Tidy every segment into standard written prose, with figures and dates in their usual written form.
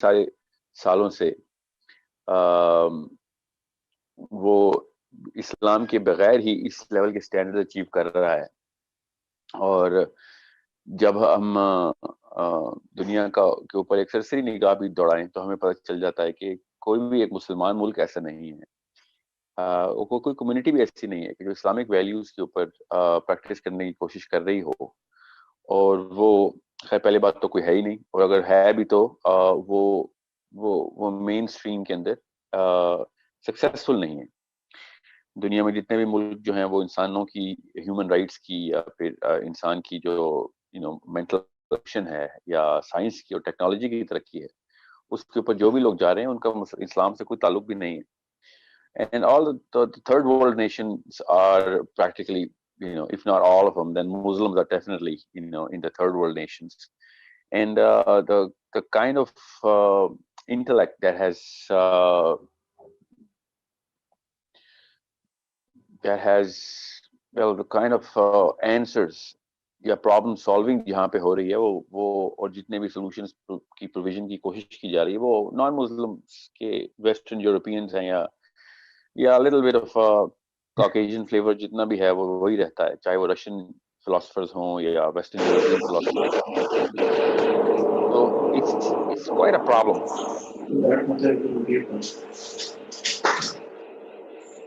سارے سالوں سے وہ اسلام کے بغیر ہی اس لیول کے سٹینڈرڈ اچیو کر رہا ہے. اور جب ہم دنیا کے اوپر ایک سرسری نگاہ بھی دوڑائیں تو ہمیں پتہ چل جاتا ہے کہ کوئی بھی ایک مسلمان ملک ایسا نہیں ہے, کوئی کمیونٹی بھی ایسی نہیں ہے کہ جو اسلامک ویلیوز کے اوپر پریکٹس کرنے کی کوشش کر رہی ہو. اور وہ خیر پہلے بات تو کوئی ہے ہی نہیں, اور اگر ہے بھی تو وہ مین اسٹریم کے اندر سکسیسفل نہیں ہے. دنیا میں جتنے بھی ملک جو ہیں وہ انسانوں کی ہیومن رائٹس کی یا پھر انسان کی جو مینٹل کرپشن ہے یا سائنس کی اور ٹیکنالوجی کی ترقی ہے, اس کے اوپر جو بھی لوگ جا رہے ہیں ان کا اسلام سے کوئی تعلق بھی نہیں ہے. And all the third world nations are practically, if not all of them, then Muslims are definitely, in the third world nations. And the kind of intellect that has well, the kind of answers یا problem solving جہاں پہ ہو رہی ہے وہ اور جتنے بھی solutions کی پروویژن کی کوشش کی جا رہی ہے وہ نان مسلمس کے ویسٹرن یورپینز ہیں یا لٹل بٹ آف کاکیجن فلیور جتنا بھی ہے وہ وہی رہتا ہے, چاہے وہ رشین فلاسفرز ہوں یا ویسٹرن یورپین فلاسفرز. تو it's quite a problem.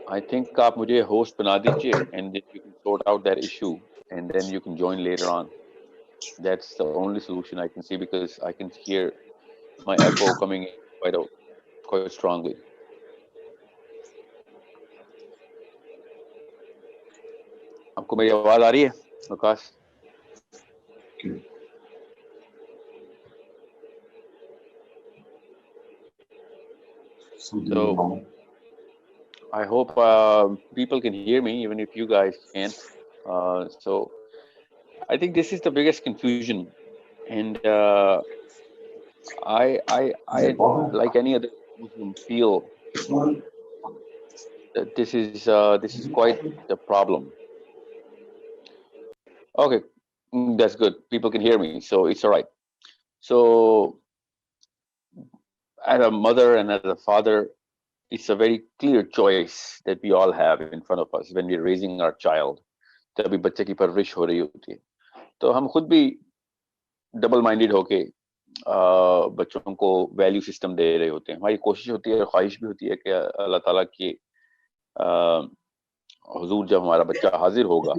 I think آپ مجھے ہوسٹ بنا دیجئے and then you can sort out that issue and then you can join later on. That's the only solution I can see because I can hear my echo coming in quite strongly. آپ کو میری آواز آ رہی ہے وکاس؟ So I hope people can hear me even if you guys can't. So I think this is the biggest confusion, and I like any other Muslim feel that this is quite the problem. Okay, that's good. People can hear me, so it's all right. So as a mother and as a father, it's a very clear choice that we all have in front of us when we're raising our child. جب بھی بچے کی پرورش ہو رہی ہوتی ہے تو ہم خود بھی ڈبل مائنڈیڈ ہو کے بچوں کو ویلیو سسٹم دے رہے ہوتے ہیں. ہماری کوشش ہوتی ہے اور خواہش بھی ہوتی ہے کہ اللہ تعالیٰ کی حضور جب ہمارا بچہ حاضر ہوگا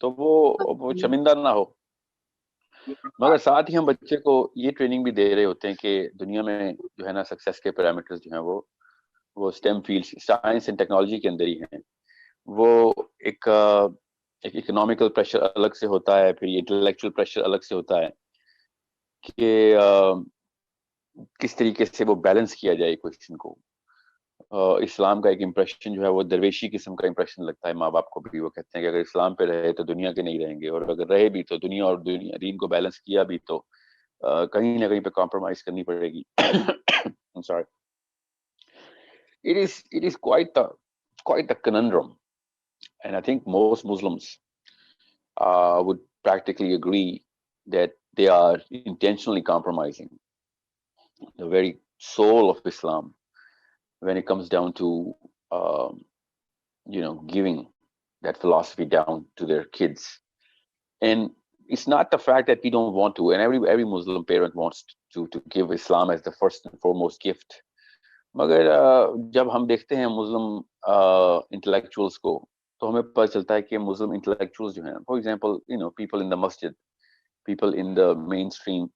تو وہ شرمندہ نہ ہو, مگر ساتھ ہی ہم بچے کو یہ ٹریننگ بھی دے رہے ہوتے ہیں کہ دنیا میں جو ہے نا سکسیس کے پیرامیٹرز جو ہیں وہ STEM field science and technology کے اندر ہی ہیں. وہ ایک اکنامیکل پریشر الگ سے ہوتا ہے, پھر انٹلیکچوئل پریشر الگ سے ہوتا ہے کہ کس طریقے سے وہ بیلنس کیا جائے کوشچن کو. اسلام کا ایک امپریشن جو ہے وہ درویشی قسم کا امپریشن لگتا ہے ماں باپ کو بھی. وہ کہتے ہیں کہ اگر اسلام پہ رہے تو دنیا کے نہیں رہیں گے, اور اگر رہے بھی تو دنیا اور دین کو بیلنس کیا بھی تو کہیں نہ کہیں پہ کمپرومائز کرنی پڑے گی. I'm sorry. It is quite a conundrum, and I think most Muslims would practically agree that they are intentionally compromising the very soul of Islam when it comes down to giving that philosophy down to their kids. And it's not the fact that we don't want to, and every Muslim parent wants to give Islam as the first and foremost gift. مگر جب ہم دیکھتے ہیں مسلم intellectuals کو تو ہمیں پتہ چلتا ہے کہ مسلم انٹلیکچوئلس جو ہیں, for example people in the مسجد, people in the mainstream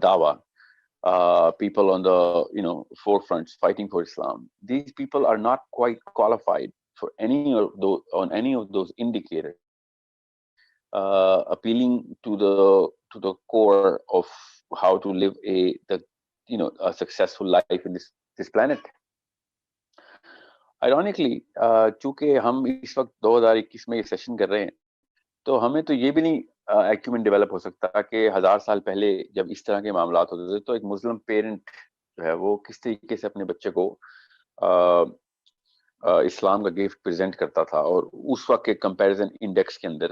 دعویٰ, people on the forefronts fighting for Islam, these people are not quite qualified for any of those indicators appealing to the core of how to live a successful life in this planet. Ironically, چونکہ ہم اس وقت 2021 میں یہ session کر رہے ہیں تو ہمیں تو یہ بھی نہیں ایکومن ڈیولپ ہو سکتا کہ 1000 سال پہلے جب اس طرح کے معاملات ہوتے تھے تو ایک مسلم پیرنٹ جو ہے وہ کس طریقے سے اپنے بچے کو اسلام کا گفٹ پریزنٹ کرتا تھا, اور اس وقت کے کمپیریزن انڈیکس کے اندر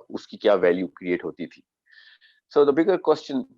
اس کی کیا ویلیو کریٹ ہوتی تھی. So the bigger question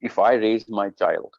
if I raise my child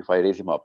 if I raise him up,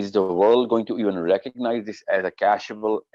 is the world going to even recognize this as a cashable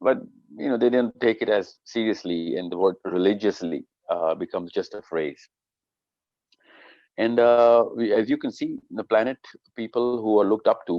but they didn't take it as seriously, and the word religiously becomes just a phrase. And as you can see the planet, people who are looked up to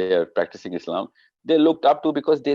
they are practicing Islam. They are looked up to because they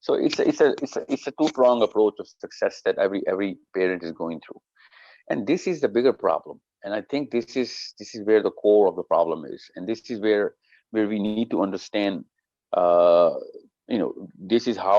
So it's a two-pronged approach of success that every parent is going through. And this is the bigger problem. And I think this is where the core of the problem is. And this is where we need to understand, this is how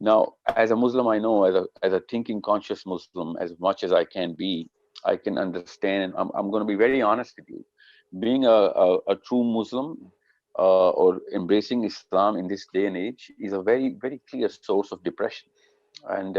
Now, as a Muslim, I know, as a thinking conscious Muslim, as much as I can be, I can understand, and I'm going to be very honest with you. Being a true Muslim, or embracing Islam in this day and age is a very very clear source of depression. And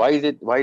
why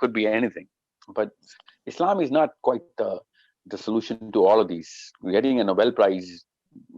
could be anything, but Islam is not quite the solution to all of these. Getting a Nobel Prize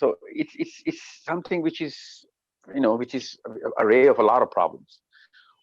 So it's something which is array of a lot of problems.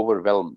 overwhelmed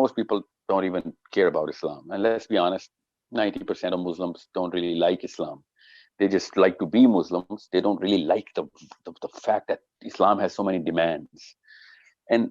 Most people don't even care about Islam, and let's be honest, 90% of Muslims don't really like Islam. They just like to be Muslims. They don't really like the fact that Islam has so many demands. And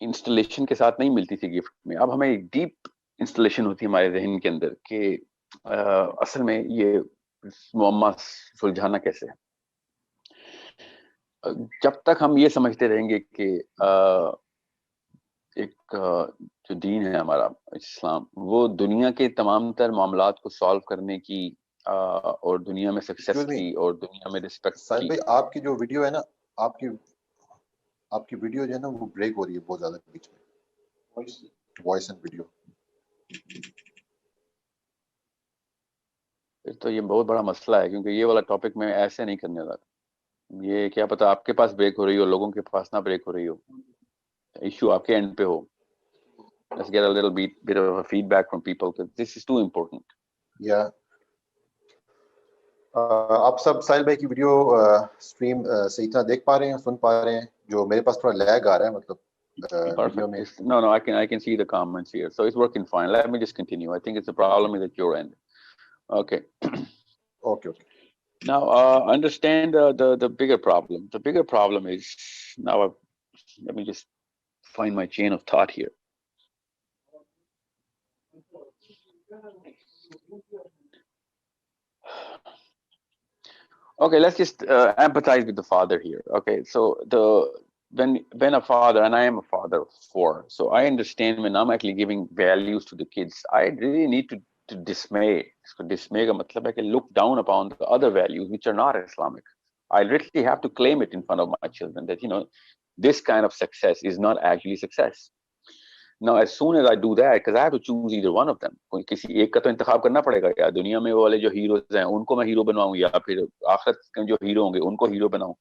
installation کے ساتھ نہیں ملتی تھی gift میں. اب ہمیں ایک deep installation ہوتی ہے ہمارے ذہن کے اندر کہ اصل میں یہ معمہ سلجھانا کیسے ہے. جب تک ہم یہ سمجھتے رہیں گے کہ ایک جو دین ہے ہمارا اسلام وہ دنیا کے تمام تر معاملات کو سالو کرنے کی اور دنیا میں سکسیس کی اور دنیا میں رسپیکٹ کی. ساحل بھائی آپ کی جو ویڈیو ہے نا, آپ کی ویڈیو جو ہے نا وہ بریک ہو رہی ہے بہت زیادہ بیچ میں, وائس اینڈ ویڈیو. پھر تو یہ بہت بڑا مسئلہ ہے, کیونکہ یہ والا ٹاپک میں ایسے نہیں کرنے والا. یہ کیا پتا آپ کے پاس بریک ہو رہی ہو, لوگوں کے پاس نہ بریک ہو رہی ہو, ایشو آپ کے اینڈ پہ ہو. Let's get a little bit of a feedback from people because this is too important. Yeah. آپ سب ساحل بھائی کی ویڈیو اسٹریم صحیح طرح دیکھ پا رہے ہیں, سن پا رہے ہیں؟ جو میرے پاس تھوڑا لیگ آ رہا ہے مطلب ویڈیو میں. No, I can see the comments here, so it's working fine. Let me just continue. I think it's a problem is at your end. Okay. Okay. Now understand the bigger problem. The bigger problem is now. Let me just find my chain of thought here. Okay, let's just empathize with the father here. Okay, so when a father, and I am a father of 4, so I understand when I'm actually giving values to the kids, I really need to dismay. So dismay ka matlab hai ki look down upon the other values which are not Islamic. I literally have to claim it in front of my children that this kind of success is not actually success. Now, as soon as I do that, because I have to choose either one of them. کسی ایک کا تو انتخاب کرنا پڑے گا. یا دنیا میں وہ والے جو ہیروز ہیں ان کو میں ہیرو بنواؤں, یا پھر آخرت کے جو ہیرو ہوں گے ان کو ہیرو بناؤں.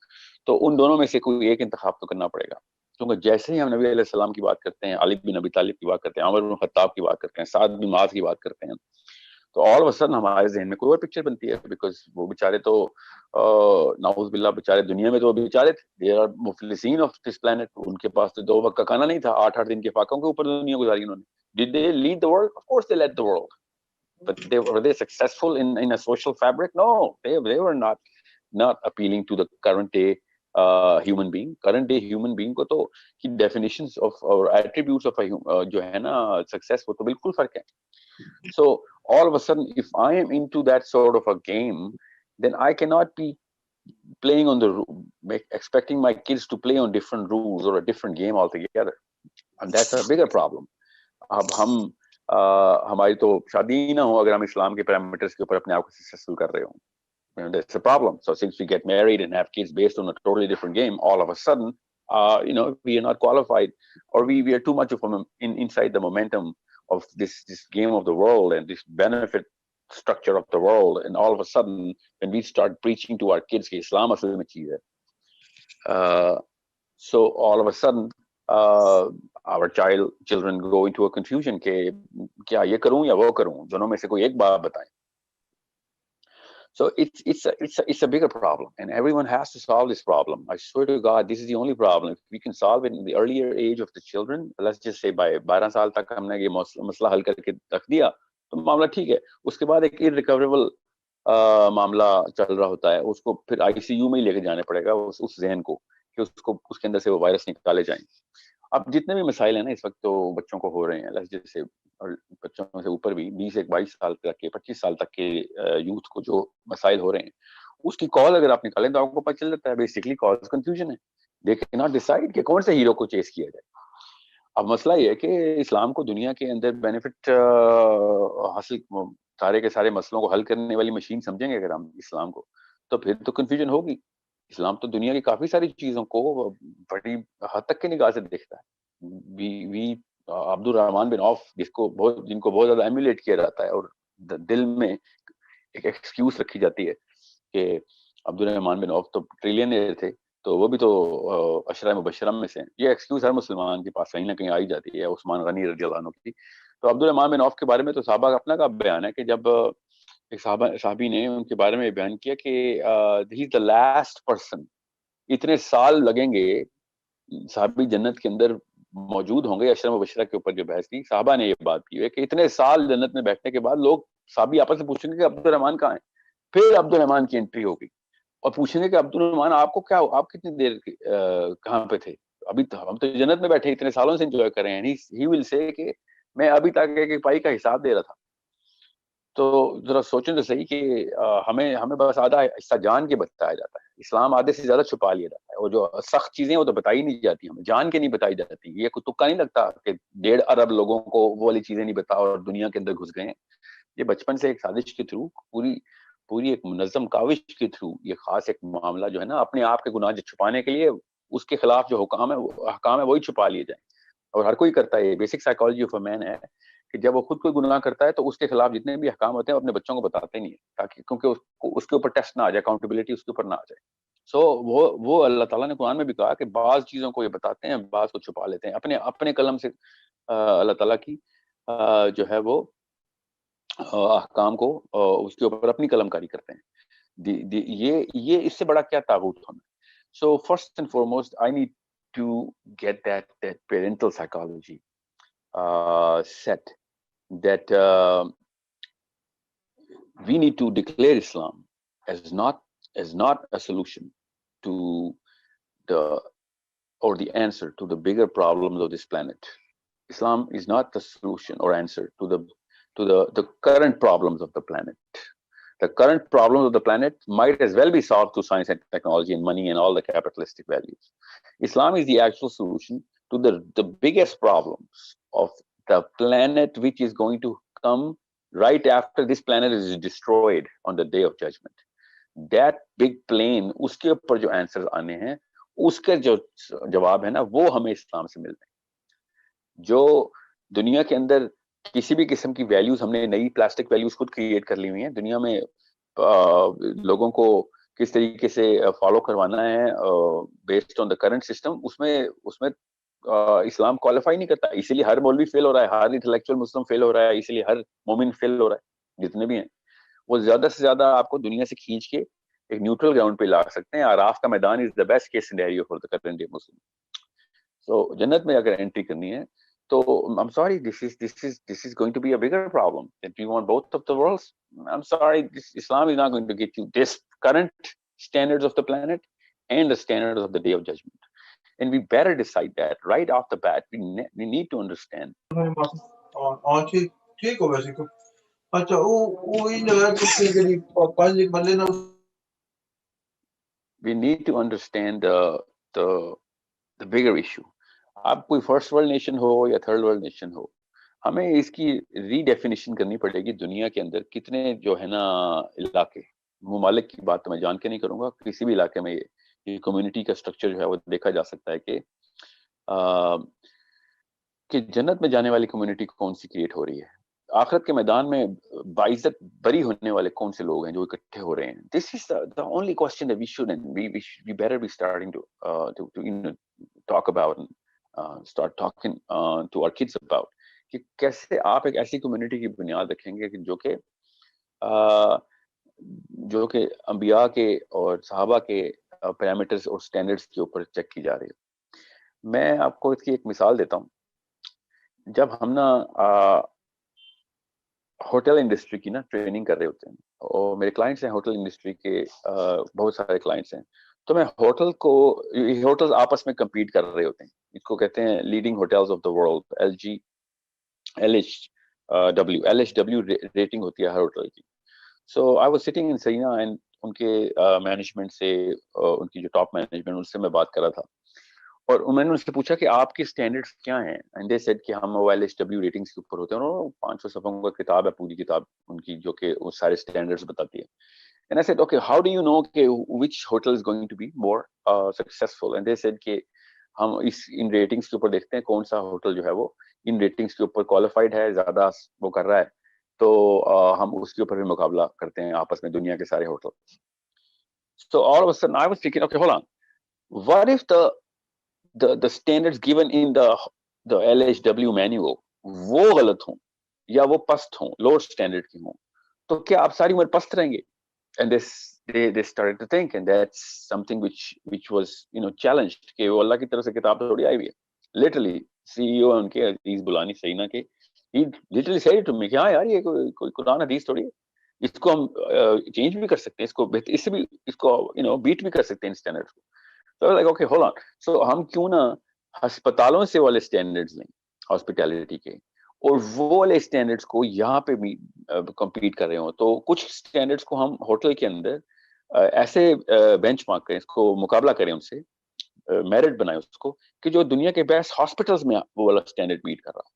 تو ان دونوں میں سے کوئی ایک انتخاب تو کرنا پڑے گا. کیونکہ جیسے ہی ہم نبی علیہ السلام کی بات کرتے ہیں, علی بن ابی طالب کی بات کرتے ہیں, عمر بن خطاب کی بات کرتے ہیں, سعد بن معاذ کی بات کرتے ہیں, تو آل آف سڈن ہمارے ذہن میں کوئی اور پکچر بنتی ہے. بیکاز وہ بیچارے تو نعوذ باللہ بیچارے دنیا میں تو وہ بیچارے تھے, دے آر مفلسین آف دس پلانٹ. ان کے پاس تو 2 وقت کا کھانا نہیں تھا, 8 دن کے فاقوں کے اوپر دنیا گزاری انہوں نے. Did they lead the world? Of course they led the world. But were they successful in a social fabric? No, they were not appealing to the current day human being. Current day human being کو تو کی definitions of or attributes of جو ہے نا success وہ تو بالکل فرق ہے. So all of a sudden, if I am into that sort of a game, then I cannot be playing on expecting my kids to play on different rules or a different game altogether. And that's a bigger problem. اب ہماری تو شادی نہ ہو اگر ہم اسلام کے parameters کے اوپر اپنے آپ کو سکسیسفل کر رہے ہوں. That's a problem. So since we get married and have kids based on a totally different game, all of a sudden, we are not qualified, or we are too much of inside the momentum of this game of the world and this benefit structure of the world. And all of a sudden, when we start preaching to our kids کہ اسلام اصل میں چیز ہے, so all of a sudden, our children go into a confusion کہ کیا یہ کروں یا وہ کروں, دونوں میں سے کوئی ایک بات بتائیں. So it's a bigger problem, and everyone has to solve this problem. I swear to God, this is the only problem. If we can solve it in the earlier age of the children, let's just say by 12 سال تک ہم نے یہ مسئلہ حل کر کے رکھ دیا تو معاملہ ٹھیک ہے. اس کے بعد ایک irrecoverable معاملہ چل رہا ہوتا ہے, اس کو پھر ICU میں ہی لے کے جانے پڑے گا اس ذہن کو کہ اس کے اندر سے وہ وائرس نکالے جائیں. اب جتنے بھی مسائل ہیں نا اس وقت تو بچوں کو ہو رہے ہیں, جیسے بچوں سے اوپر بھی 20-22 سال تک کے 25 سال تک کے یوتھ کو جو مسائل ہو رہے ہیں, اس کی کال اگر آپ نکالیں تو آپ کو پتہ چل جاتا ہے بیسکلی کاز کنفیوژن ہے. دے کین ناٹ ڈیسائیڈ کہ کون سے ہیرو کو چیز کیا جائے. اب مسئلہ یہ ہے کہ اسلام کو دنیا کے اندر بینیفٹ حاصل, سارے کے سارے مسئلوں کو حل کرنے والی مشین سمجھیں گے اگر ہم اسلام کو, تو پھر تو کنفیوژن ہوگی. اسلام تو دنیا کی کافی ساری چیزوں کو بڑی حد تک کی نگاہ سے دیکھتا ہے. عبد الرحمان بن عوف جن کو بہت زیادہ ایمولیٹ کیا جاتا ہے, اور دل میں ایک ایکسکیوز رکھی جاتی ہے کہ عبد الرحمان بن عوف تو ٹریلینئر تھے, تو وہ بھی تو عشرہ مبشرہ میں سے ہیں. یہ ایکسکیوز ہر مسلمان کے پاس کہیں نہ کہیں آئی جاتی ہے, عثمان غنی رضی اللہ عنہ کی. تو عبد الرحمان بن عوف کے بارے میں تو صحابہ کا اپنا کا بیان ہے کہ جب ایک صحابی نے ان کے بارے میں بیان کیا کہ ہی از دا لاسٹ پرسن, اتنے سال لگیں گے صحابی جنت کے اندر موجود ہوں گے. عشرہ مبشرہ کے اوپر جو بحث کی صحابہ نے یہ بات کی ہے کہ اتنے سال جنت میں بیٹھنے کے بعد لوگ صحابی آپس سے پوچھیں گے کہ عبد الرحمان کہاں ہیں. پھر عبد الرحمان کی انٹری ہوگی اور پوچھیں گے کہ عبد الرحمان آپ کو کیا, آپ کتنی دیر کہاں پہ تھے, ابھی تو ہم تو جنت میں بیٹھے اتنے سالوں سے انجوائے کر رہے ہیں. ہی ول سے کہ میں ابھی تک ایک پائی کا حساب دے رہا تھا. تو ذرا سوچیں تو صحیح کہ ہمیں بس آدھا حصہ جان کے بتایا جاتا ہے. اسلام آدھے سے زیادہ چھپا لیا جاتا ہے, اور جو سخت چیزیں وہ تو بتائی نہیں جاتی, ہمیں جان کے نہیں بتائی جاتی. یہ کوئی تکا نہیں لگتا کہ 1.5 ارب لوگوں کو وہ والی چیزیں نہیں بتا اور دنیا کے اندر گھس گئے ہیں. یہ بچپن سے ایک سازش کے تھرو, پوری ایک منظم کاوش کے تھرو یہ خاص ایک معاملہ جو ہے نا, اپنے آپ کے گناہ چھپانے کے لیے اس کے خلاف جو حکام ہے وہی چھپا لیے جائیں. اور ہر کوئی کرتا ہے. بیسک سائیکالوجی آف اے مین ہے کہ جب وہ خود کوئی گناہ کرتا ہے تو اس کے خلاف جتنے بھی احکام ہوتے ہیں اپنے بچوں کو بتاتے نہیں ہیں, تاکہ کیونکہ اس کے اوپر ٹیسٹ نہ آ جائے, اکاؤنٹیبلٹی اس کے اوپر نہ آ جائے. سو وہ اللہ تعالیٰ نے قرآن میں بھی کہا کہ بعض چیزوں کو یہ بتاتے ہیں, بعض کو چھپا لیتے ہیں. اپنے قلم سے اللہ تعالیٰ کی جو ہے وہ احکام کو اس کے اوپر اپنی قلم کاری کرتے ہیں. یہ اس سے بڑا کیا طاغوت ہونا. So first and foremost I need to get that parental psychology set, that we need to declare Islam as not a solution to the answer to the bigger problems of this planet. Islam is not the solution or answer to the current problems of the planet. The current problems of the planet might as well be solved through science and technology and money and all the capitalistic values. Islam is the actual solution to the biggest problems of the planet, which is going to come right after this planet is destroyed on the day of judgment. That big plane, uske upar jo answers aane hain, uske jo jawab hai na, wo hame Islam se milte hain. جو دنیا کے اندر کسی بھی قسم کی values ہم نے نئی پلاسٹک ویلیوز خود کریٹ کر لی ہوئی ہیں دنیا میں, لوگوں کو کس طریقے سے فالو کروانا ہے based on the current system, اس میں اسلام کوالیفائی نہیں کرتا. اسی لیے ہر مولوی فیل ہو رہا ہے, ہر انٹلیکچوئل مسلم فیل ہو رہا ہے, اسی لیے ہر مومن فیل ہو رہا ہے. جتنے بھی ہیں وہ زیادہ سے زیادہ آپ کو دنیا سے کھینچ کے ایک نیوٹرل گراؤنڈ پہ لا سکتے ہیں. آراف کا میدان is the best case scenario for the current day مسلم. سو جنت میں اگر انٹری کرنی ہے تو I'm sorry, this is going to be a bigger problem. If you want both of the worlds, I'm sorry, Islam is not going to get you this current standards of the planet and the standards of the day of judgment. And we better decide that right off the bat. We need to understand. We need to understand the bigger issue. آپ کوئی first world nation ہو یا third world nation ہو, ہمیں اس کی ری definition کرنی پڑے گی. دنیا کے اندر کتنے جو ہے نا علاقے, ممالک کی بات تو میں جان کے نہیں کروں گا, کسی بھی علاقے میں یہ کمیونٹی کا اسٹرکچر جو ہے وہ دیکھا جا سکتا ہے کہ جنت میں جانے والی کمیونٹی کون سی کریٹ ہو رہی ہے, آخرت کے میدان میں باعزت بری ہونے والے کون سے لوگ ہیں جو اکٹھے ہو رہے ہیں. دس از the only question that we should and we better be starting to talk about and start talking to our kids about, کہ کیسے آپ ایک ایسی کمیونٹی کی بنیاد رکھیں گے جو کہ انبیاء کے اور صحابہ کے پیرامیٹرز اور سٹینڈرڈز کے اوپر چیک کی جا رہی ہے. میں آپ کو اس کی ایک مثال دیتا ہوں. جب ہم نا ہوٹل انڈسٹری کی نا ٹریننگ کر رہے ہوتے ہیں, اور میرے کلائنٹس ہیں ہوٹل انڈسٹری کے, بہت سارے کلائنٹس ہیں, تو میں ہوٹلز آپس میں کمپیٹ کر رہے ہوتے ہیں. اس کو کہتے ہیں leading hotels of the world, LHW rating ہوتی ہے ہر ہوٹل کی. So I was sitting in Serena and ان کے مینجمنٹ سے, ان کی جو ٹاپ مینجمنٹ, ان سے میں بات کر رہا تھا, اور میں نے ان سے پوچھا کہ آپ کے اسٹینڈرڈس کیا ہیں. اینڈ دے سیڈ کہ ہم LHW ریٹنگس کے اوپر ہوتے ہیں, اور 500 صفحوں کا کتاب ہے, پوری کتاب ان کی, جو کہ وہ سارے اسٹینڈرڈس بتاتی ہے. And I said, okay, how do you know which hotel is going to be more successful? And they said کہ ہم ان ریٹنگس کے اوپر دیکھتے ہیں کون سا ہوٹل جو ہے وہ ان ریٹنگس کے اوپر کوالیفائڈ ہے, زیادہ وہ کر رہا ہے, تو ہم اس کے اوپر بھی مقابلہ کرتے ہیں آپس میں دنیا کے سارے hotel. So all of a sudden I was thinking, okay, hold on, what if the standards given in the LHW manual وہ غلط ہوں یا وہ پست ہوں, لوور اسٹینڈرڈ کی ہوں, تو کیا آپ ساری عمر پست رہیں گے؟ And they started to think, and that's something which was challenged, کہ وہ اللہ کی طرف سے کتاب تھوڑی آئی ہوئی ہے. Literally CEO ان کے عزیز بلانی سینا کے, he literally said to me کہ ہاں یار یہ کوئی قرآن حدیث تھوڑی ہے, اس کو ہم چینج بھی کر سکتے ہیں, اس سے بھی اس کو بیٹ بھی کر سکتے ہیں اسٹینڈرڈ کو. So I was like, okay, hold on. So ہم کیوں نہ ہسپتالوں سے والے اسٹینڈرڈز لیں ہاسپٹیلٹی کے, اور وہ والے اسٹینڈرڈس کو یہاں پہ بھی کمپیٹ کر رہے ہوں, تو کچھ اسٹینڈرڈس کو ہم ہوٹل کے اندر ایسے بینچ مارک کریں, اس کو مقابلہ کریں ان سے, میرٹ بنائیں اس کو کہ جو دنیا کے بیسٹ ہاسپٹلس میں وہ والا اسٹینڈرڈ میٹ کر رہا,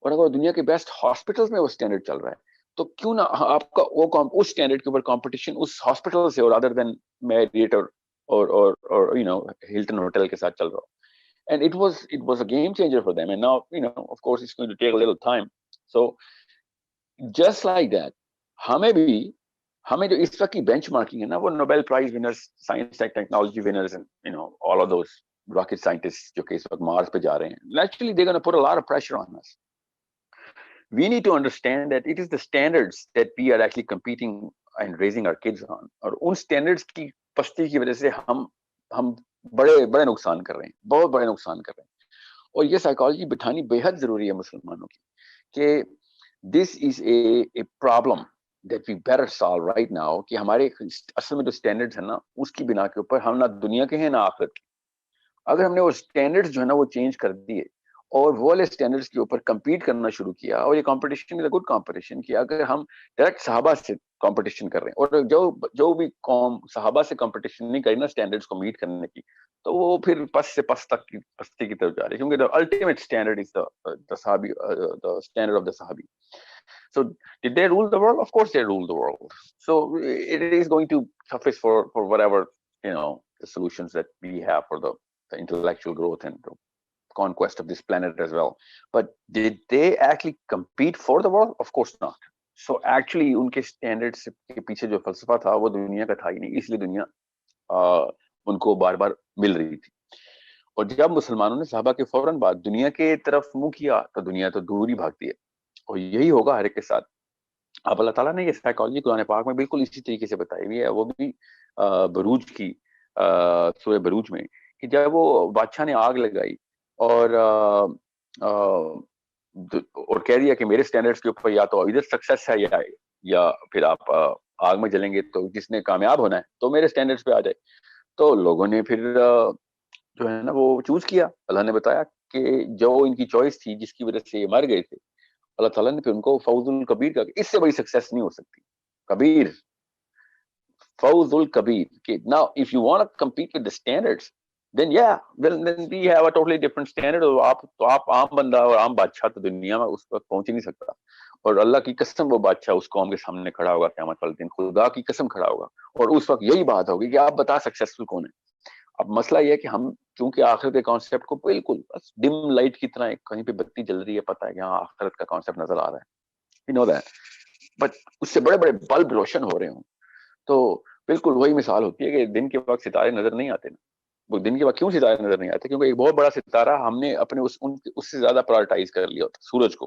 اور اگر دنیا کے بیسٹ ہاسپٹلس میں وہ اسٹینڈرڈ چل رہا ہے تو کیوں نہ آپ کا وہ اس اسٹینڈرڈ کے اوپر کمپٹیشن اس ہاسپٹل سے, اور ادر دین میریٹ اور یو نو ہلٹن ہوٹل کے ساتھ چل رہا ہو. And it was a game changer for them. And now, you know, of course, it's going to take a little time. So, just like that, ہمیں جو اس وقت کی bench marking ہے نا, وہ Nobel prize winners, science and technology winners, and you know all of those rocket scientist جو کہ اس وقت مارس پہ جا رہے ہیں, naturally they gonna put a lot of pressure on us. We need to understand that it is the standards that we are actually competing and raising our kids on. اور ان standards کی پستی کی وجہ سے ہم بڑے نقصان کر رہے ہیں, بہت بڑے نقصان کر رہے ہیں. اور یہ سائیکالوجی بٹھانی بے حد ضروری ہے مسلمانوں کی, کہ this is a problem that we better solve right now, کہ ہمارے اصل میں جو اسٹینڈرڈز ہیں نا, اس کی بنا کے اوپر ہم نہ دنیا کے ہیں نہ آخرت کے. اگر ہم نے وہ اسٹینڈرڈز جو ہے نا وہ چینج کر دیے اور وہ والے اسٹینڈرڈز کے اوپر کمپیٹ کرنا شروع کیا, اور یہ competition is a good competition, کہ اگر ہم ڈائریکٹ صحابہ سے کمپٹیشن کر رہے ہیں, اور جو بھی قوم صحابہ سے کمپٹیشن نہیں کری نا اسٹینڈرڈز کو میٹ کرنے کی, تو وہ پھر پس سے پس تک کی پستی کی طرف جا رہی ہے, کیونکہ the ultimate standard is the صحابی, the standard of the صحابی. So did they rule the world? Of course they ruled the world. So it is going to suffice for whatever, you know, the solutions that we have for the intellectual growth and the conquest of this planet as well. But did they actually compete for the world? Of course not. So actually ان کے standards کے پیچھے جو فلسفہ تھا وہ دنیا کا تھا ہی نہیں, اس لیے دنیا ان کو بار بار مل رہی تھی. اور جب مسلمانوں نے صحابہ کے فوراً بعد دنیا کے طرف منہ کیا تو دنیا تو دور ہی بھاگتی ہے, اور یہی ہوگا ہر ایک کے ساتھ. اب اللہ تعالیٰ نے یہ سائیکالوجی قرآن پاک میں بالکل اسی طریقے سے بتائی ہوئی ہے, وہ بھی بروج کی سورہ بروج میں, کہ جب وہ بادشاہ نے آگ لگائی اور کہہ دیا کہ میرے سٹینڈرڈز کے اوپر یا تو ادھر سکسیس ہے یا پھر آپ آگ میں جلیں گے, تو جس نے کامیاب ہونا ہے تو میرے سٹینڈرڈز پہ آ جائے. تو لوگوں نے پھر جو ہے نا وہ چوز کیا. اللہ نے بتایا کہ جو ان کی چوائس تھی جس کی وجہ سے یہ مر گئے تھے, اللہ تعالیٰ نے پھر ان کو فوز الکبیر کا, اس سے بڑی سکسیس نہیں ہو سکتی, کبیر, فوز الکبیر. کہ now if you want to compete with the standards then yeah, well then we have a totally different standard. تو آپ عام بندہ اور عام بادشاہ تو دنیا میں اس وقت پہنچ ہی نہیں سکتا, اور اللہ کی قسم وہ بادشاہ اس قوم کے سامنے کھڑا ہوگا قیامت والے دن, خدا کی قسم کھڑا ہوگا, اور اس وقت یہی بات ہوگی کہ آپ بتا سکسیسفل کون ہے. اب مسئلہ یہ ہے کہ ہم چونکہ آخرت کے کانسیپٹ کو بالکل بس ڈم لائٹ کی طرح کہیں پہ بتی جل رہی ہے, پتہ ہے کہ ہاں آخرت کا کانسیپٹ نظر آ رہا ہے, you know that, بٹ اس سے بڑے بڑے بلب روشن ہو رہے ہوں, تو بالکل وہی مثال ہوتی ہے کہ دن کے وقت ستارے نظر نہیں آتے نا. وہ دن کے وقت کیوں ستارے نظر نہیں آتے؟ کیونکہ ایک بہت بڑا ستارہ ہم نے اپنے اس سے زیادہ پرائورٹائز کر لیا ہوتا, سورج کو.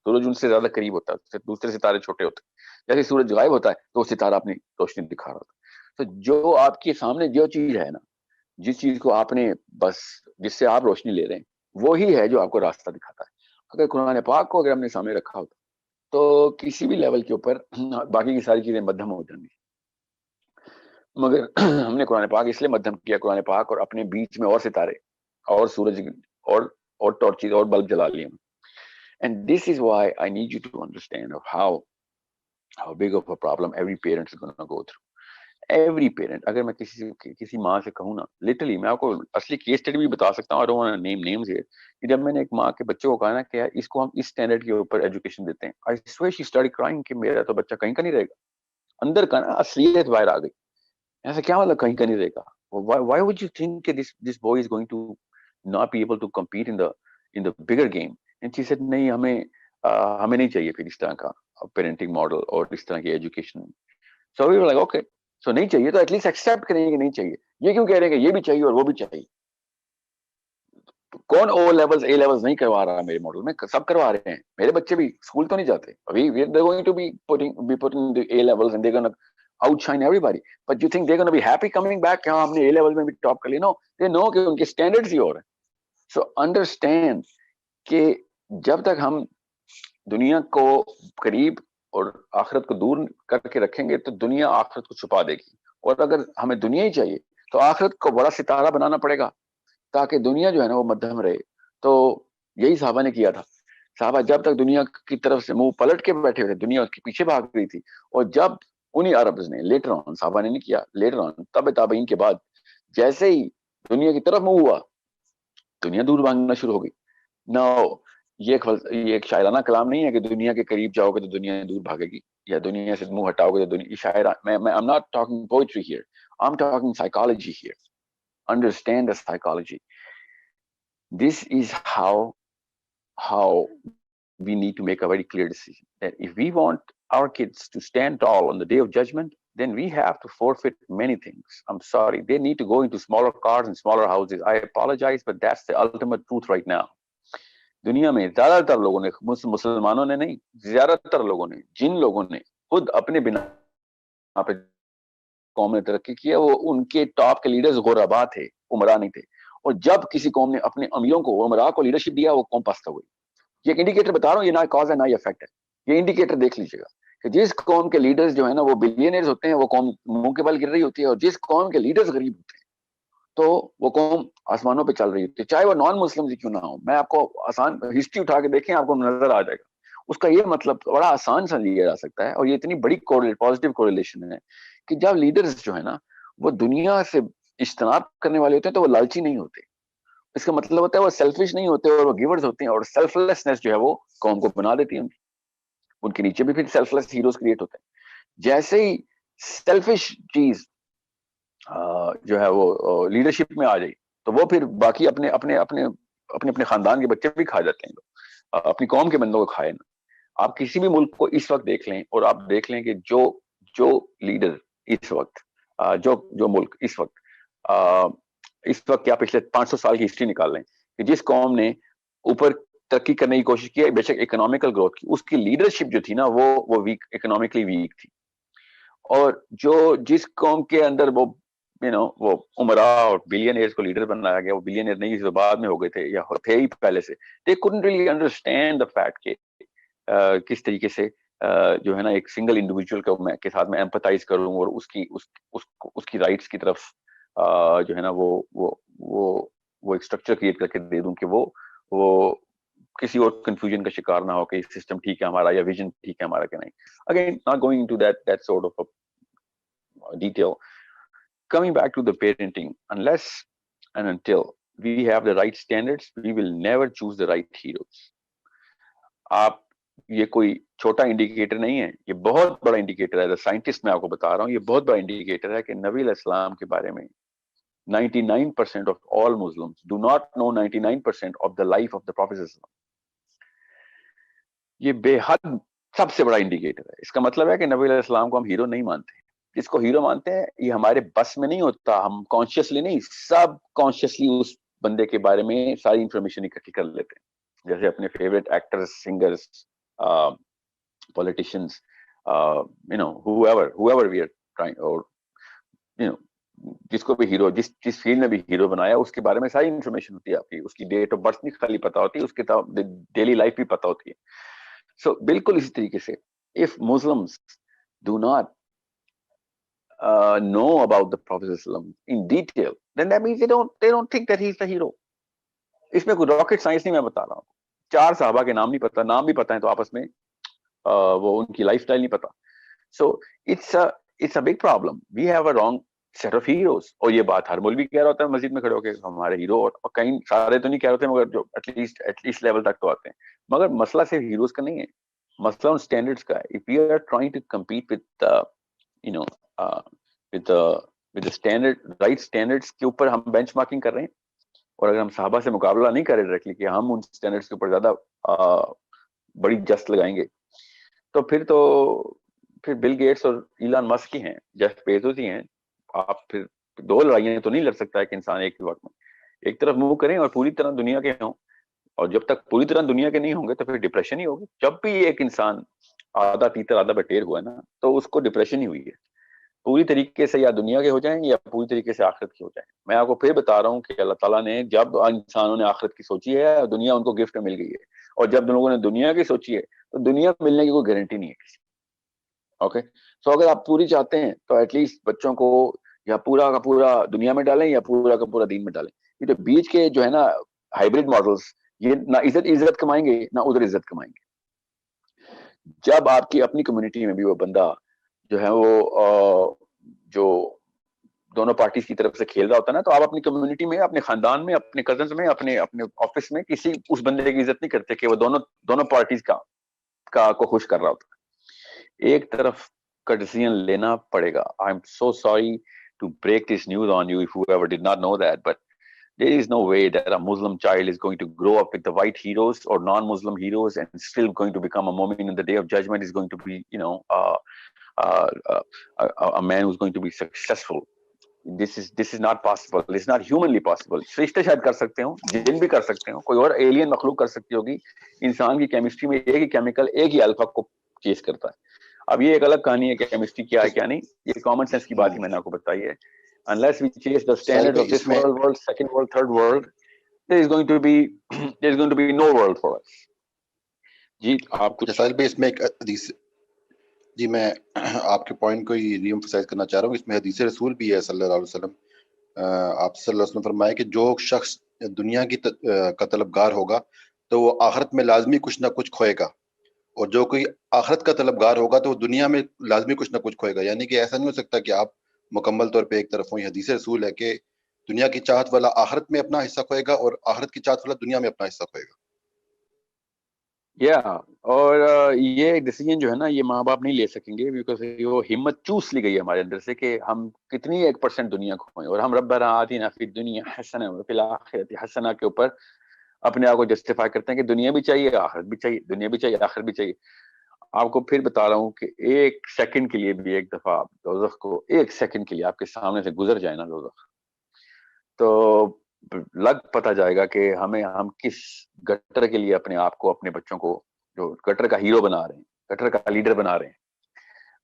سورج ان سے زیادہ قریب ہوتا ہے, دوسرے ستارے چھوٹے ہوتے ہیں. جیسے سورج غائب ہوتا ہے تو وہ ستارہ اپنی روشنی دکھا رہا ہوتا ہے. تو جو آپ کے سامنے جو چیز ہے نا, جس چیز کو آپ نے بس جس سے آپ روشنی لے رہے ہیں, وہی ہے جو آپ کو راستہ دکھاتا ہے. اگر قرآن پاک کو اگر ہم نے سامنے رکھا ہوتا تو کسی بھی لیول کے اوپر باقی کی ساری چیزیں مدھم ہو جائیں گی, مگر ہم نے قرآن پاک اس لیے مدھم کیا, قرآن پاک اور اپنے بیچ میں اور ستارے اور سورج اور ٹارچز اور بلب جلا لیے. And this is why I need you to understand of how big of a problem every parent is going to go through. Every parent. اگر میں کسی ماں سے کہوں نا, لٹرلی میں آپ کو اصلی کیس اسٹڈی بھی بتا سکتا ہوں, I don't want to name names here, کہ جب میں نے ایک ماں کے بچے کو کہا نا کہ اس کو ہم اس اسٹینڈرڈ کے اوپر ایجوکیشن دیتے ہیں, I swear she started crying کہ میرا تو بچہ کہیں کا نہیں رہے گا. اندر کا نا اصلیت باہر آ گئی. ایسا کیا مطلب کہیں کا نہیں رہے گا؟ Why would you think that this boy is going to not be able to compete in the bigger game? And she said نہیں, ہمیں نہیں چاہیے پھر اس طرح کا پیرنٹنگ ماڈل اور اس طرح کی education. So we were like okay, so نہیں چاہیے تو ایٹ لیسٹ ایکسیپٹ کریں کہ نہیں چاہیے. یہ کیوں کہہ رہے ہیں کہ یہ بھی چاہیے اور وہ بھی چاہیے؟ کون او لیولز اے لیولز نہیں کروا رہا میرے ماڈل میں؟ سب کروا رہے ہیں. میرے بچے بھی اسکول تو نہیں جاتے ابھی. they're going to be putting the A levels and they're going to outshine everybody. But you think they're going to be happy coming back کہ ہاں ہم نے A level میں بھی ٹاپ کر لی؟ No, they know کہ ان کے اسٹینڈرڈز ہی اور ہیں. So understand کہ جب تک ہم دنیا کو قریب اور آخرت کو دور کر کے رکھیں گے تو دنیا آخرت کو چھپا دے گی. اور اگر ہمیں دنیا ہی چاہیے تو آخرت کو بڑا ستارہ بنانا پڑے گا, تاکہ دنیا جو ہے نا وہ مدھم رہے. تو یہی صحابہ نے کیا تھا. صحابہ جب تک دنیا کی طرف سے منہ پلٹ کے بیٹھے ہوئے تھے, دنیا اس کے پیچھے بھاگ رہی تھی, اور جب انہی عربز نے لیٹر آن, صحابہ نے نہیں کیا, لیٹر آن تب تابعین کے بعد جیسے ہی دنیا کی طرف منہ ہوا, دنیا دور بھاگنا شروع ہو گئی. نہ یہ ایک شاعرانہ کلام نہیں ہے کہ دنیا کے قریب جاؤ گے تو دنیا دور بھاگے گی, یا دنیا سے منہ ہٹاؤ گے تو دنیا. شاعرہ I'm not talking poetry here, I'm talking psychology here. Understand the psychology. This is how we need to make a very clear decision that if we want our kids to stand tall on the day of judgment, then we have to forfeit many things. I'm sorry, they need to go into smaller cars and smaller houses. I apologize, but that's the ultimate truth right now. دنیا میں زیادہ تر لوگوں نے, مسلمانوں نے نہیں, زیادہ تر لوگوں نے, جن لوگوں نے خود اپنے بنا پہ قوم نے ترقی کیا, وہ ان کے ٹاپ کے لیڈرز غربا تھے, عمرا نہیں تھے. اور جب کسی قوم نے اپنے امیروں کو, عمرا کو لیڈرشپ دیا, وہ قوم پستہ ہوئی. یہ ایک انڈیکیٹر بتا رہا ہوں, یہ نہ کاز ہے نہ یہ افیکٹ ہے. یہ انڈیکیٹر دیکھ لیجیے گا کہ جس قوم کے لیڈرز جو ہے نا وہ بلینئرز ہوتے ہیں, وہ قوم منہ کے بل گر رہی ہوتی ہے, اور جس قوم کے لیڈرز غریب ہوتے ہیں تو وہ قوم آسمانوں پہ چل رہی ہوتی ہے, چاہے وہ نان مسلم ہی کیوں نہ ہو. میں آپ کو آسان ہسٹری اٹھا کے دیکھیں, آپ کو نظر آ جائے گا. اس کا یہ مطلب بڑا آسان سا لیا جا سکتا ہے, اور یہ اتنی بڑی پازیٹیو کوریلیشن ہے کہ جب لیڈرز جو ہے نا وہ دنیا سے اجتناب کرنے والے ہوتے ہیں تو وہ لالچی نہیں ہوتے. اس کا مطلب ہوتا ہے وہ سیلفش نہیں ہوتے, اور وہ گیورز ہوتے ہیں, اور سیلف لیسنس جو ہے وہ قوم کو بنا دیتی ہے. ان کے نیچے بھی پھر سیلف لیس ہیروز کریٹ ہوتے ہیں. جیسے ہی سیلفش چیز جو ہے وہ لیڈرشپ میں آ جائے تو وہ پھر باقی اپنے اپنے اپنے اپنے اپنے خاندان کے بچے بھی کھا جاتے ہیں, لوگ اپنی قوم کے بندوں کو کھائے نا. آپ کسی بھی ملک کو اس وقت دیکھ لیں, اور آپ دیکھ لیں کہ جو لیڈر اس وقت, جو ملک اس وقت کیا پچھلے 500 سال کی ہسٹری نکال لیں کہ جس قوم نے اوپر ترقی کرنے کی کوشش کی, بے شک اکنامیکل گروتھ کی, اس کی لیڈرشپ جو تھی نا وہ ویک, اکنامکلی ویک تھی. اور جس قوم کے اندر وہ وہ عمرا اور بلینئرز کو لیڈر بنایا گیا, وہ بلینئر نہیں جو بعد میں ہو گئے تھے یا تھے ہی پہلے سے, they couldn't really understand the fact کہ کس طریقے سے جو ہے نا ایک سنگل انڈیویجول کے ساتھ میں ایمپتھائز کروں, اور اس کی رائٹس کی طرف جو ہے نا وہ ایک اسٹرکچر کریٹ کر کے دے دوں کہ وہ کسی اور کنفیوژن کا شکار نہ ہو کہ سسٹم ٹھیک ہے ہمارا یا ویژن ٹھیک ہے ہمارا کہ نہیں. Again not going into that sort of a detail. Coming back to the parenting, unless and until we have the right standards, we will never choose the right heroes. آپ یہ کوئی چھوٹا انڈیکیٹر نہیں ہے, یہ بہت بڑا انڈیکیٹر ہے. سائنٹسٹ میں آپ کو بتا رہا ہوں, یہ بہت بڑا انڈیکیٹر ہے کہ نبی علیہ السلام کے بارے میں 99% of all Muslims do not know 99% of the life of the Prophet. یہ بے حد سب سے بڑا انڈیکیٹر ہے. اس کا مطلب ہے کہ نبی علیہ السلام کو ہم ہیرو نہیں مانتے. جس کو ہیرو مانتے ہیں یہ ہمارے بس میں نہیں ہوتا, ہم کانشیسلی نہیں, سب کانشیسلی اس بندے کے بارے میں ساری انفارمیشن اکٹھی کر لیتے ہیں. جیسے اپنے favourite actors, singers, politicians, whoever we are trying, اور جس کو بھی ہیرو, جس فیلڈ میں بھی ہیرو بنایا اس کے بارے میں ساری انفارمیشن ہوتی ہے آپ کی. اس کی ڈیٹ آف برتھ نہیں خالی پتا ہوتی, اس کی ڈیلی لائف بھی پتا ہوتی ہے. سو بالکل اسی طریقے سے if Muslims do not know about the Prophet in detail, then that means they don't think that he's the hero. اس میں کوئی راکٹ سائنس نہیں, میں بتا رہا ہوں. 4 صحابہ کے نام نہیں پتا, نام بھی پتا ہے تو آپس میں وہ ان کی لائف سٹائل نہیں پتا. So it's a big problem. We have a wrong set of heroes. اور یہ بات ہر مولوی کہہ رہا ہوتا ہے مسجد میں کھڑے ہو کے ہمارے ہیرو, اور کہیں سارے تو نہیں کہہ رہے ہوتے مگر جو ایٹ لیسٹ لیول تک تو آتے ہیں. مگر مسئلہ صرف ہیروز کا نہیں ہے, مسئلہ ان اسٹینڈرڈس کا ہے. If we are trying to compete with the right standards کے اوپر ہم بینچ مارکنگ کر رہے ہیں, اور اگر ہم صحابہ سے مقابلہ نہیں کر رہے ڈائریکٹلی کہ ہم ان اسٹینڈرڈس کے اوپر زیادہ بڑی جست لگائیں گے, تو پھر بل گیٹس اور ایلان مسک ہی ہیں, جیف بیزوس ہی ہیں. آپ پھر 2 لڑائیاں تو نہیں لڑ سکتا ہے کہ انسان ایک ہی وقت میں. ایک طرف موو کریں اور پوری طرح دنیا کے ہوں, اور جب تک پوری طرح دنیا کے نہیں ہوں گے تو پھر ڈپریشن ہی ہوگی. جب بھی ایک انسان آدھا تیتر آدھا بٹیر ہوا ہے نا, تو اس کو ڈپریشن ہی ہوئی ہے. پوری طریقے سے یا دنیا کے ہو جائیں یا پوری طریقے سے آخرت کی ہو جائیں. میں آپ کو پھر بتا رہا ہوں کہ اللہ تعالیٰ نے جب انسانوں نے آخرت کی سوچی ہے, دنیا ان کو گفٹ میں مل گئی ہے, اور جب لوگوں نے دنیا کی سوچی ہے تو دنیا ملنے کی کوئی گارنٹی نہیں ہے کسی. اوکے, سو اگر آپ پوری چاہتے ہیں تو ایٹ لیسٹ بچوں کو یا پورا کا پورا دنیا میں ڈالیں یا پورا کا پورا دین میں ڈالیں. یہ جو بیچ کے جو ہے نا ہائیبرڈ ماڈلس، یہ نہ عزت کمائیں گے نہ ادھر عزت کمائیں گے. جب آپ کی اپنی کمیونٹی میں بھی وہ بندہ جو ہے وہ جو دونوں پارٹیز کی طرف سے کھیل رہا ہوتا ہے نا، تو آپ اپنی کمیونٹی میں، اپنے خاندان میں، اپنے کزنز میں، اپنے آفس میں کسی اس بندے کی عزت نہیں کرتے کہ وہ دونوں پارٹیز کو خوش کر رہا ہوتا ہے. ایک طرف کا ڈیسیژن لینا پڑے گا. I am so sorry to break this news on you if whoever did not know that, but there is no way that a Muslim child is going to grow up with the white heroes or non-Muslim heroes and still going to become a mu'min in the day of judgment, is going to be, a man who's going to be successful. This is not possible. It's not humanly possible. فرشتے شاید کر سکتے ہوں، جن بھی کر سکتے ہوں، کوئی اور ایلین مخلوق کر سکتی ہوگی. انسان کی کیمسٹری میں ایک ہی کیمیکل، ایک ہی الفا کو چیز کرتا ہے. اب یہ ایک الگ کہانی ہے کہ کیمسٹری کیا ہے کیا نہیں، یہ کامن سینس کی بات ہی میں نے آپ کو بتائی ہے. Unless we chase the standards of this world, second world, third world, there is going to be no world for us. جی آپ کچھ ساحل بھائی اس میں ایک حدیث، جی میں آپ کے پوائنٹ کو ری ایمفسائز کرنا چاہ رہا ہوں. اس میں حدیث رسول بھی ہے صلی اللہ علیہ وسلم. آپ صلی اللہ علیہ وسلم فرمایا کہ جو شخص دنیا کی کا طلبگار ہوگا تو وہ آخرت میں لازمی کچھ نہ کچھ کھوئے گا، اور جو کوئی آخرت کا طلبگار ہوگا تو وہ دنیا میں لازمی کچھ نہ کچھ کھوئے گا. یعنی کہ ایسا نہیں ہو سکتا کہ آپ مکمل طور پہ ایک طرف ہوں. یہ حدیث رسول ہے کہ دنیا کی چاہت والا آخرت میں اپنا حصہ کھوئے گا اور آخرت کی چاہت والا دنیا میں اپنا حصہ کھوئے گا. اور یہ ڈیسیجن جو ہے نا یہ ماں باپ نہیں لے سکیں گے، بیکاز وہ ہمت چوس لی گئی ہے ہمارے اندر سے کہ ہم کتنی 1% دنیا کھوئیں، اور ہم ربنا آتنا فی الدنیا حسنہ وفی الآخرۃ حسنہ کے اوپر اپنے آپ کو جسٹیفائی کرتے ہیں کہ دنیا بھی چاہیے، آخرت بھی چاہیے، دنیا بھی چاہیے، آخرت بھی چاہیے. آپ کو پھر بتا رہا ہوں کہ ایک سیکنڈ کے لیے بھی ایک دفعہ آپ دوزخ کو ایک سیکنڈ کے لیے آپ کے سامنے سے گزر جائے نا دوزخ، تو لگ پتا جائے گا کہ ہم کس گٹر کے لیے اپنے آپ کو، اپنے بچوں کو جو گٹر کا ہیرو بنا رہے ہیں، گٹر کا لیڈر بنا رہے ہیں.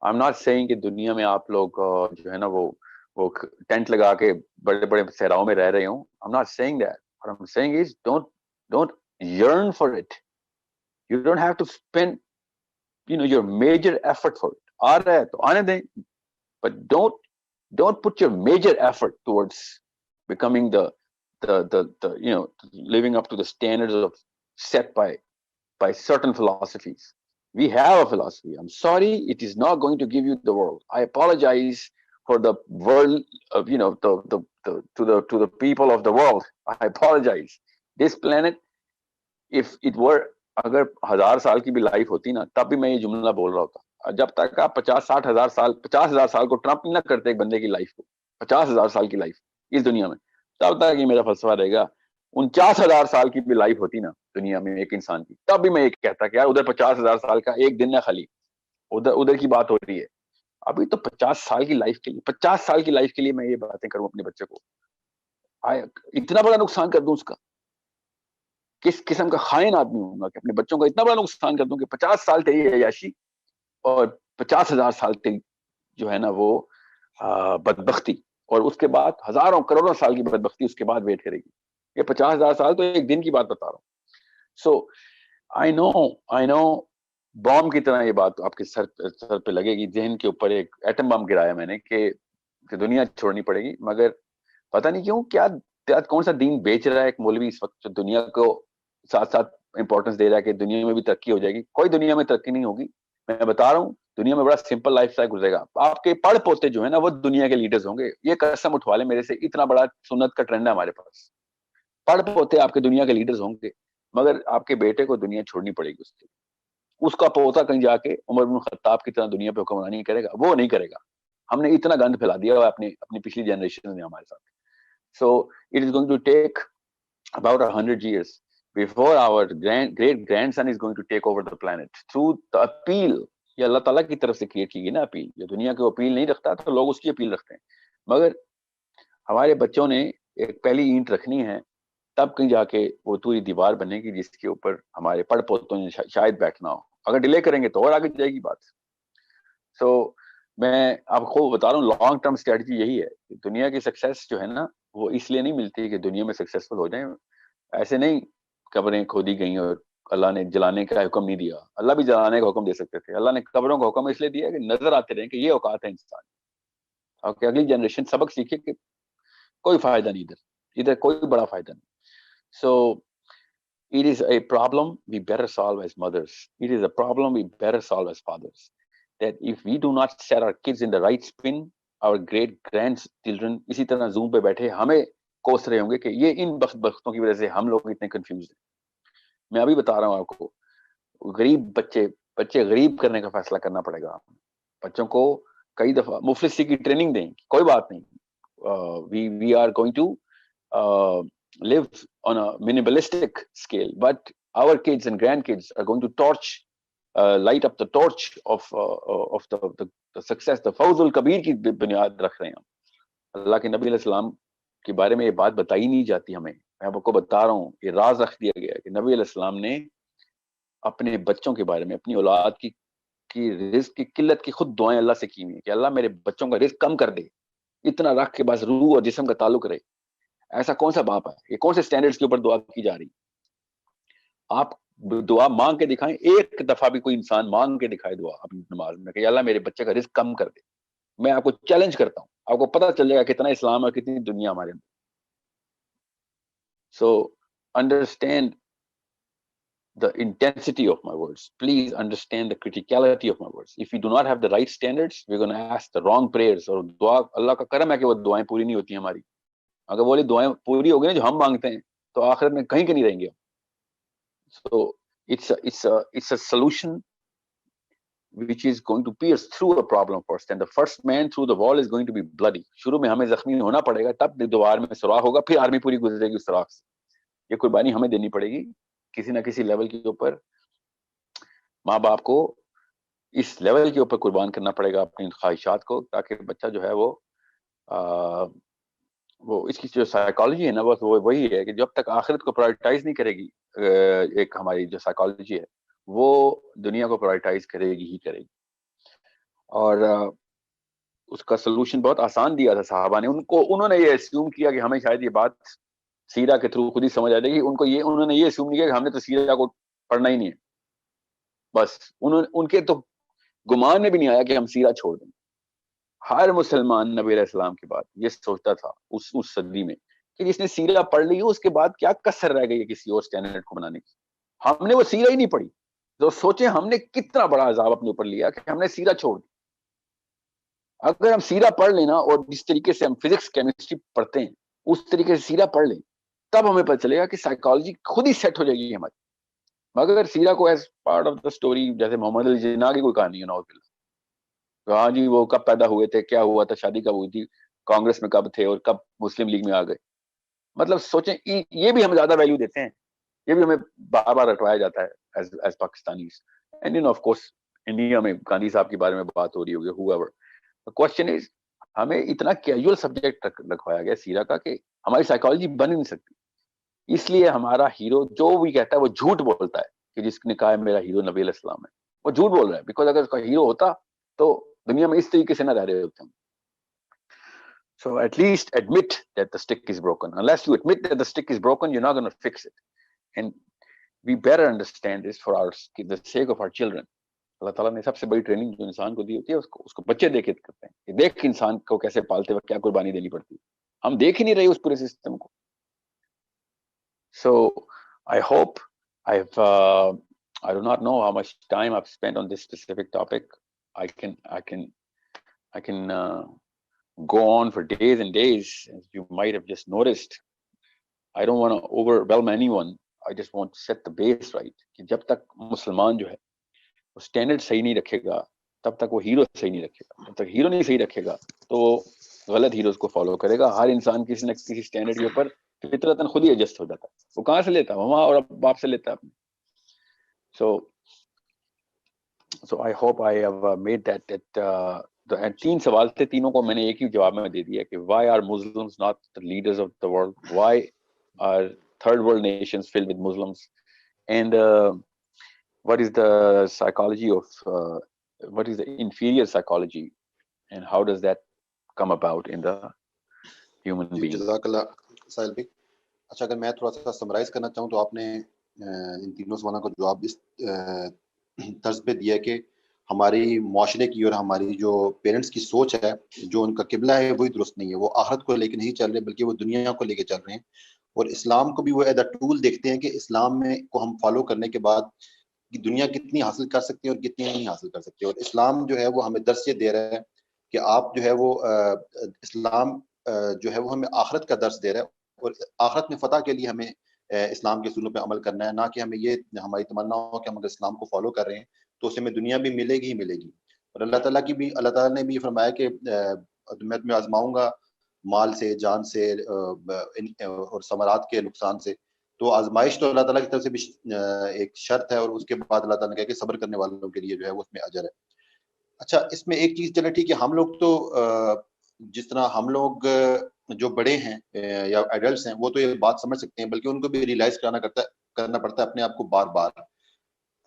آئی ایم ناٹ سیئنگ کہ دنیا میں آپ لوگ جو ہے نا وہ ٹینٹ لگا کے بڑے بڑے صحراؤں میں رہ رہے ہوں. I am not seeing that. What I'm saying is don't yearn for it. You don't have to spend your major effort for it. آ رہا ہے تو آنے دیں, but don't put your major effort towards becoming the living up to the standards of set by certain philosophies. We have a philosophy. I'm sorry, it is not going to give you the world. I apologize for the world of to the people of the world. I apologize. This planet, if it were, اگر 1000 سال کی بھی life ہوتی نا تب بھی میں یہ جملہ بول رہا ہوتا. جب تک آپ 50,000 سال کو ٹرمپ نہ کرتے ایک بندے کی لائف کو, 50,000 سال کی لائف اس دنیا میں, تب تک یہ میرا فلسفہ رہے گا. 49,000 سال کی بھی لائف ہوتی نا دنیا میں ایک انسان کی, تب بھی میں یہ کہتا کہ یار ادھر 50,000 سال کا ایک دن نہ خالی, ادھر کی بات ہو رہی ہے. ابھی تو 50 سال کی لائف کے لیے, 50 سال کی لائف کے لیے میں یہ باتیں کروں اپنے بچے کو, اتنا بڑا نقصان کر دوں اس کا. کس قسم کا خائن آدمی ہوں گا کہ اپنے بچوں کا اتنا بڑا نقصان کر دوں کہ 50 سال تیری عیاشی اور 50,000 سال تیری جو ہے نا وہ بدبختی, اور اس کے بعد ہزاروں کروڑوں سال کی بدبختی اس کے بعد ویٹ کرے گی. یہ 50,000 سال تو ایک دن کی بات بتا رہا ہوں. سو آئی نو بام کی طرح یہ بات آپ کے سر پہ لگے گی, ذہن کے اوپر ایک ایٹم بم گرایا میں نے کہ دنیا چھوڑنی پڑے گی. مگر پتہ نہیں کیوں کیا کون سا دین بیچ رہا ہے ایک مولوی اس وقت جو دنیا کو ساتھ ساتھ امپورٹنس دے رہا ہے کہ دنیا میں بھی ترقی ہو جائے گی. کوئی دنیا میں ترقی نہیں ہوگی. میں بتا رہا ہوں دنیا میں بڑا سمپل لائف سٹائل گزرے گا. آپ کے پڑھ پوتے جو ہے نا وہ دنیا کے لیڈرز ہوں گے, یہ قسم اٹھوا لیں میرے سے, اتنا بڑا سنت کا ٹرینڈ ہے ہمارے پاس. پڑھ پوتے آپ کے دنیا کے لیڈرز ہوں گے, مگر آپ کے بیٹے کو دنیا چھوڑنی پڑے گی. اس کا پوتا کہیں جا کے عمر بن خطاب کی طرح دنیا پہ حکمرانی کرے گا, وہ نہیں کرے گا. ہم نے اتنا گند پھیلا دیا اپنی پچھلی جنریشن نے ہمارے ساتھ. So it is going to take about 100 years before our great grandson is going to take over the planet through the appeal. یہ اللہ تعالیٰ کی طرف سے کریٹ کی گئی نا اپیل. یہ دنیا کو اپیل نہیں رکھتا تو لوگ اس کی اپیل رکھتے ہیں. مگر ہمارے بچوں نے ایک پہلی اینٹ رکھنی ہے, تب کہیں جا کے وہ پوری دیوار بنے گی جس کے اوپر ہمارے پڑھ پوتوں نے شاید بیٹھنا ہو. اگر ڈیلے کریں گے تو اور آگے جائے گی بات. سو میں آپ کو بتا رہا ہوں لانگ ٹرم اسٹریٹجی یہی ہے کہ دنیا کی سکسیس جو ہے نا وہ اس لیے نہیں ملتی کہ دنیا میں سکسیسفل ہو جائیں. ایسے نہیں قبریں کھودی گئیں اور اللہ نے جلانے کا حکم نہیں دیا. اللہ بھی جلانے کا حکم دے سکتے تھے. اللہ نے قبروں کا حکم اس لیے دیا کہ نظر آتے رہیں کہ یہ اوقات ہے انسان, اور کہ اگلی جنریشن سبق سیکھے کہ کوئی فائدہ نہیں ادھر, ادھر کوئی بڑا فائدہ نہیں. So it is a problem we better solve as mothers. It is a problem we better solve as fathers. That if we do not set our kids in the right spin, our great grandchildren اسی طرح zoom پہ بیٹھے ہمیں کوس رہے ہوں گے کہ یہ ان بختوں کی وجہ سے ہم لوگ اتنے کنفیوز ہیں. میں ابھی بتا رہا ہوں آپ کو, غریب بچے غریب کرنے کا فیصلہ کرنا پڑے گا. بچوں کو کئی دفعہ مفلسی کی ٹریننگ دیں, کوئی بات نہیں, we are going to live on a minimalistic scale, but our kids and grandkids are going to light up the torch of the success. The فوز الکبیر کی بنیاد رکھ رہے ہیں ہم. اللہ کے نبی علیہ السلام کے بارے میں یہ بات بتائی نہیں جاتی ہمیں. میں آپ کو بتا رہا ہوں, یہ راز رکھ دیا گیا ہے کہ نبی علیہ السلام نے اپنے بچوں کے بارے میں, اپنی اولاد کی رزق کی قلت کی خود دعائیں اللہ سے کی ہوئی ہیں کہ اللہ میرے بچوں کا رزق کم کر دے, اتنا رکھ کے بس روح اور جسم کا تعلق رہے. ایسا کون سا باپ ہے, یہ کون سے سٹینڈرڈز کے اوپر دعا کی جا رہی؟ آپ دعا مانگ کے دکھائیں, ایک دفعہ بھی کوئی انسان مانگ کے دکھائے دعا اپنی نماز میں کہ اللہ میرے بچے کا رزق کم کر دے. میں آپ کو چیلنج کرتا ہوں, آپ کو پتہ چل جائے گا کتنا اسلام اور کتنی دنیا ہمارے اندر. So understand the intensity of my words. Please understand the criticality of my words. If we do not have the right standards, we're going to ask the wrong prayers. اور دعا, اللہ کا کرم ہے کہ وہ دعائیں پوری نہیں ہوتی ہیں ہماری. اگر وہ دعائیں پوری ہو گئی جو ہم مانگتے ہیں تو آخرت میں کہیں نہیں رہیں گے. So it's a solution which is going to pierce through a problem first, and the first man through the wall is going to be bloody. شروع میں ہمیں زخمی ہونا پڑے گا, تب دیوار میں سوراخ ہوگا, پھر آرمی پوری گزرے گی اس سوراخ سے. یہ قربانی ہمیں دینی پڑے گی کسی نہ کسی لیول کے اوپر. ماں باپ کو اس لیول کے اوپر قربان کرنا پڑے گا اپنی خواہشات کو, تاکہ بچہ جو ہے وہ اس کی جو سائیکالوجی ہے نا, وہ وہی ہے کہ جب تک آخرت کو پرائورٹائز نہیں کرے گی, ایک ہماری جو سائیکالوجی ہے وہ دنیا کو پرائورٹائز کرے گی ہی کرے گی. اور اس کا سلوشن بہت آسان دیا تھا صحابہ نے. انہوں نے یہ اسیوم کیا کہ ہمیں شاید یہ بات سیرہ کے تھرو خود ہی سمجھ آ جائے گی. انہوں نے یہ اسیوم نہیں کیا کہ ہم نے تو سیرہ کو پڑھنا ہی نہیں ہے. بس ان کے تو گمان میں بھی نہیں آیا کہ ہم سیرہ چھوڑ دیں. ہر مسلمان نبی علیہ السلام کے بعد یہ سوچتا تھا اس صدی میں کہ جس نے سیرہ پڑھ لی اس کے بعد کیا کسر رہ گئی ہے کسی اور سٹینڈرڈ کو بنانے کی. ہم نے وہ سیرہ ہی نہیں پڑھی. تو سوچیں ہم نے کتنا بڑا عذاب اپنے اوپر لیا کہ ہم نے سیرہ چھوڑ دی. اگر ہم سیرہ پڑھ لینا اور جس طریقے سے ہم فزکس کیمسٹری پڑھتے ہیں اس طریقے سے سیرہ پڑھ لیں, تب ہمیں پتہ چلے گا کہ سائیکالوجی خود ہی سیٹ ہو جائے گی ہماری. مگر سیرہ کو as part of the story, جیسے محمد علی جناح کی کوئی کہانی ہے نوز باللہ, ہاں جی وہ کب پیدا ہوئے تھے, کیا ہوا تھا, شادی کب ہوئی تھی, کانگریس میں کب تھے اور کب مسلم لیگ میں آ گئے. مطلب سوچیں یہ بھی ہم زیادہ ویلیو دیتے ہیں, یہ بھی ہمیں بار بار رٹوایا جاتا ہے as Pakistanis. And of course India میں گاندھی صاحب کے بارے میں بات ہو رہی ہوگی, whoever. The question is ہمیں اتنا کیجول سبجیکٹ رکھوایا گیا سیرہ کا کہ ہماری سائیکالوجی بن ہی نہیں سکتی. اس لیے ہمارا ہیرو جو بھی کہتا ہے وہ جھوٹ بولتا ہے کہ جس نے کہا ہے میرا ہیرو نبی علیہ السلام ہے, وہ جھوٹ بول رہا ہے. بیکاز اگر اس کا ہیرو ہوتا تو دنیا میں اس طریقے سے نہ رہ رہے ہوتے ہم. So at least admit that the stick is broken. Unless you admit that the stick is broken, you're not going to fix it. And we better understand this for the sake of our children. اللہ تعالیٰ نے سب سے بڑی training جو انسان کو دی ہوتی ہے اس کو بچے دیکھ کے کرتے ہیں کہ دیکھ انسان کو کیسے پالتے وقت کیا قربانی دینی پڑتی ہے. ہم دیکھ ہی نہیں رہے اس پورے سسٹم کو. So I hope I do not know how much time I've spent on this specific topic. I can go on for days and days, as you might have just noticed. I don't want to overwhelm anyone. I just want to set the base right. کہ جب تک مسلمان جو ہے وہ standard صحیح نہیں رکھے گا تب تک وہ ہیرو صحیح نہیں رکھے گا. جب تک ہیرو نہیں صحیح رکھے گا تو وہ غلط ہیروز کو فالو کرے گا. ہر انسان کسی نہ کسی اسٹینڈرڈ کے اوپر فطرتاً خود ہی ایڈجسٹ ہو جاتا ہے. وہ کہاں سے لیتا ہے؟ وہ ماں اور باپ سے لیتا ہے اپنے. So I hope I have made that تین سوال تھے, تینوں کو میں نے ایک ہی جواب میں دے دیا کہ why are Muslims not the leaders of the world? Why are third world nations filled with Muslims? And what is the psychology of what is the inferior psychology and how does that come about in the human being? جزاک اللہ ساحل بھائی. اچھا اگر میں تھوڑا سا summarize کرنا چاہوں تو آپ نے ان تینوں سوالوں کا جواب اس طرز پہ دیا کہ ہماری معاشرے کی اور ہماری جو پیرنٹس کی سوچ ہے, جو ان کا قبلہ ہے وہی درست نہیں ہے. وہ آخرت کو لے کے نہیں چل رہے بلکہ وہ دنیا کو لے کے چل رہے ہیں, اور اسلام کو بھی وہ ایز اے ٹول دیکھتے ہیں کہ اسلام میں کو ہم فالو کرنے کے بعد کہ دنیا کتنی حاصل کر سکتے ہیں اور کتنی نہیں حاصل کر سکتے. اور اسلام جو ہے وہ ہمیں درس یہ دے رہا ہے کہ آپ جو ہے وہ اسلام جو ہے وہ ہمیں آخرت کا درس دے رہا ہے, اور آخرت میں فتح کے لیے ہمیں اسلام کے اصولوں پہ عمل کرنا ہے, نہ کہ ہمیں یہ ہماری تمنا ہو کہ ہم اگر اسلام کو فالو کر رہے ہیں تو اسے ہمیں دنیا بھی ملے گی ہی ملے گی. اور اللہ تعالیٰ نے بھی فرمایا کہ میں تمہیں آزماؤں گا مال سے, جان سے اور ثمرات کے نقصان سے. تو آزمائش تو اللہ تعالیٰ کی طرف سے بھی ایک شرط ہے, اور اس کے بعد اللہ تعالیٰ نے کہا کہ صبر کرنے والوں کے لیے جو ہے وہ اس میں اجر ہے. اچھا, اس میں ایک چیز چلے ٹھیک ہے, ہم لوگ تو جس طرح ہم لوگ جو بڑے ہیں یا ایڈلٹس ہیں وہ تو یہ بات سمجھ سکتے ہیں, بلکہ ان کو بھی ریلائز کرنا پڑتا ہے اپنے آپ کو بار بار.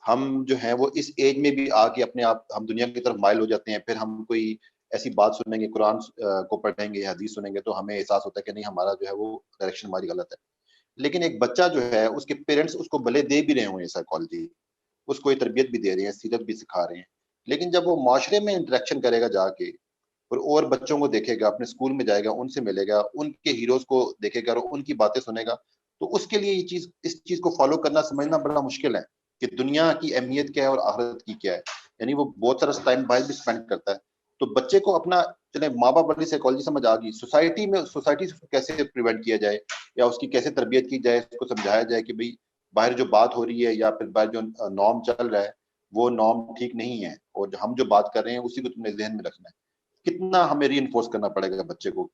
ہم جو ہیں وہ اس ایج میں بھی آ کے اپنے آپ ہم دنیا کی طرف مائل ہو جاتے ہیں. پھر ہم کوئی ایسی بات سنیں گے, قرآن کو پڑھیں گے, حدیث سنیں گے, تو ہمیں احساس ہوتا ہے کہ نہیں ہمارا جو ہے وہ ڈائریکشن ہماری غلط ہے. لیکن ایک بچہ جو ہے اس کے پیرنٹس اس کو بھلے دے بھی رہے ہوں سائیکالوجی, اس کو یہ تربیت بھی دے رہے ہیں, سیرت بھی سکھا رہے ہیں, لیکن جب وہ معاشرے میں انٹریکشن کرے گا جا کے, اور بچوں کو دیکھے گا, اپنے اسکول میں جائے گا, ان سے ملے گا, ان کے ہیروز کو دیکھے گا اور ان کی باتیں سنے گا, تو اس کے لیے یہ چیز اس چیز کو فالو کرنا سمجھنا بڑا مشکل ہے کہ دنیا کی اہمیت کیا ہے اور آخرت کی کیا ہے. یعنی وہ بہت سارا ٹائم باہر بھی اسپینڈ کرتا ہے. تو بچے کو اپنا چلے ماں باپ والی سائیکالوجی سمجھ آ گئی, سوسائٹی سے کیسے پریونٹ کیا جائے یا اس کی کیسے تربیت کی جائے, اس کو سمجھایا جائے کہ بھئی باہر جو بات ہو رہی ہے یا پھر باہر جو نارم چل رہا ہے وہ نارم ٹھیک نہیں ہے, اور ہم جو بات کر رہے ہیں اسی کو تم نے ذہن میں رکھنا ہے. کتنا ہمیں ری انفورس کرنا پڑے گا بچے کو.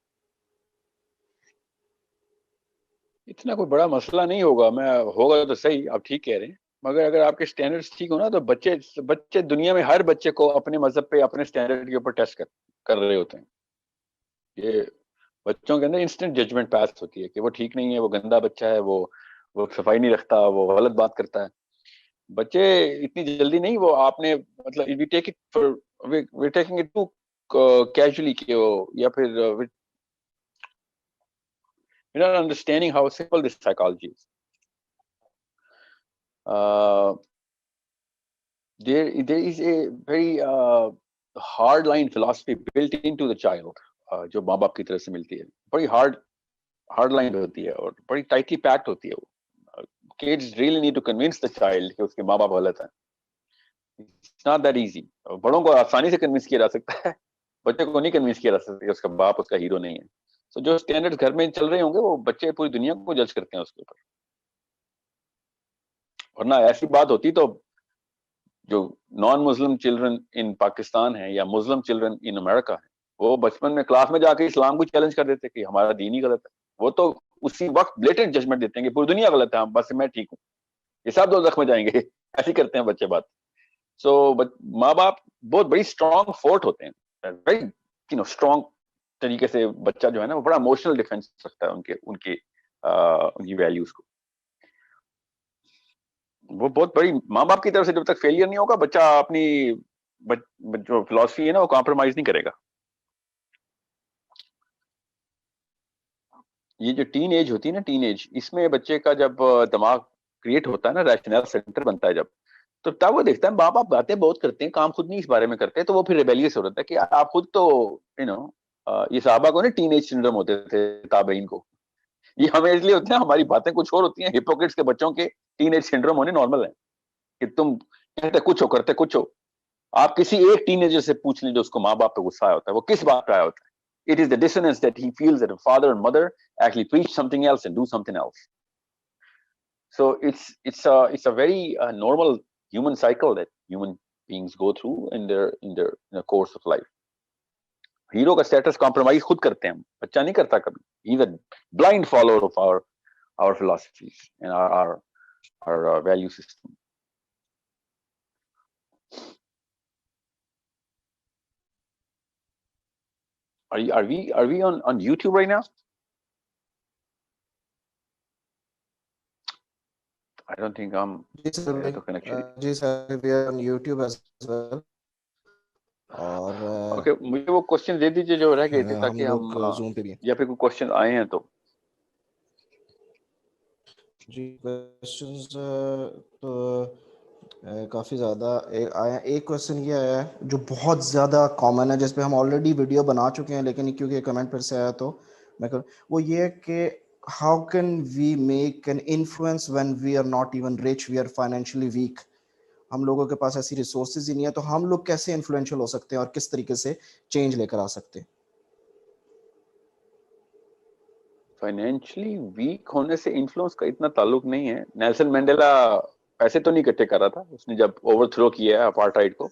اتنا کوئی بڑا مسئلہ نہیں ہوگا, ہوگا تو صحیح, آپ ٹھیک کہہ رہے ہیں, مگر اگر آپ کے سٹینڈرڈز ٹھیک ہو نا تو بچے دنیا میں ہر بچے کو اپنے مذہب پہ اپنے سٹینڈرڈ کے اوپر ٹیسٹ کر رہے ہوتے ہیں. یہ بچوں کے اندر انسٹنٹ ججمنٹ پاس ہوتی ہے کہ وہ ٹھیک نہیں ہے, وہ گندا بچہ ہے, وہ صفائی نہیں رکھتا, وہ غلط بات کرتا ہے. بچے اتنی جلدی نہیں, وہ آپ نے مطلب we taking it too casually, یا پھر you're not understanding how simple this psychology is. There is a very hard line philosophy built into the child, جو ماں باپ کی طرف سے ملتی ہے, بڑی hard line ہوتی ہے اور بڑی tightly packed ہوتی ہے. وہ kids really need to convince the child کہ اس کے ماں باپ غلط ہیں. It's not that easy. بڑوں کو آسانی سے کنوینس کیا جا سکتا ہے, بچے کو نہیں کنوینس کیا جا سکتا کہ اس کا باپ اس کا ہیرو نہیں ہے. So جو اسٹینڈرڈ گھر میں چل رہے ہوں گے وہ بچے پوری دنیا کو جج کرتے ہیں اس کے اوپر. ورنہ ایسی بات ہوتی تو جو نان مسلم چلڈرن ان پاکستان ہیں یا مسلم چلڈرن ان امریکہ ہیں, وہ بچپن میں کلاس میں جا کے اسلام کو چیلنج کر دیتے کہ ہمارا دین ہی غلط ہے. وہ تو اسی وقت بلیٹنٹ ججمنٹ دیتے ہیں کہ پوری دنیا غلط ہے, بس میں ٹھیک ہوں, یہ سب دو زخم میں جائیں گے. ایسے کرتے ہیں بچے بات. سو ماں باپ بہت بڑی اسٹرانگ فورٹ ہوتے ہیں, ویری اسٹرانگ طریقے سے بچہ جو ہے نا وہ بڑا اموشنل ڈیفینس رکھتا ہے ان کی ویلیوز کو. وہ بہت بڑی ماں باپ کی طرف سے جب تک فیلئر نہیں ہوگا بچہ اپنی جو فلاسفی ہے نا وہ کمپرومائز نہیں کرے گا. یہ جو ٹین ایج ہوتی ہے نا, ٹین ایج, اس میں بچے کا جب دماغ کریٹ ہوتا ہے نا, ریشنل سینٹر بنتا ہے جب, تو تب وہ دیکھتا ہے ماں باپ باتیں بہت کرتے ہیں, کام خود نہیں اس بارے میں کرتے, تو وہ پھر ریبیلیس ہو رہتا ہے کہ آپ خود تو یہ صحابہ کو نا ٹین ایج سنڈروم ہوتے تھے, تابعین کو. یہ ہمیں اس لیے ہوتے ہیں, ہماری باتیں کچھ اور ہوتی ہیں. ہپوکریٹس کے بچوں کے ٹین ایج سنڈروم ہونے نارمل ہے کہ تم کہتے کچھ ہو کرتے کچھ ہو. آپ کسی ایک ٹین ایجر سے پوچھ لیں جو اس کو ماں باپ پہ غصہ آیا ہوتا ہے, وہ کس بات پہ آیا ہوتا ہے. It is the dissonance that he feels that a father and mother actually preach something else and do something else. So it's a very normal human cycle that human beings go through in the course of life. Hero کا status compromise خود کرتے ہیں ہم, بچہ نہیں کرتا کبھی. He's a blind follower of our philosophies and our value system. Are we on YouTube right now? I don't think I'm. جی sir, we are on YouTube as well. اور اوکے, مجھے وہ کوشچن دے دیجیے جو رہ گئے تھے تاکہ ہم زوم پہ بھی یا پھر کوئی کوشچن آئے ہیں تو. جی کوشچنز تو کافی زیادہ ایک کویشچن یہ آیا ہے جو بہت زیادہ کامن ہے، جس پہ ہم آلریڈی ویڈیو بنا چکے ہیں، لیکن کیونکہ کمنٹ پھر سے آیا تو میں وہ یہ ہے کہ how can we make an influence when we are not even rich, we are financially weak. ہم لوگوں کے پاس ایسی ریسورسز ہی نہیں ہے، تو ہم لوگ کیسے انفلوئنشل ہو سکتے ہیں اور کس طریقے سے چینج لے کر آ سکتے ہیں؟ فائنینشلی ویک ہونے سے انفلوئنس کا اتنا تعلق نہیں ہے. نیلسن مینڈیلا پیسے تو نہیں اکٹھے کر رہا تھا اس نے جب اوور تھرو کیا ہے اپارٹائڈ کو.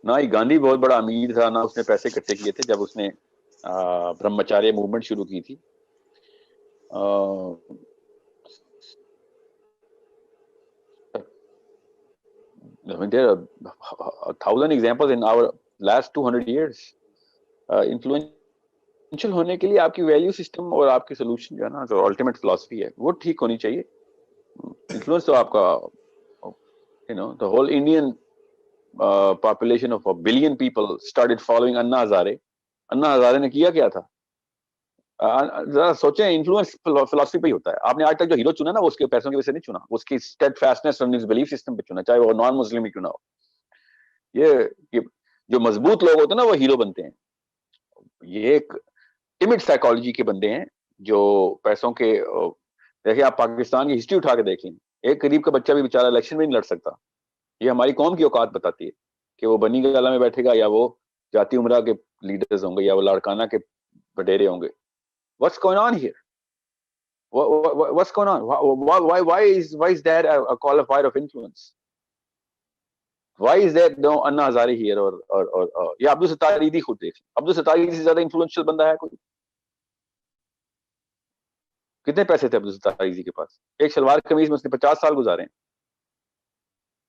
نہ ہی گاندھی بہت بڑا امیر تھا، نہ اس نے پیسے اکٹھے کیے تھے جب اس نے برہمچاریہ موومنٹ شروع کی تھی. There are 1,000 examples in our last 200 years. Influential ہونے کے لیے آپ کی ویلیو سسٹم اور آپ کی سولوشن جو ہے نا، جو الٹیمیٹ فلاسفی ہے وہ ٹھیک ہونی چاہیے. انفلوئنس تو آپ کا the whole Indian population of 1 billion people started following Anna Hazare. Anna Hazare نے کیا کیا تھا؟ ذرا سوچیں، انفلوئنس فلاسفی پہ ہی ہوتا ہے. آپ نے آج تک جو ہیرو چنا نا، وہ اس کے پیسوں کی وجہ سے نہیں چنا، اس کی اسٹیڈ فاسٹنس اور بلیف سسٹم پہ چنا، چاہے وہ نان مسلم ہی کیوں نہ ہو. یہ جو مضبوط لوگ ہوتے ہیں نا وہ ہیرو بنتے ہیں. یہ ایک ٹیمڈ سائیکالوجی کے بندے ہیں جو پیسوں کے. دیکھیں آپ پاکستان کی ہسٹری اٹھا کے دیکھیں، ایک غریب کا بچہ بھی بیچارہ الیکشن میں نہیں لڑ سکتا. یہ ہماری قوم کی اوقات بتاتی ہے کہ وہ بنی گالہ میں بیٹھے گا، یا وہ جاتی عمرہ کے لیڈرز ہوں گے، یا وہ لاڑکانہ کے بڈیرے ہوں گے. What's going on here? What's going on? Why is there a qualifier of influence? Why is there no Anna Hazare here or یا عبد الستار عیدی؟ خود دیکھ لیں، عبد الستار عیدی سے زیادہ انفلوئنشل بندہ ہے کوئی؟ کتنے پیسے تھے عبد الستار عیدی کے پاس؟ ایک شلوار قمیض میں اس نے 50 سال گزارے ہیں.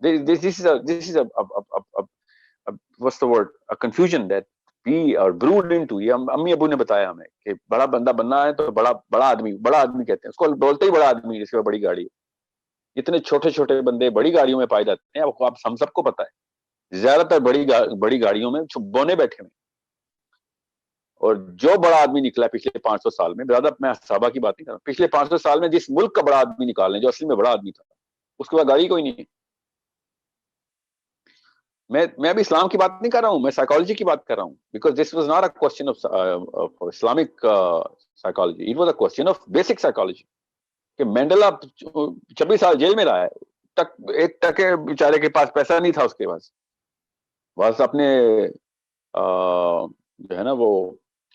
This is what's the word? A confusion that we are brewed into. یہ امی ابو نے بتایا ہمیں کہ بڑا بندہ بننا ہے تو بڑا آدمی کہتے ہیں اس کو، بولتے ہی بڑا آدمی جس کے بڑی گاڑی ہے. اتنے چھوٹے چھوٹے بندے بڑی گاڑیوں میں پائے جاتے ہیں. آپ ہم سب کو پتا ہے زیادہ تر بڑی گاڑیوں میں بونے بیٹھے ہوئے. اور جو بڑا آدمی نکلا پچھلے 500 سال میں، برادر میں صحابہ کی بات نہیں کر رہا ہوں، پچھلے 500 سال میں جس ملک کا بڑا آدمی نکالنے جو اصل میں بڑا آدمی تھا، اس کے بعد گاڑی کوئی نہیں ہے. میں ابھی اسلام کی بات نہیں کر رہا ہوں، میں سائیکالوجی کی بات کر رہا ہوں. Because this was not a question of Islamic psychology, it was a question of basic psychology. کہ مینڈیلا 26 سال جیل میں رہا ہے، ایک ٹکے بیچارے کے پاس پیسہ نہیں تھا اس کے پاس. بس اپنے جو ہے نا وہ،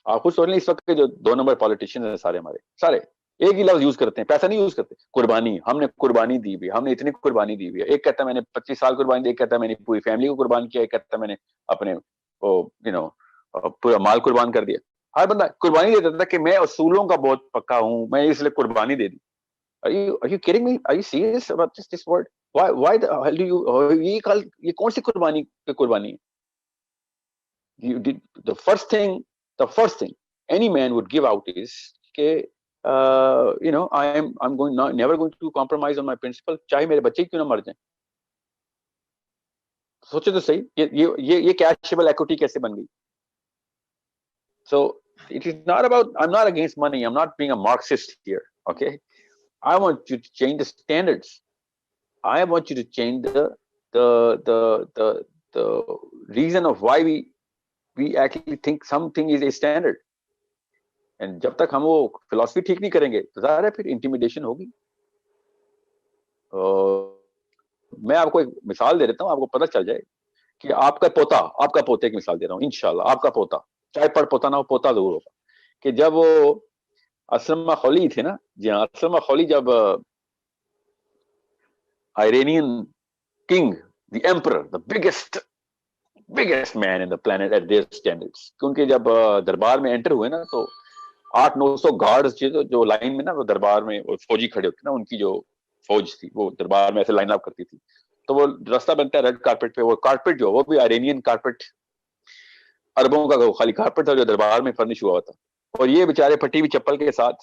آپ خود سوچ لیں اس وقت کے جو 2 نمبر پالیٹیشین ہیں سارے ہمارے سارے ایک ہی لفظ یوز کرتے ہیں، پیسہ نہیں یوز کرتے. قربانی، ہم نے قربانی دی ہوئی، ہم نے اتنی قربانی دی ہوئی ہے. ایک کہتا ہے میں نے 25 سال قربانی دی، ایک کہتا ہے میں نے پوری فیملی کو قربان کیا، ایک کہتا ہے میں نے اپنے پورا مال قربان کر دیا. ہر بندہ قربانی دیتا تھا کہ میں اصولوں کا بہت پکا ہوں، میں اس لیے قربانی دے دی. Are you kidding me? Are you serious about this word? Why the hell do you یہ کون سی قربانی کی قربانی ہے؟ You did the first thing any man would give out is کہ I'm never going to compromise on my principle، چاہے میرے بچے کیوں نہ مر جائیں. سوچے تو صحیح، یہ کیشیبل ایکوٹی کیسے بن گئی؟ So it is not about, I'm not against money, I'm not being a Marxist here, okay? I want you to change the standards. I want you to change the reason of why we actually think something is a standard. And جب تک ہم وہ فلسفی ٹھیک نہیں کریں گے تو ظاہر ہے پھر انٹیمیڈیشن ہوگی. میں آپ کو ایک مثال دے دیتا ہوں، آپ کو پتہ چل جائے کہ آپ کا پوتا ایک مثال دے رہا ہوں انشاءاللہ. آپ کا پوتا، چاہے پڑ پوتا نہ ہو، پوتا ضرور ہوگا. کہ جب وہ اسلم خولی تھے نا، جی ہاں، اسلم خولی جب Iranian king, the emperor, the biggest man in the planet at their standards. کیونکہ جب دربار میں انٹر ہوئے نا تو 800-900 گارڈز جو لائن میں نا وہ دربار میں وہ فوجی کھڑے ہوتے نا، ان کی جو فوج تھی وہ دربار میں ایسے لائن اپ کرتی تھی. تو وہ راستہ بنتا ہے ریڈ کارپیٹ پہ، وہ کارپیٹ جو وہ بھی آئرینین کارپیٹ، عربوں کا خالی کارپیٹ تھا جو دربار میں فرنش ہوا تھا. اور یہ بیچارے پھٹی ہوئی چپل کے ساتھ،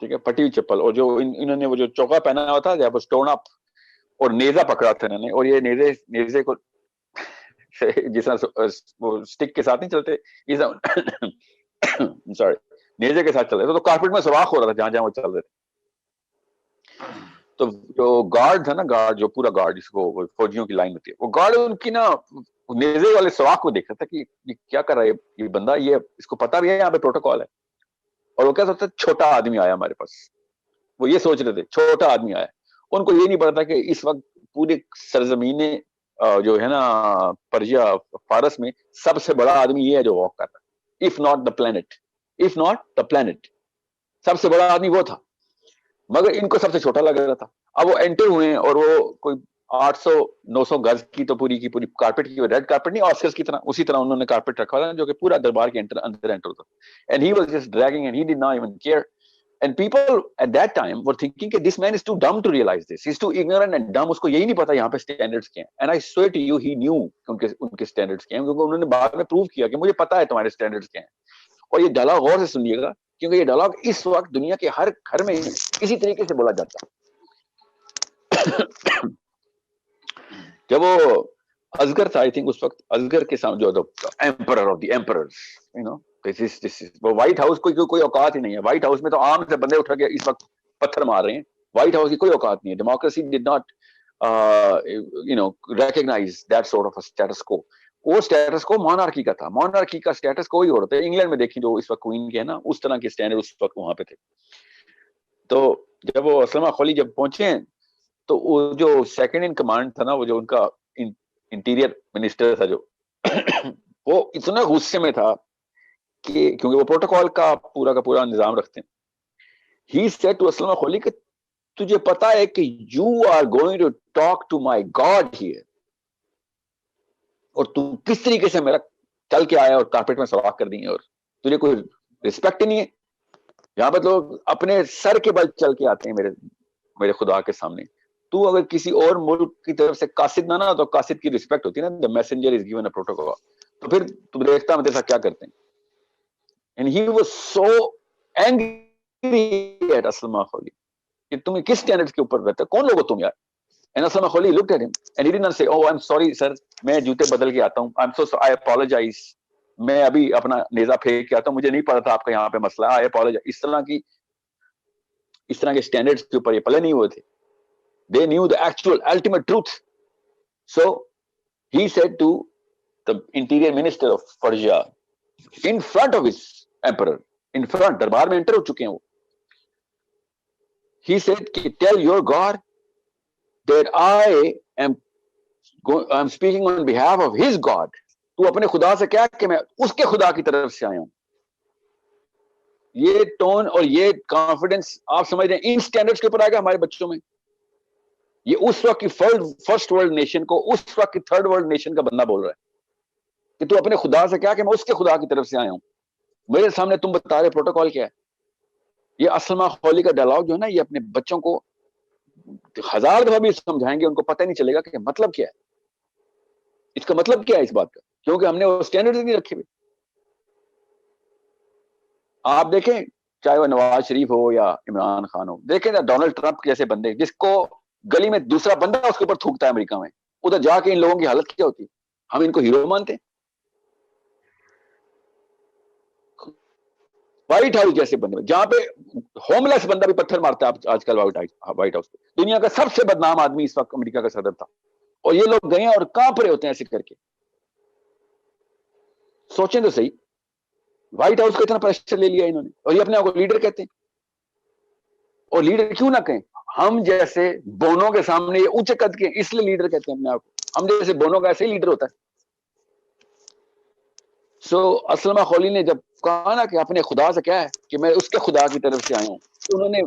ٹھیک ہے، پھٹی ہوئی چپل، اور جو انہوں نے وہ جو چوکا پہنا ہوا تھا جب اسٹون اپ، اور نیزا پکڑا تھا انہوں نے. اور یہ نیزے کو جس طرح وہ اسٹک کے ساتھ نہیں چلتے، سوری نیزے کے ساتھ چل رہے تھے، تو کارپیٹ میں سوراخ ہو رہا تھا جہاں جہاں وہ چل رہے تھے. تو جو گارڈ تھا نا, گارڈ جو پورا گارڈ جس کو فوجیوں کی لائن ہوتی ہے, وہ گارڈ ان کی نا نیزے والے سوراخ کو دیکھ رہا تھا کہ یہ کیا کر رہا ہے یہ بندہ, یہ اس کو پتا بھی ہے یہاں پہ پروٹوکال ہے. اور وہ کیا سوچتا ہے, چھوٹا آدمی آیا ہمارے پاس, وہ یہ سوچ رہے تھے چھوٹا آدمی آیا. ان کو یہ نہیں پتا کہ اس وقت پورے سرزمین جو ہے نا پرجیا فارس میں سب سے بڑا آدمی یہ ہے جو واک کر رہا ہے, if not the planet, سب سے بڑا آدمی وہ تھا, مگر ان کو سب سے چھوٹا لگ رہا تھا. اب وہ انٹر ہوئے ہیں اور وہ کوئی 800-900 گز کی تو پوری کی پوری کارپیٹ کی, ریڈ کارپیٹ نہیں آسکرز کی طرح, اسی طرح انہوں نے کارپیٹ رکھا تھا جو کہ پورا دربار کے اندر انٹر ہوتا. And he was just dragging and he did not even care. And people at that time were thinking that this man is too dumb to realize this. He's too ignorant and dumb. اس کو یہی نہیں پتا یہاں پہ standards کیا ہیں. And I swear to you, he knew ان کے standards کیا ہیں, کیونکہ انہوں نے بعد میں prove کیا کہ مجھے پتا ہے تمہارے standards کیا ہیں. اور یہ ڈائلاگ غور سے سنیے گا, کیونکہ یہ ڈائلاگ اس وقت دنیا کے ہر گھر میں اسی طریقے سے بولا جاتا ہے. جب وہ اصغر تھا, I think اس وقت اصغر کے سامنے جو emperor of the emperors, you know, وہ وائٹ ہاؤس کوئی اوقات ہی نہیں ہے. وائٹ ہاؤس میں تو عام سے بندے اٹھا کے اس وقت پتھر مار رہے ہیں. وائٹ ہاؤس کی کوئی اوقات نہیں ہے. Democracy did not recognise that sort of status quo. وہ اسٹیٹس کو مونارکی کا تھا. مونارکی کا اسٹیٹس کوئی اور ہوتا ہے. انگلینڈ میں دیکھیں جو اس وقت کوئین کے ہے نا, اس طرح کے اسٹینڈرڈ اس وقت وہاں پہ تھے. تو جب وہ اسلمہ خلی جب پہنچے ہیں تو وہ جو سیکنڈ ان کمانڈ تھا نا, وہ جو ان کا انٹیریئر منسٹر تھا, جو وہ اتنا غصے میں تھا کہ کیونکہ وہ پروٹوکال کا پورا نظام رکھتے ہیں. He said to اسلمہ خلی کہ تجھے پتا ہے کہ you are going to talk to my God here, اور تو کس طریقے سے میرا چل کے آیا اور کارپیٹ میں سوراخ کر دی, اور تجھے کوئی ریسپیکٹ ہی نہیں ہے. یہاں پر لوگ اپنے سر کے بل چل کے آتے ہیں میرے خدا کے سامنے. تو اگر کسی اور ملک کی طرف سے قاصد نہ تو قاصد کی ریسپیکٹ ہوتی ہے نا, the messenger is given a protocol. تو پھر تم دیکھتا میں ساتھ کیا کرتے ہیں. And he was so angry at اسلمہ خلی کہ تم کس اسٹینڈرڈ کے اوپر رہتے, کون لوگ ہو تم یار. And اسلمہ خلی looked at him and he did not say, oh I'm sorry sir, میں جوتے بدل کے آتا ہوں, I apologize, میں ابھی اپنا نیزہ پھینک کے آتا ہوں, مجھے نہیں پتا تھا آپ کا یہاں پہ مسئلہ ہے, I apologize. اس طرح کے اسٹینڈرڈ کے اوپر یہ پلے نہیں ہوئے تھے. They knew the actual ultimate truth. So he said to the interior minister of Persia in front of his emperor, in front, دربار میں انٹر ہو چکے ہیں وہ. He said, tell your God that I am speaking on behalf of his God. تو اپنے خدا سے کیا کہ میں اس کے خدا کی طرف سے آیا ہوں. یہ ٹون اور یہ کانفیڈنس آپ سمجھ رہے ہیں ان سٹینڈرڈز کے اوپر آئے گا ہمارے بچوں میں. یہ اس وقت کی فرسٹ ورلڈ نیشن کو اس وقت کی تھرڈ ورلڈ نیشن کا بندہ بول رہا ہے کہ تو اپنے خدا سے کیا کہ میں اس کے خدا کی طرف سے آیا ہوں, میرے سامنے تم بتا رہے پروٹوکال کیا ہے. یہ اسلمہ خلی کا ڈائلاگ جو ہے نا, یہ اپنے بچوں کو 1000 دفعہ بھی سمجھائیں گے ان کو پتہ نہیں چلے گا کہ مطلب کیا ہے, اس کا مطلب کیا ہے اس بات کا, کیونکہ ہم نے وہ سٹینڈرڈ نہیں رکھے ہوئے. آپ دیکھیں چاہے وہ نواز شریف ہو یا عمران خان ہو, دیکھیں نا ڈونلڈ ٹرمپ جیسے بندے, جس کو گلی میں دوسرا بندہ اس کے اوپر تھوکتا ہے امریکہ میں, ادھر جا کے ان لوگوں کی حالت کیا ہوتی ہے. ہم ان کو ہیرو مانتے ہیں. وائٹ ہاؤس جیسے بندے جہاں پہ ہوم لیس بندہ بھی پتھر مارتا ہے آج کل وائٹ ہاؤس پہ. دنیا کا سب سے بدنام آدمی اس وقت امریکہ کا صدر تھا, اور یہ لوگ گئے اور کہاں پڑے ہوتے ہیں ایسے کر کے. سوچیں تو صحیح, وائٹ ہاؤس کو اتنا پریشر لے لیا انہوں نے, اور یہ اپنے آپ کو لیڈر کہتے ہیں. اور لیڈر کیوں نہ کہیں, ہم جیسے بونوں کے سامنے یہ اونچے قد کے اس لیے لیڈر کہتے ہیں اپنے آپ کو. ہم جیسے بونوں کا ایسے ہی لیڈر ہوتا ہے. سو اسلمہ خلی نے جب کہا نا کہ اپنے خدا سے کیا ہے کہ میں اس کے خدا کی طرف سے آیا ہوں, تو انہوں نے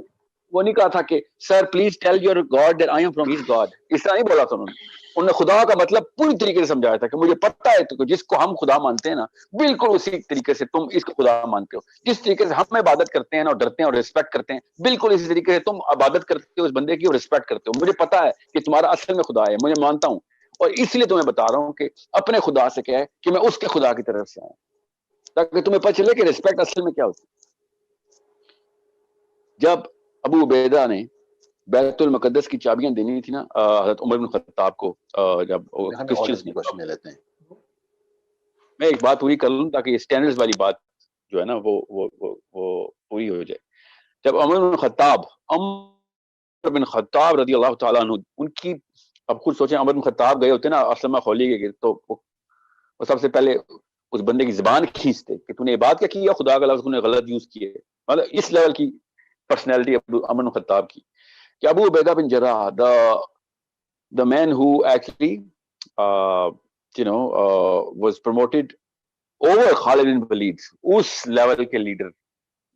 وہ نہیں کہا تھا کہ sir please tell your God that I am from his God, اس طرح نہیں بولا تھا. انہوں نے خدا کا مطلب پوری طریقے سے سمجھایا تھا کہ مجھے پتہ ہے تو جس کو ہم خدا مانتے ہیں نا, بالکل اسی طریقے سے تم اس کو خدا مانتے ہو. جس طریقے سے ہم عبادت کرتے ہیں اور ڈرتے ہیں اور ریسپیکٹ کرتے ہیں, بالکل اسی طریقے سے تم عبادت کرتے ہو اس بندے کی اور ریسپیکٹ کرتے ہو. مجھے پتہ ہے کہ تمہارا اصل میں خدا ہے, مجھے مانتا ہوں, اور اس لیے تمہیں بتا رہا ہوں کہ اپنے خدا سے کیا ہے کہ میں اس کے خدا کی طرف سے آیا, تاکہ تمہیں پتہ چلے کہ ریسپیکٹ اصل میں کیا ہوتی ہے. جب ابو عبیدہ نے بیت المقدس کی چابیاں دینی تھی نا حضرت عمر بن خطاب کو, جب میں ایک بات پوری کر لوں تاکہ یہ سٹینڈرڈز والی بات جو ہے نا وہ پوری ہو جائے. جب عمر بن خطاب بن خطاب رضی اللہ تعالیٰ عنہ, ان کی, اب خود سوچیں عمر بن خطاب گئے ہوتے نا اسلمہ خولی کے, تو وہ سب سے پہلے اس بندے کی زبان کھینچتے کہ تو نے یہ بات کیا کی, خدا کا لفظ تو نے غلط یوز کیے. مطلب اس لیول کی پرسنالٹی عمر بن خطاب کی کہ ابو عبیدہ بن جراح, the man who actually was promoted over Khalid bin Walid, us level کے لیڈر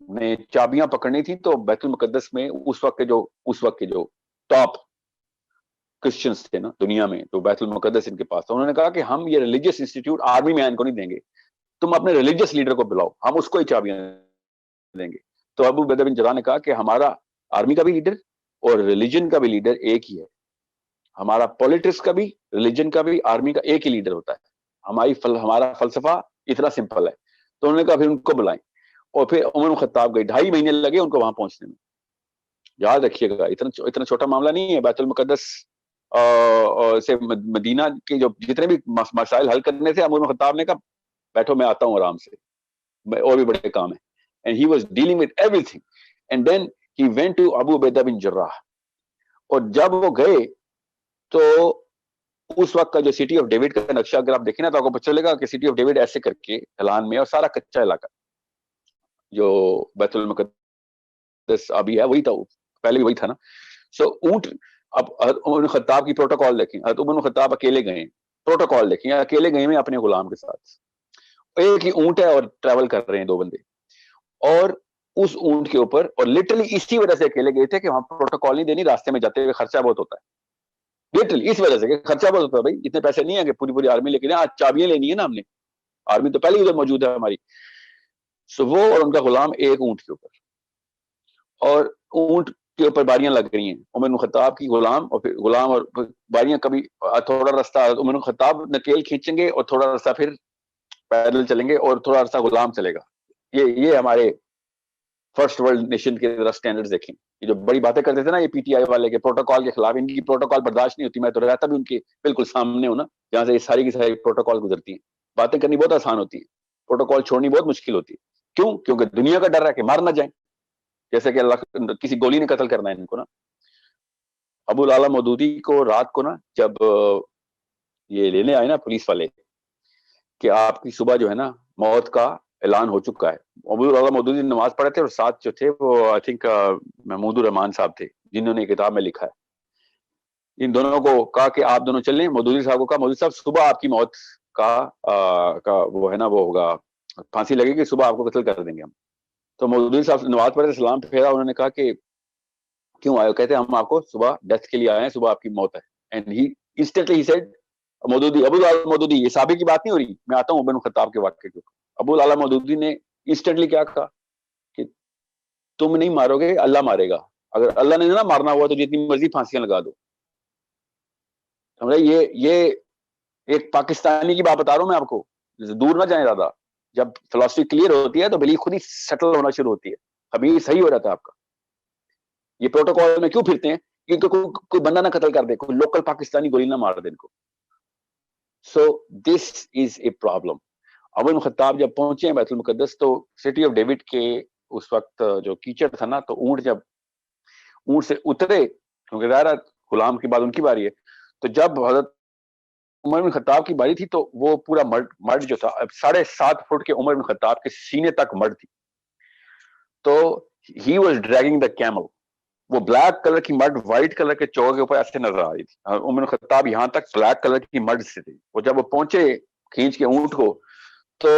نے چابیاں پکڑنی تھی تو بیت المقدس میں اس وقت کے جو ٹاپ کرسچنز تھے نا دنیا میں, تو بیت المقدس ان کے پاس تھا. انہوں نے کہا کہ ہم یہ ریلیجیس انسٹیٹیوٹ آرمی مین کو نہیں دیں گے, تم اپنے ریلیجیس لیڈر کو بلاؤ, ہم اس کو ہی چابیاں دیں گے. تو ابو عبیدہ بن جراح نے کہا کہ ہمارا آرمی کا بھی لیڈر اور ریلیجن کا بھی لیڈر ایک ہی ہے, ہمارا پولیٹکس کا بھی ریلیجن کا بھی آرمی کا ایک ہی لیڈر ہوتا ہے, ہمارا فلسفہ اتنا سمپل ہے. تو انہوں نے کہا پھر ان کو بلائیں, اور پھر عمر بن خطاب گئے, 2.5 مہینے لگے ان کو وہاں پہنچنے میں. یاد رکھیے گا اتنا چھوٹا معاملہ نہیں ہے. بیت المقدس سے مدینہ کے جو جتنے بھی مسائل حل کرنے تھے, عمر بن خطاب نے کہا بیٹھو میں آتا ہوں آرام سے, اور بھی بڑے کام ہیں. And he was dealing with everything. And then he went to Abu Ubaidah bin Jarrah. اور جب وہ گئے تو اس وقت کا جو سٹی آف ڈیوڈ کا نقشہ اگر آپ دیکھیں نا تو آپ کو پتہ چلے گا کہ سٹی آف ڈیوڈ ایسے کر کے ڈھلان میں, اور سارا کچا علاقہ جو بیت المقدس ابھی ہے وہی تھا, پہلے بھی وہی تھا نا. سو اونٹ, اب عمر بن خطاب کی پروٹوکال دیکھیں, عمر بن خطاب اکیلے گئے, پروٹوکال دیکھیں, اکیلے گئے میں اپنے غلام کے ساتھ, ایک ہی اونٹ ہے اور ٹریول کر رہے ہیں 2 بندے, اور اس اونٹ کے اوپر, اور لٹرلی اسی وجہ سے اکیلے گئے تھے کہ وہاں پروٹوکال نہیں دینی, راستے میں جاتے ہوئے خرچہ بہت ہوتا ہے, لٹرلی اس وجہ سے کہ خرچہ بہت ہوتا ہے. بھائی اتنے پیسے نہیں ہیں کہ پوری آرمی لے کے جائیں, چابیاں لینی ہے نا ہم نے, آرمی تو پہلے ہی ادھر موجود ہے ہماری. سو وہ اور ان کا غلام ایک اونٹ کے اوپر, اور اونٹ کے اوپر باریاں لگ رہی ہیں. عمر بن خطاب کی غلام, اور پھر غلام اور باریاں, کبھی تھوڑا راستہ عمر بن خطاب نکیل کھینچیں گے اور تھوڑا راستہ پھر پیدل چلیں گے, اور تھوڑا راستہ غلام چلے گا. یہ ہمارے فرسٹ ورلڈ نیشن کے ذرا سٹینڈرڈز دیکھیں. یہ جو بڑی باتیں کرتے تھے نا یہ پی ٹی آئی والے کے پروٹوکال کے خلاف, ان کی پروٹوکال برداشت نہیں ہوتی. میں تو رہتا بھی ان کے بالکل سامنے ہوں نا, جہاں سے یہ ساری کی ساری پروٹوکال گزرتی ہیں. باتیں کرنی بہت آسان ہوتی ہے, پروٹوکال چھوڑنی بہت مشکل ہوتی ہے. کیوں؟ کیونکہ دنیا کا ڈر ہے کہ مار نہ جائیں, جیسے کہ اللہ کسی گولی نے قتل کرنا ہے ان کو نا. ابو العلا مودودی کو رات کو نا جب یہ لینے آئے نا پولیس والے کہ آپ کی صبح جو ہے نا موت کا اعلان ہو چکا ہے, ابو العلا مودودی نماز پڑھے تھے, اور ساتھ جو تھے وہ آئی تھنک محمود الرحمان صاحب تھے, جنہوں نے کتاب میں لکھا ہے. ان دونوں کو کہا کہ آپ دونوں چلیں. مودودی صاحب کو کہا مودودی صاحب صبح آپ کی موت کا وہ ہے نا وہ ہوگا, پھانسی لگے گی, صبح آپ کو قتل کر دیں گے ہم. تو مودودی صاحب نماز پڑھے, سلام پھیرا, انہوں نے کہا کہ کیوں آئے ہو؟ کہتے ہیں ہم آپ کو صبح ڈیتھ کے لیے آئے ہیں, صبح آپ کی موت ہے. And he instantly he said, Maududi, Abul Ala Maududi, یہ صحابی کی بات نہیں ہو رہی, میں آتا ہوں عمر بن خطاب کے واقعے کے اوپر. ابو العلا مودودی نے انسٹنٹلی کیا کہا کہ تم نہیں مارو گے, اللہ مارے گا. اگر اللہ نے نہ مارنا ہوا تو جتنی مرضی پھانسیاں لگا دو. یہ ایک پاکستانی کی بات بتا رہا ہوں میں آپ کو, دور نہ جائیں زیادہ. جب فلسفی کلیئر ہوتی ہے تو بلیف خود ہی سیٹل ہونا شروع ہوتی ہے, ابھی صحیح ہو رہا تھا آپ کا. یہ پروٹوکال میں کیوں پھرتے ہیں؟ کیونکہ کوئی بندہ نہ قتل کر دے, کوئی لوکل پاکستانی گولی نہ مار دے ان کو. سو دس از اے پرابلم. عمر بن خطاب جب پہنچے ہیں بیت المقدس تو سٹی آف ڈیوڈ کے اس وقت جو کیچڑ تھا نا, تو اونٹ سے اترے, کیونکہ ظاہر غلام کے بعد ان کی باری ہے. تو جب حضرت عمر بن خطاب کی باری تھی تو وہ پورا مرد جو تھا 7.5 فٹ کے عمر بن خطاب کے سینے تک مرد تھی. تو he was dragging the camel. وہ بلیک کلر کی مرد وائٹ کلر کے چوغے کے اوپر ایسے نظر آ رہی تھی. عمر بن خطاب یہاں تک بلیک کلر کی مرد سے تھے. وہ جب وہ پہنچے کھینچ کے اونٹ کو, تو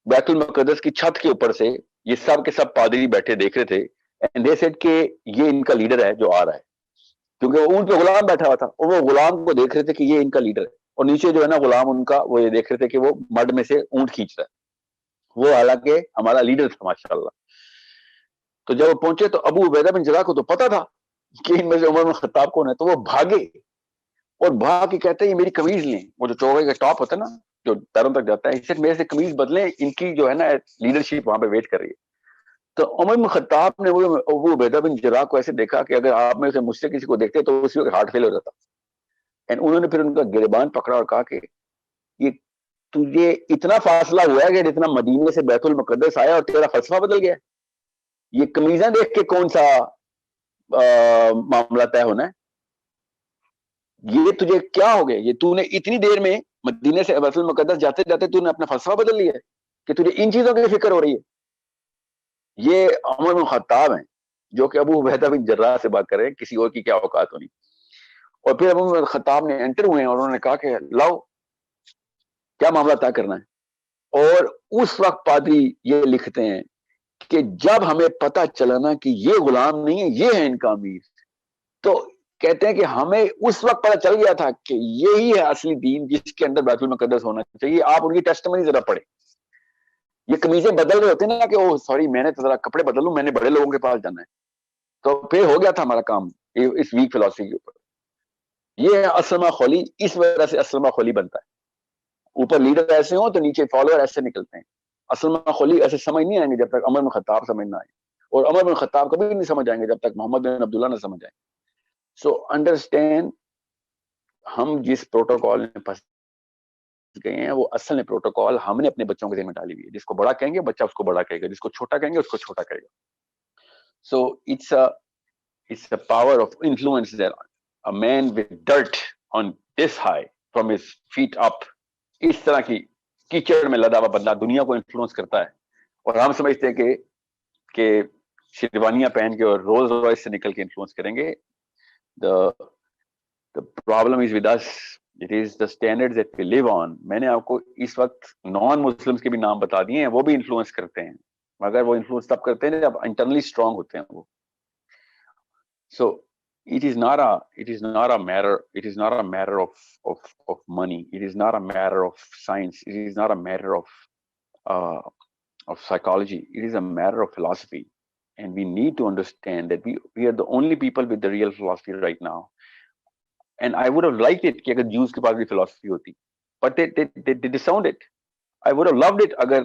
بیت المقدس کی چھت کے اوپر سے یہ سب کے سب پادری بیٹھے دیکھ رہے تھے. اینڈ دے سیڈ کہ یہ ان کا لیڈر ہے جو آ رہا ہے, کیونکہ وہ اونٹ پہ غلام بیٹھا ہوا تھا, اور وہ غلام کو دیکھ رہے تھے کہ یہ ان کا لیڈر ہے. اور نیچے جو ہے نا غلام ان کا, وہ یہ دیکھ رہے تھے کہ وہ مرد میں سے اونٹ کھینچ رہا ہے. وہ حالانکہ ہمارا لیڈر تھا ماشاءاللہ. تو جب وہ پہنچے تو ابو عبیدہ بن جراح کو تو پتا تھا کہ ان میں سے عمر بن خطاب کون ہے, تو وہ بھاگے اور بھاگ کے کہتے ہیں یہ میری قمیض لیں. وہ جو چوغے کا ٹاپ ہوتا ہے نا جو پیروں تک جاتا ہے, اس سے میرے سے قمیض بدلیں, ان کی جو ہے نا لیڈرشپ وہاں پہ ویٹ کر رہی ہے. تو عمر بن خطاب نے وہ ابو عبیدہ بن جراح کو ایسے دیکھا کہ اگر آپ میں سے مجھ سے کسی کو دیکھتے تو اسی وقت ہارٹ فیل ہو جاتا. اینڈ انہوں نے پھر ان کا گریبان پکڑا اور کہا کہ یہ تجھے اتنا فاصلہ ہوا ہے کہ جتنا مدینے سے بیت المقدس آیا اور تیرا فلسفہ بدل گیا. یہ قمیضیں دیکھ کے کون سا معاملہ طے ہونا ہے. یہ تجھے کیا ہو گیا, یہ تو نے اتنی دیر میں مدینے سے بیت المقدس جاتے جاتے تو نے اپنا فلسفہ بدل لیا ہے کہ تجھے ان چیزوں کی فکر ہو رہی ہے. یہ عمر بن خطاب ہیں جو کہ ابو عبیدہ بن جراح سے بات کر رہے ہیں, کسی اور کی کیا اوقات ہونی. اور پھر ابو بن خطاب نے انٹر ہوئے ہیں اور انہوں نے کہا کہ لاؤ کیا معاملہ طے کرنا ہے. اور اس وقت پادری یہ لکھتے ہیں کہ جب ہمیں پتہ چلا نا کہ یہ غلام نہیں ہے, یہ ہے ان کا امیر, تو کہتے ہیں کہ ہمیں اس وقت پتہ چل گیا تھا کہ یہی ہے اصلی دین جس کے اندر بیت المقدس ہونا چاہیے. آپ ان کی ٹیسٹمنی ذرا پڑھیں. یہ قمیضیں بدل رہے ہوتے ہیں نا کہ او سوری میں نے تو ذرا کپڑے بدل لوں, میں نے بڑے لوگوں کے پاس جانا ہے, تو پھر ہو گیا تھا ہمارا کام اس ویک فلسفی کے اوپر. یہ ہے اسلمہ خولی, اس وجہ سے اسلمہ خولی بنتا ہے. اوپر لیڈر ایسے ہوں تو نیچے فالوور ایسے نکلتے ہیں. اسلمہ خولی ایسے سمجھ نہیں آئیں گے جب تک عمر بن خطاب سمجھ نہ آئے, اور عمر بن خطاب کبھی نہیں سمجھ آئیں گے جب تک محمد بن عبداللہ نہ سمجھ آئیں. سو انڈرسٹینڈ, ہم جس پروٹوکول میں پھنس گئے ہیں وہ اصل میں پروٹوکول ہم نے اپنے بچوں کے ذہن میں ڈالی ہوئی ہے. جس کو بڑا کہیں گے بچہ اس کو بڑا کہے گا, جس کو چھوٹا کہیں گے اس کو چھوٹا کہے گا. سو it's a power of influence there. A man with dirt on this high from his feet up, اس طرح کی کیچڑ میں لدا ہوا بندہ دنیا کو انفلوئنس کرتا ہے. اور ہم سمجھتے ہیں کہ شیروانیاں پہن کے اور رولز رائس سے نکل کے انفلوئنس کریں گے. The problem is with us. It is the standards that we live on. میں نے آپ کو اس وقت نان مسلمس کے بھی نام بتا دیے ہیں, وہ بھی انفلوئنس کرتے ہیں, مگر وہ انفلوئنس تب کرتے ہیں جب انٹرنلی اسٹرانگ ہوتے ہیں وہ. So it is not a matter of money. It is not a matter of science. It is not a matter of psychology. It is a matter of philosophy. And we need to understand that we are the only people with the real philosophy right now. And I would have liked it کہ اگر Jews کے پاس بھی philosophy ہوتی, but they disowned it. I would have loved it اگر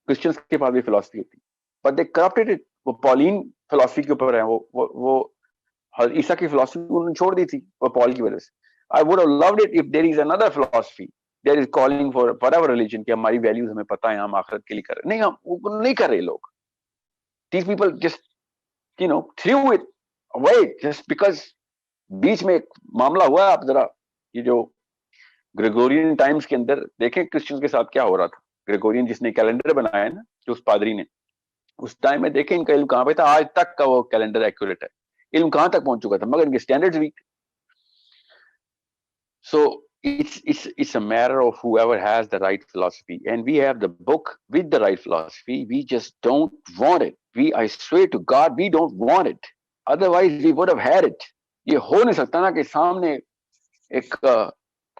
Christians کے پاس بھی philosophy ہوتی, but they corrupted it. وہ پالین philosophy کے اوپر ہے, وہ عیسیٰ کی philosophy انہوں نے چھوڑ دی تھی وہ پال کی وجہ سے. I would have loved it if there is another philosophy that is calling for whatever religion کہ ہماری values ہمیں پتہ ہے, ہم آخرت کے لیے کر رہے. نہیں, ہم وہ نہیں کر رہے لوگ. These people just threw it away just because بیچ میں ایک معاملہ ہوا. آپ ذرا یہ جو گریگورین ٹائمز کے اندر دیکھیں کرسچنز کے ساتھ کیا ہو رہا تھا. گریگورین جس نے کیلنڈر بنایا ہے نا, جو اس پادری نے, اس ٹائم میں دیکھیں ان کا علم کہاں پہ تھا. آج تک کا وہ کیلنڈر ایکوریٹ ہے, علم کہاں تک پہنچ چکا تھا, مگر ان کے standards weak. So it's a matter of whoever has the right philosophy, and we have the book with the right philosophy. We just don't want it. I swear to God, we don't want it. Otherwise we would have had it. یہ ہو نہیں سکتا نا کہ سامنے ایک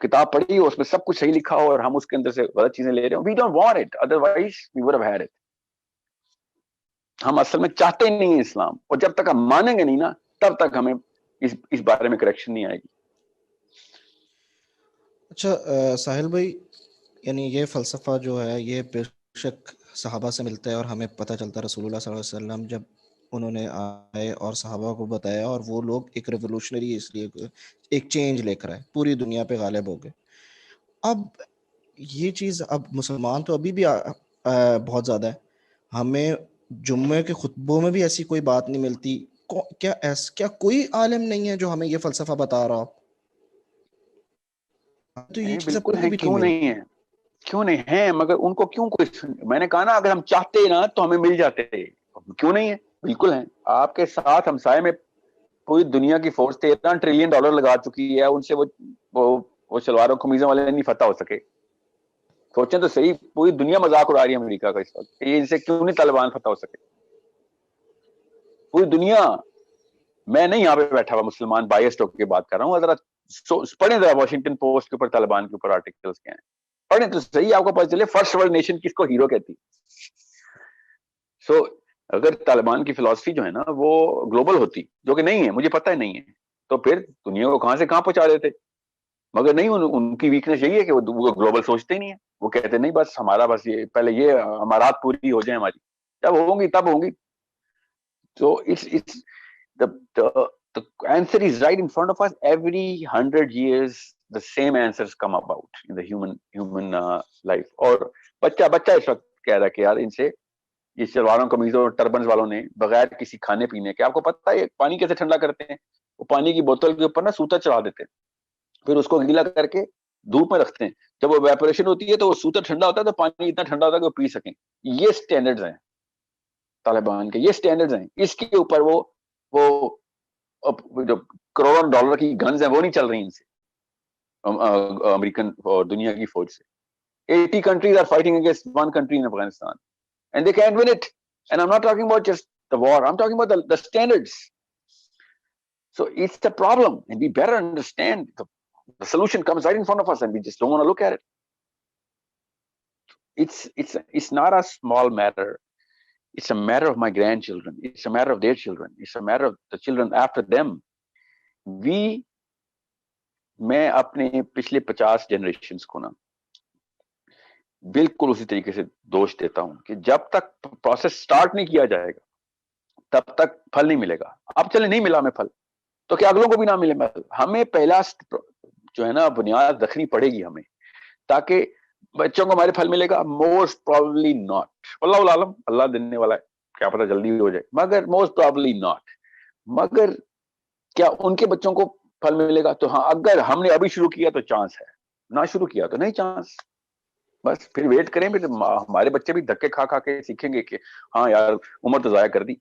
کتاب پڑھی ہو, اس میں سب کچھ صحیح لکھا ہو اور ہم اس کے اندر سے غلط چیزیں لے رہے ہوں. We don't want it. Otherwise we would have had it. ہم اصل میں چاہتے ہی نہیں ہیں اسلام, اور جب تک ہم مانیں گے نہیں نا تب تک ہمیں اس بارے میں کریکشن نہیں آئے گی. اچھا ساحل بھائی, یعنی یہ فلسفہ جو ہے یہ بے شک صحابہ سے ملتا ہے, اور ہمیں پتہ چلتا ہے رسول اللہ صلی اللہ علیہ وسلم جب انہوں نے آئے اور صحابہ کو بتایا, اور وہ لوگ ایک ریولوشنری اس لیے ایک چینج لے کر آئے, پوری دنیا پہ غالب ہو گئے. اب یہ چیز اب مسلمان تو ابھی بھی بہت زیادہ ہے, ہمیں جمعے کے خطبوں میں بھی ایسی کوئی بات نہیں ملتی. کیا کوئی عالم نہیں ہے جو ہمیں یہ فلسفہ بتا رہا ہو؟ تو یہ چیز بالکل ہے, بھی کیوں نہیں ہے, کیوں نہیں ہے, مگر ان کو کیوں کوئی, میں نے کہا نا اگر ہم چاہتے نا تو ہمیں مل جاتے. کیوں نہیں ہے, بالکل ہیں. آپ کے ساتھ ہمسائے میں پوری دنیا کی فورس $13 ٹریلین لگا چکی ہے, ان سے وہ شلواروں قمیضوں والے نہیں فتح ہو سکے. سوچیں تو صحیح, پوری دنیا مذاق اڑا رہی ہے امریکہ کا اس وقت, یہ ان سے کیوں نہیں طالبان فتح ہو سکے. پوری دنیا, میں نہیں یہاں پہ بیٹھا ہوا مسلمان بائیسڈ ہو کے بات کر رہا ہوں. ذرا پڑھیں ذرا واشنگٹن پوسٹ کے اوپر طالبان کے اوپر آرٹیکلز کیا ہیں, پڑھیں تو صحیح, آپ کو پتہ چلے فرسٹ ورلڈ نیشن کس کو ہیرو کہتی. سو اگر طالبان کی فلسفی جو ہے نا وہ گلوبل ہوتی, جو کہ نہیں ہے, مجھے پتہ ہے نہیں ہے, تو پھر دنیا کو کہاں سے کہاں پہنچا دیتے. مگر نہیں, ان کی ویکنس یہی ہے کہ وہ گلوبل سوچتے ہی نہیں ہے. وہ کہتے نہیں بس ہمارا بس یہ پہلے یہ امارات پوری ہو جائیں ہماری, جب ہوں گی تب ہوں گی. So it's the answer is right in front of us. Every 100 years the same answers come about in the human life. اور بچہ اس وقت کہہ رہا ہے کہ یار ان سے یہ شلواروں قمیضوں اور ٹربنز والوں نے بغیر کسی کھانے پینے کے, آپ کو پتہ ہے پانی کیسے ٹھنڈا کرتے ہیں؟ وہ پانی کی بوتل کے اوپر نا سوتا چڑھا دیتے ہیں, پھر اس کو گیلا کر کے دھوپ میں رکھتے ہیں, جب وہ ویپوریشن ہوتی ہے تو وہ سوتا ٹھنڈا ہوتا ہے تو پانی اتنا ٹھنڈا ہوتا ہے کہ وہ پی سکیں. یہ سٹینڈرڈز ہیں طالبان کے, یہ سٹینڈرڈز ہیں. اس کے اوپر وہ جو کروڑوں ڈالر کی گنز ہیں وہ نہیں چل رہی ان سے, امریکن اور دنیا کی فوج سے. 80 countries are fighting against one country in Afghanistan and they can't win it. And I'm not talking about just the war, I'm talking about the standards. So it's the problem, and we better understand the solution comes right in front of us and we just don't want to look at it. It's not a small matter. It's a matter of my grandchildren, it's a matter of their children, it's a matter of the children after them. میں اپنے پچھلے 50 generations کو نا بالکل اسی طریقے سے دوش دیتا ہوں کہ جب تک پروسیس سٹارٹ نہیں کیا جائے گا تب تک پھل نہیں ملے گا. اب چلے نہیں ملا ہمیں پھل تو کیا اگلوں کو بھی نہ ملے پھل؟ ہمیں پہلا جو ہے نا بنیاد رکھنی پڑے گی ہمیں, تاکہ بچوں کو ہمارے پھل ملے گا. موسٹ پروبلی ناٹ, اللہ عالم, اللہ دینے والا ہے, کیا پتہ جلدی ہو جائے, مگر موسٹ پروبلی ناٹ. مگر کیا ان کے بچوں کو پھل ملے گا؟ تو ہاں, اگر ہم نے ابھی شروع کیا تو چانس ہے, نہ شروع کیا تو نہیں چانس. بس پھر ویٹ کریں, پھر ہمارے بچے بھی دھکے کھا کھا کے سیکھیں گے کہ ہاں یار عمر تو ضائع کر دی,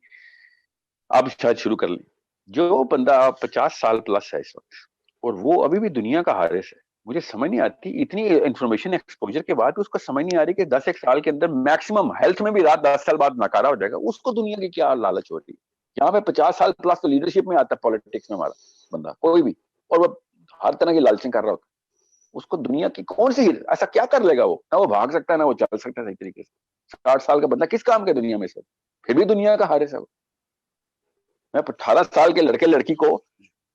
اب شاید شروع کر لیں. جو بندہ 50 سال پلس ہے اس وقت اور وہ ابھی بھی دنیا کا حارث ہے, مجھے سمجھ نہیں آتی اتنی انفارمیشن ایکسپوجر کے بعد اس کو سمجھ نہیں آ رہی کہ 10 ایک سال کے اندر میکسیمم ہیلتھ میں بھی رات 10 سال بعد ناکارہ ہو جائے گا. اس کو دنیا کی کیا لالچ ہو رہی ہے؟ یہاں پہ 50 سال پلس تو لیڈرشپ میں آتا ہے پالیٹکس میں ہمارا بندہ کوئی بھی, اور وہ ہر طرح کی لالچیں کر رہا ہوتا ہے. اس کو دنیا کی کون سی ایسا کیا کر لے گا؟ وہ نہ وہ بھاگ سکتا ہے نہ وہ چل سکتا ہے صحیح طریقے سے. 60 سال کا بندہ کس کام کے دنیا میں, سب پھر بھی دنیا کا حارث ہے وہ. میں 18 سال کے لڑکے لڑکی کو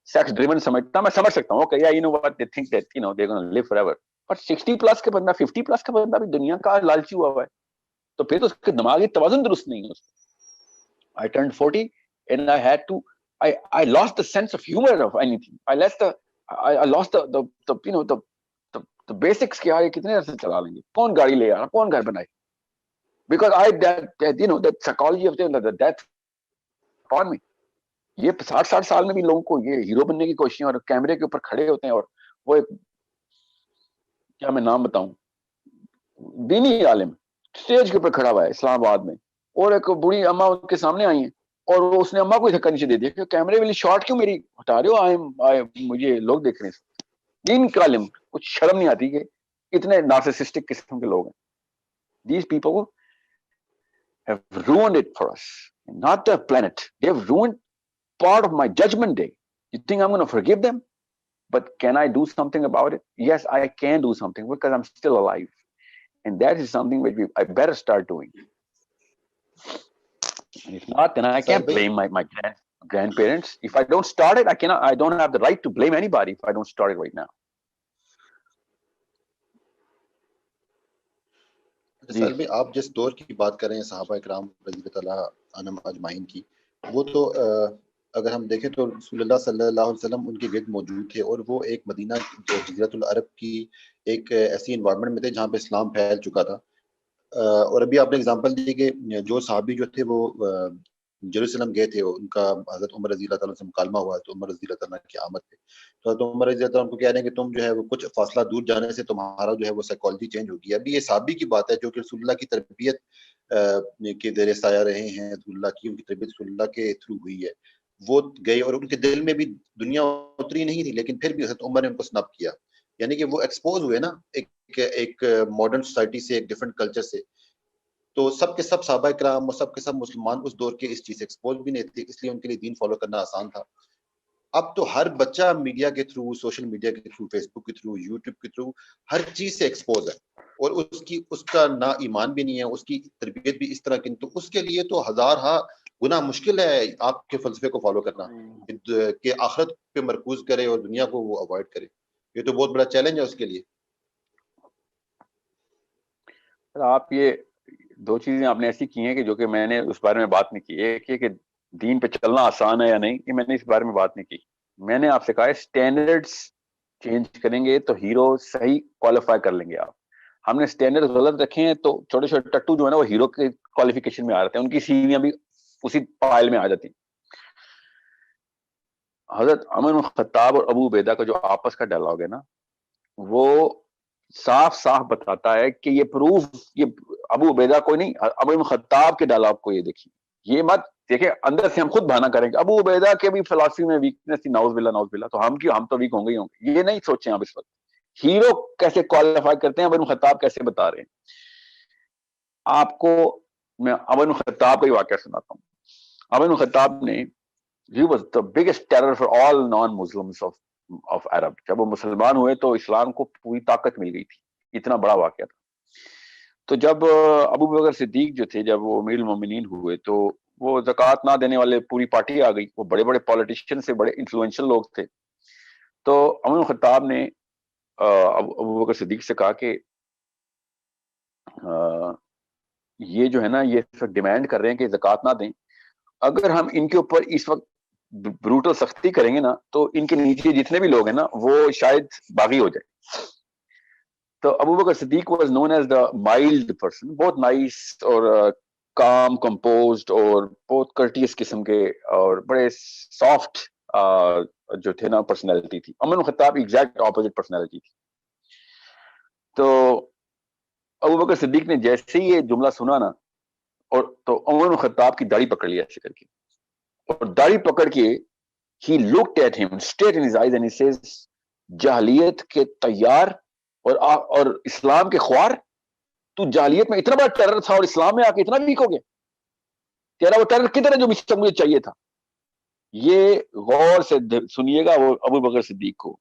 سیکس ڈریون سمجھتا, میں سمجھ سکتا ہوں کہ you know what they think that you know they gonna leave forever ایور. بٹ 60 پلس کے بندہ 50 پلس کا بندہ بھی دنیا کا لالچی ہوا ہوا ہے, تو پھر تو اس کے دماغی توازن درست نہیں ہے. I turned 40 and I lost the sense of humor of anything. I lost the you know the basics کہ یار یہ کتنے عرصے چلا لیں گے, کون گاڑی لے آ رہا, کون گھر بنائے, because that you know that psychology of the death on me. یہ 60 سال میں بھی لوگوں کو یہ ہیرو بننے کی کوششیں اور کیمرے کے اوپر کھڑے ہوتے ہیں, اور وہ ایک کیا میں نام بتاؤں دینی عالم اسٹیج کے اوپر کھڑا ہوا ہے اسلام آباد میں, اور ایک بوڑھی اما ان کے سامنے آئی ہیں اور اس نے اما کو دھکا نیچے دے دیا کہ کیمرے والی شاٹ کیوں میری ہٹا رہے ہو, مجھے لوگ دیکھ رہے ہیں. دین کا عالم, کچھ شرم نہیں آتی کہ اتنے نارسسسٹک قسم کے لوگ ہیں. These people have ruined it for us, not the planet. They have ruined part of my judgment day. You think I'm going to forgive them? But can I do something about it? Yes, I can do something because I'm still alive. And that is something which I better start doing. And if not, then I can't blame my grandparents. If I don't start it, I don't have the right to blame anybody if I don't start it right now. Sohail بھائی, آپ جس دور کی بات کر رہے ہیں صحابہ کرام رضی اللہ عنہم اجمعین کی, وہ تو اگر ہم دیکھیں تو رسول اللہ صلی اللہ علیہ وسلم ان کے گرد موجود تھے, اور وہ ایک مدینہ جزیرۃ العرب کی ایک ایسی انوائرمنٹ میں تھے جہاں پہ اسلام پھیل چکا تھا. اور ابھی آپ نے اگزامپل دی کہ جو صحابی جو تھے وہ جیروسلم گئے تھے, ان کا حضرت عمر رضی اللہ تعالیٰ سے مکالمہ ہوا, تو عمر رضی اللہ تعالیٰ کی آمد پہ تو حضرت عمر رضی اللہ تعالیٰ کو کہہ رہے ہیں کہ تم جو ہے وہ کچھ فاصلہ دور جانے سے تمہارا جو ہے وہ سائیکالوجی چینج ہوگی. ابھی یہ صحابی کی بات ہے جو کہ رسول اللہ کی تربیت کے زیر سایہ رہے ہیں, رسول اللہ کی ان کی تربیت رسول اللہ کے تھرو ہوئی ہے. وہ گئے اور ان کے دل میں بھی دنیا اتری نہیں تھی, لیکن پھر بھی حضرت عمر نے ان کو سنپ کیا. یعنی کہ وہ ایکسپوز ہوئے نا ایک ماڈرن سوسائٹی سے, ایک ڈفرنٹ کلچر سے. تو سب کے سب صحابہ کرام اور سب کے سب مسلمان اس دور کے اس چیز سے ایکسپوز بھی نہیں تھے, اس لیے ان کے لیے دین فالو کرنا آسان تھا. اب تو ہر بچہ میڈیا کے تھرو, سوشل میڈیا کے تھرو, فیس بک کے تھرو, یوٹیوب کے تھرو ہر چیز سے ایکسپوز ہے, اور اس کا نہ ایمان بھی نہیں ہے, اس کی تربیت بھی اس طرح کی, تو اس کے لیے تو ہزارہا گنا مشکل ہے آپ کے فلسفے کو فالو کرنا کہ آخرت پہ مرکوز کرے اور دنیا کو وہ اوائڈ کرے. یہ تو بہت بڑا چیلنج ہے اس کے لیے. آپ یہ دو چیزیں آپ نے ایسی کی ہیں کہ جو کہ میں نے اس بارے میں بات نہیں کی. ایک یہ کہ دین پہ چلنا آسان ہے یا نہیں, کہ میں نے اس بارے میں بات نہیں کی. میں نے آپ سے کہا ہے اسٹینڈرڈس چینج کریں گے تو ہیرو صحیح کوالیفائی کر لیں گے آپ. ہم نے اسٹینڈرڈ غلط رکھے ہیں تو چھوٹے چھوٹے ٹٹو جو ہے نا وہ ہیرو کے کوالیفیکیشن میں آ رہے ہیں, ان کی سیویاں بھی اسی پائل میں آ جاتی. حضرت عمر بن خطاب اور ابو عبیدہ کا جو آپس کا ڈائلاگ ہے نا, وہ صاف صاف بتاتا ہے کہ یہ پروف, یہ ابو عبیدہ کوئی نہیں, عمر بن خطاب کے ڈائلاگ کو یہ دیکھیے, یہ مت دیکھیں اندر سے ہم خود بہانا کریں گے ابو عبیدہ کے بھی فلسفی میں ویکنس تھی, نعوذ باللہ نعوذ باللہ, تو ہم تو ویک ہوں گے ہی ہوں گے. یہ نہیں سوچیں آپ اس وقت ہیرو کیسے کوالیفائی کرتے ہیں, عمر بن خطاب کیسے بتا رہے ہیں آپ کو. میں عمر بن خطاب کا ہی واقعہ سناتا ہوں. عمر بن خطاب نے, he was the biggest terror for all non-Muslims of Arab. جب وہ مسلمان ہوئے تو اسلام کو پوری طاقت مل گئی تھی, اتنا بڑا واقعہ تھا. تو جب ابو بکر صدیق جو تھے, جب وہ امیر المومنین ہوئے, تو وہ زکوٰۃ نہ دینے والے پوری پارٹی آ گئی, وہ بڑے بڑے پالیٹیشین سے, بڑے انفلوئنشل لوگ تھے. تو عمر بن خطاب نے ابو بکر صدیق سے کہا کہ یہ جو ہے نا, یہ ڈیمانڈ کر رہے ہیں کہ زکوٰۃ نہ دیں, اگر ہم ان کے اوپر اس وقت بروٹل سختی کریں گے نا, تو ان کے نیچے جتنے بھی لوگ ہیں نا, وہ شاید باغی ہو جائے. تو Abu Bakr Siddiq was known as the mild person, بہت نائس اور کام کمپوزڈ اور بہت کرٹیس قسم کے اور بڑے سافٹ جو تھے نا پرسنالٹی تھی. عمر بن خطاب ایگزیکٹ اپوزٹ پرسنالٹی تھی. تو ابو بکر صدیق نے جیسے ہی یہ جملہ سنا نا, اور تو عمر بن خطاب کی داڑھی پکڑ لیا ایسے کر کے, اور داڑھی پکڑ کے he looked at him straight in his eyes and he says, جاہلیت کے تیار اور اسلام کے خوار, تو جاہلیت میں اتنا بڑا ٹیرر تھا اور اسلام میں آ کے اتنا ویک ہو گیا, تیرا وہ ٹیرر کدھر ہے جو مجھے چاہیے تھا. یہ غور سے سنیے گا وہ ابو بکر صدیق کو.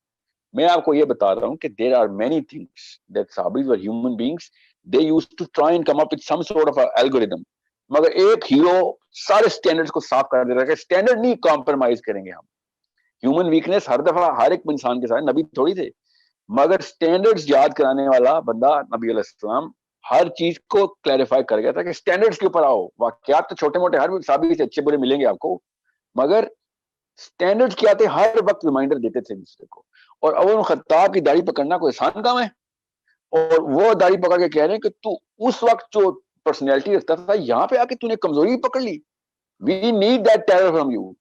میں آپ کو یہ بتا رہا ہوں کہ there are many things that صحابیز were human beings, they used to try and come up with some sort of a algorithm, مگر ایک ہیرو سارے سٹینڈرڈز کو صاف کر دیتا ہے کہ سٹینڈرڈ نہیں کمپرومائز کریں گے ہم. ہیومن ویکنس ہر دفعہ ہر ایک انسان کے ساتھ, نبی تھوڑی تھے, مگر سٹینڈرڈز یاد کرانے والا بندہ نبی علیہ السلام ہر چیز کو کلیریفائی کر گیا تھا کہ سٹینڈرڈز کے اوپر آؤ. واقعات تو چھوٹے موٹے ہر صحابی سے اچھے برے ملیں گے آپ کو, مگر سٹینڈرڈز کیا تھے, ہر وقت ریمائنڈر دیتے تھے دوسرے کو. اور عمر بن خطاب کی داڑھی پکڑنا کوئی آسان کام ہے, اور وہ داڑھی پکڑ کے کہہ رہے ہیں کہ تو اس وقت جو پرسنالٹی رکھتا تھا, یہاں پہ آ کے تو نے کمزوری پکڑ لی. We need that terror from you.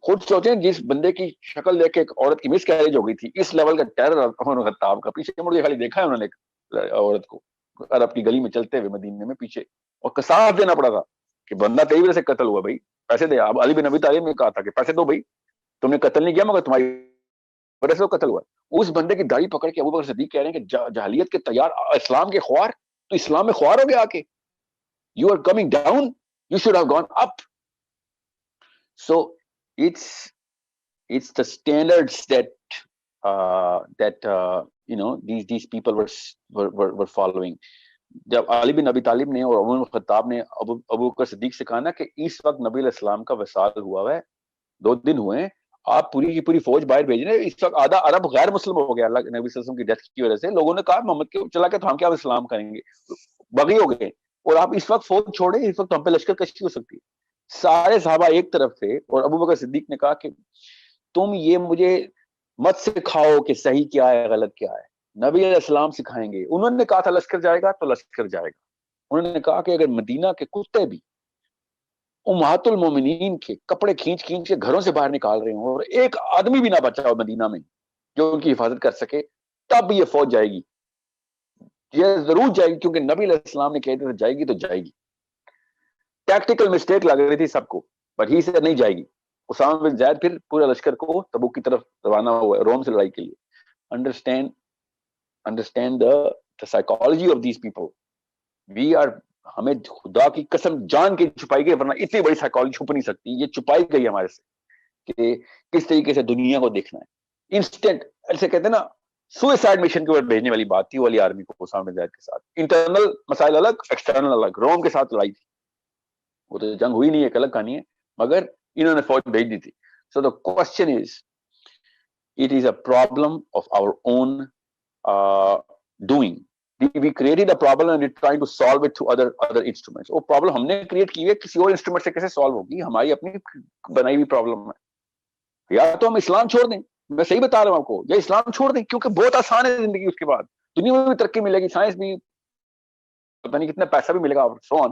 خود سوچیں, جس بندے کی شکل دیکھ کے ایک عورت کی مس کیریج ہو گئی تھی, اس لیول کا ٹیرر عمر بن خطاب کا. پیچھے مڑ کے خالی دیکھا ہے انہوں نے عورت کو عرب کی گلی میں چلتے ہوئے مدینے میں پیچھے, اور قصاص دینا پڑا تھا کہ بندہ تیری وجہ سے قتل ہوا, بھائی پیسے دے. اب علی بن ابی طالب نے کہا تھا کہ پیسے دو بھائی, تم نے قتل نہیں کیا مگر تمہاری وجہ سے قتل ہوا. اس بندے کی داڑھی پکڑ کے ابو بکر صدیق کہہ رہے ہیں کہ جاہلیت کے تیار, اسلام کے خوار, تو اسلام میں خوار ہو گیا آ کے. You are coming down, you should have gone up. So it's the standards that these people were following. جب علی بن ابی طالب نے اور عمر بن خطاب نے ابو بکر صدیق سے کہا نا کہ اس وقت نبی علیہ السلام کا وصال ہوا ہے, 2 دن ہوئے ہیں, آپ پوری کی پوری فوج باہر بھیج رہے ہیں. اس وقت آدھا عرب غیر مسلم ہو گیا اللہ نبی صلی اللہ علیہ وسلم کی ڈیتھ کی وجہ سے. لوگوں نے کہا محمد کے چلا کے تو ہم کیا اسلام کریں گے, بغی ہو گئے, اور آپ اس وقت فوج چھوڑے, اس وقت ہم پہ لشکر کشی ہو سکتی ہے. سارے صحابہ ایک طرف تھے, اور ابو بکر صدیق نے کہا کہ تم یہ مجھے مت سکھاؤ کہ صحیح کیا ہے غلط کیا ہے, نبی علیہ السلام سکھائیں گے. انہوں نے کہا تھا لشکر جائے گا تو لشکر جائے گا. انہوں نے کہا کہ اگر مدینہ کے کتے بھی امہات المومنین کے کپڑے کھینچ کھینچ کے گھروں سے باہر نکال رہے ہوں, اور ایک آدمی بھی نہ بچا ہو مدینہ میں جو ان کی حفاظت کر سکے, تب یہ فوج جائے گی. یہ ضرور جائے گی, کیونکہ نبی علیہ السلام نے کہتے تھے جائے گی تو جائے گی. ٹیکٹیکل مسٹیک لگ رہی تھی سب کو, بٹ ہی سے نہیں جائے گی. اسامہ بن زید پھر پورا لشکر کو تبوک کی طرف روانہ ہوا روم سے لڑائی کے لیے. Understand the psychology of these people. ہمیں خدا کی قسم جان کے چھپائی گئی, ورنہ اتنی بڑی سائیکالوجی چھپ نہیں سکتی. یہ چھپائی گئی ہمارے سے کہ کس طریقے سے دنیا کو دیکھنا ہے. انسٹنٹ ایسے کہتے ہیں نا, سوئسائڈ مشن کے اوپر بھیجنے والی بات تھی والی آرمی کو اسامہ بن زید کے ساتھ. انٹرنل مسائل الگ, ایکسٹرنل الگ. روم کے ساتھ لڑائی تھی, وہ تو جنگ ہوئی نہیں, ایک الگ کہانی ہے, مگر انہوں نے فوج بھیج دی تھی. So the question is, it is a problem of our own doing. We created a problem and we're trying to solve it through other instruments. وہ پرابلم ہم نے کریٹ کی ہے, کسی اور انسٹرومنٹ سے کیسے سالو ہوگی؟ ہماری اپنی بنائی ہوئی پرابلم ہے. یا تو ہم اسلام چھوڑ دیں, میں صحیح بتا رہا ہوں آپ کو, یا اسلام چھوڑ دیں, کیونکہ بہت آسان ہے زندگی. اس کے بعد دنیا میں بھی ترقی ملے گی, سائنس بھی, پتہ نہیں کتنا پیسہ بھی ملے گا, سو آن.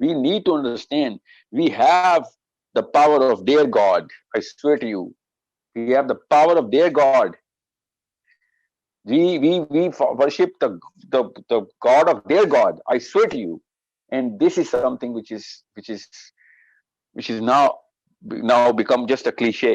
We need to understand we have the power of their God. I swear to you, we have the power of their God. We worship the God of their God. I swear to you, and this is something which is now become just a cliche.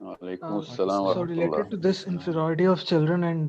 So related to this inferiority of children and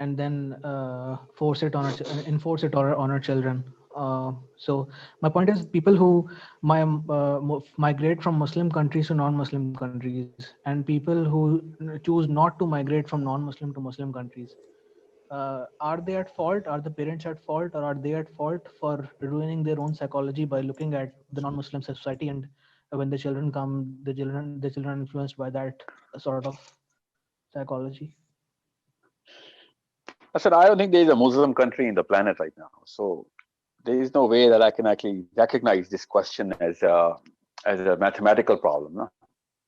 and then enforce it on our children. So my point is, people who migrate from Muslim countries to non-Muslim countries, and people who choose not to migrate from non-Muslim to Muslim countries, are they at fault? Are the parents at fault, or are they at fault for ruining their own psychology by looking at the non-Muslim society, and when the children come, the children are influenced by that sort of psychology? I said, I don't think there is a Muslim country in the planet right now, so there is no way that I can actually recognize this question as a mathematical problem. No?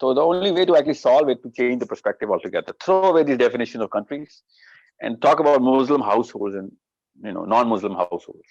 So the only way to actually solve it, to change the perspective altogether, throw away this definition of countries and talk about Muslim households and non-Muslim households.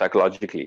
psychologically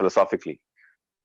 philosophically,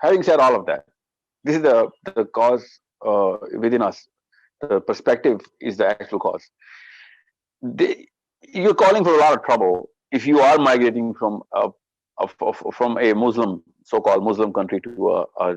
having said all of that, this is the cause within us. The perspective is the actual cause. You're calling for a lot of trouble if you are migrating from a Muslim, so-called Muslim country to a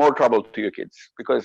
more trouble to your kids, because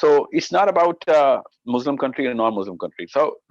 So it's not about Muslim country and non-Muslim country. So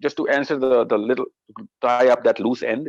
just to answer the little, tie up that loose end,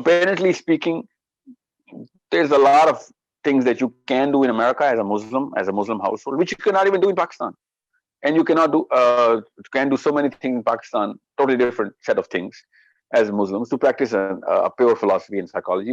apparently speaking, there's a lot of things that you can do in America as a Muslim household, which you cannot even do in Pakistan. And you cannot do, can do so many things in Pakistan, totally different set of things as Muslims, to practice a pure philosophy and psychology,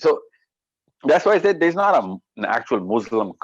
So that's why I said there's not an actual Muslim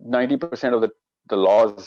90% of the laws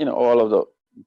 all of the,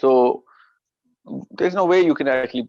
So there's no way you can actually,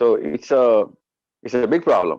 So it's a big problem.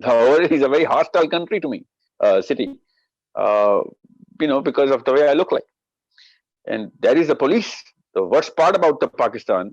Lahore is a very hostile country to me, city, because of the way I look like. And that is the police. The worst part about the Pakistani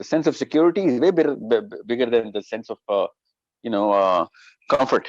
The sense of security is way bigger than the sense of comfort.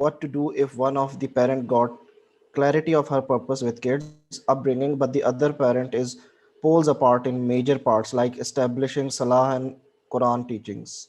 what to do if one of the parent got clarity of her purpose with kids upbringing but the other parent is poles apart in major parts like establishing Salah and Quran teachings.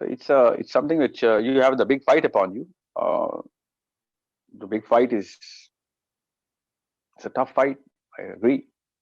So it's something which you have the big fight upon you. The big fight it's a tough fight. I agree.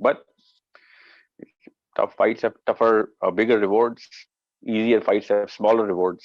But tough fights have tougher, bigger rewards. Easier fights have smaller rewards.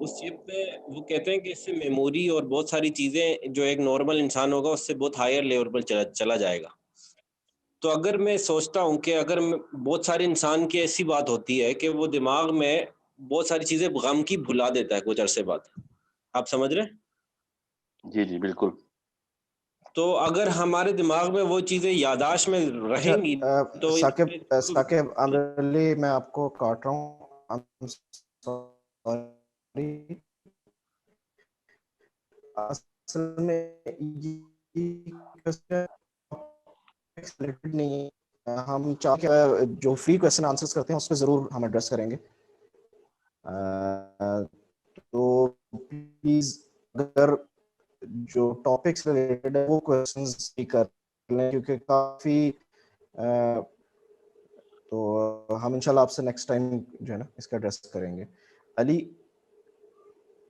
اس چپ میں وہ کہتے ہیں کہ اس سے memory اور بہت ساری چیزیں جو ایک نارمل انسان ہوگا اس سے بہت ہائر لیول پر چلا جائے گا. تو اگر میں سوچتا ہوں کہ اگر بہت سارے انسان کی ایسی بات ہوتی ہے کہ وہ دماغ میں بہت ساری چیزیں غم کی بھلا دیتا ہے کچھ عرصے بعد, آپ سمجھ رہے ہیں؟ جی جی بالکل. تو اگر ہمارے دماغ میں وہ چیزیں یاداشت میں رہیں گی تو ثاقب امرلی میں آپ کو کاٹ رہا ہوں, اصل میں نہیں, ہم جو فری کویسچن آنسرز کرتے ہیں اس پہ ضرور ہم ایڈریس کریں گے. تو پلیز اگر جو ٹاپکس ریلیٹڈ ہے وہ کویسچنز بھی کر لیں, کیونکہ کافی تو ہم انشاءاللہ آپ سے نیکسٹ ٹائم جو ہے نا اس کا ایڈریس کریں گے. علی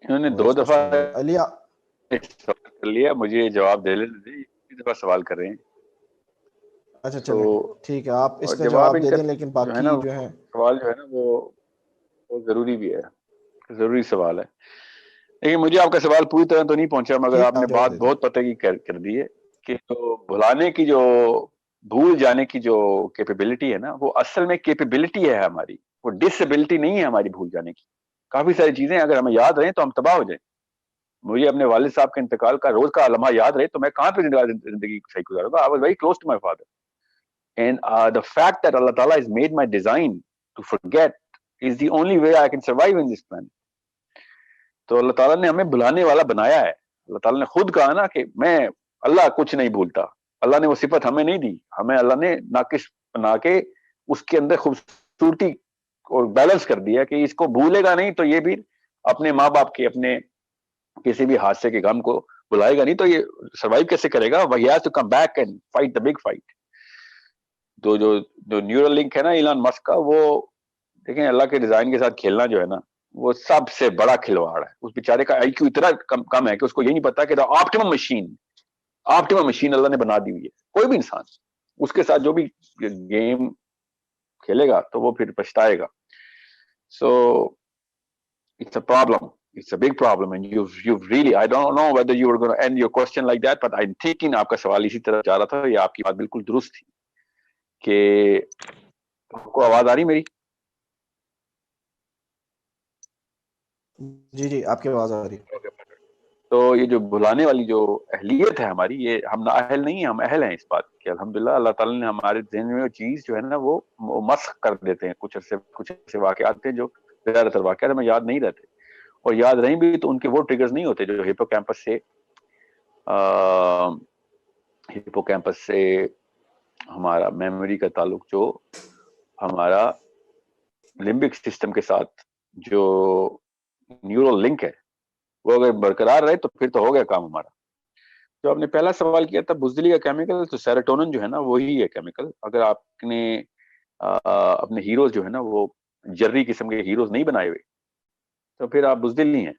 انہوں نے 2 دفعہ علی کر لیا, مجھے جواب دے لیتے تھے, 3 دفعہ سوال کر رہے ہیں. اچھا چلیں ٹھیک ہے, آپ اس اور کا جواب ان دے کا دیں, لیکن جو ہے نا باقی جو ہے سوال جو ہے نا وہ ضروری بھی ہے, ضروری سوال ہے. لیکن مجھے آپ کا سوال پوری طرح تو نہیں پہنچا, مگر ٹھیک آپ نے جواب بات دے دیں. بہت پتہ کی کر دی ہے کہ جو بھلانے کی جو بھول جانے کی جو کیپیبلٹی ہے نا, وہ اصل میں کیپیبلٹی ہے ہماری, وہ ڈسیبلٹی نہیں ہے ہماری بھول جانے کی. کافی ساری چیزیں اگر ہمیں یاد رہیں تو ہم تباہ ہو جائیں. مجھے اپنے والد صاحب کے انتقال کا روز کا لمحہ یاد رہے تو میں کہاں پہ زندگی صحیح گزاروں گا. I was very close to my father. And the fact that Allah Ta'ala has made my design to forget is the only way I can survive in this planet. تو اللہ تعالیٰ نے ہمیں بھلانے والا بنایا ہے. اللہ تعالیٰ نے خود کہا نا کہ میں اللہ کچھ نہیں بھولتا. اللہ نے وہ صفت ہمیں نہیں دی, ہمیں اللہ نے ناقص بنا کے اس کے اندر خوبصورتی اور بیلنس کر دیا کہ اس کو بھولے گا نہیں تو یہ بھی اپنے ماں باپ کے اپنے کسی بھی حادثے کے غم کو بلائے گا نہیں تو یہ سروائیو کیسے کرے گا. وہی has to come back and fight the big fight. تو جو نیورل لنک ہے نا ایلان مسک کا, وہ دیکھیں اللہ کے ڈیزائن کے ساتھ کھیلنا جو ہے نا وہ سب سے بڑا کھلواڑ ہے. اس بیچارے کا آئی کیو اتنا کم ہے کہ اس کو یہ نہیں پتا کہ آپٹیمم مشین اللہ نے بنا دی ہوئی ہے. کوئی بھی انسان اس کے ساتھ جو بھی گیم کھیلے گا تو وہ پھر پچھتائے گا. سو it's a problem. It's a big problem, and you've really, I don't know whether you were going to end your question like that, but I'm thinking آپ کا سوال اسی طرح جا رہا تھا. یہ آپ کی بات بالکل درست تھی کہ آپ کو آواز آ رہی میری؟ جی جی آپ کی آواز آ رہی ہے. تو یہ جو بلانے والی جو اہلیت ہے ہماری, یہ ہم نااہل نہیں ہیں, ہم اہل ہیں اس بات کے. الحمدللہ اللہ تعالیٰ نے ہمارے ذہن میں وہ چیز جو ہے نا وہ مسخ کر دیتے ہیں. کچھ ایسے واقعات ہیں جو زیادہ تر واقعات ہمیں یاد نہیں رہتے, اور یاد رہیں بھی تو ان کے وہ ٹریگرز نہیں ہوتے جو ہیپو کیمپس سے ہمارا میموری کا تعلق, جو ہمارا لمبک سسٹم کے ساتھ جو نیورل لنک ہے وہ اگر برقرار رہے تو پھر تو ہو گیا کام ہمارا. جو آپ نے پہلا سوال کیا تھا بزدلی کا کیمیکل, تو سیروٹونن جو ہے نا وہی ہے کیمیکل. اگر آپ نے اپنے ہیروز جو ہے نا وہ جرری قسم کے ہیروز نہیں بنائے ہوئے تو پھر آپ بزدل نہیں ہیں,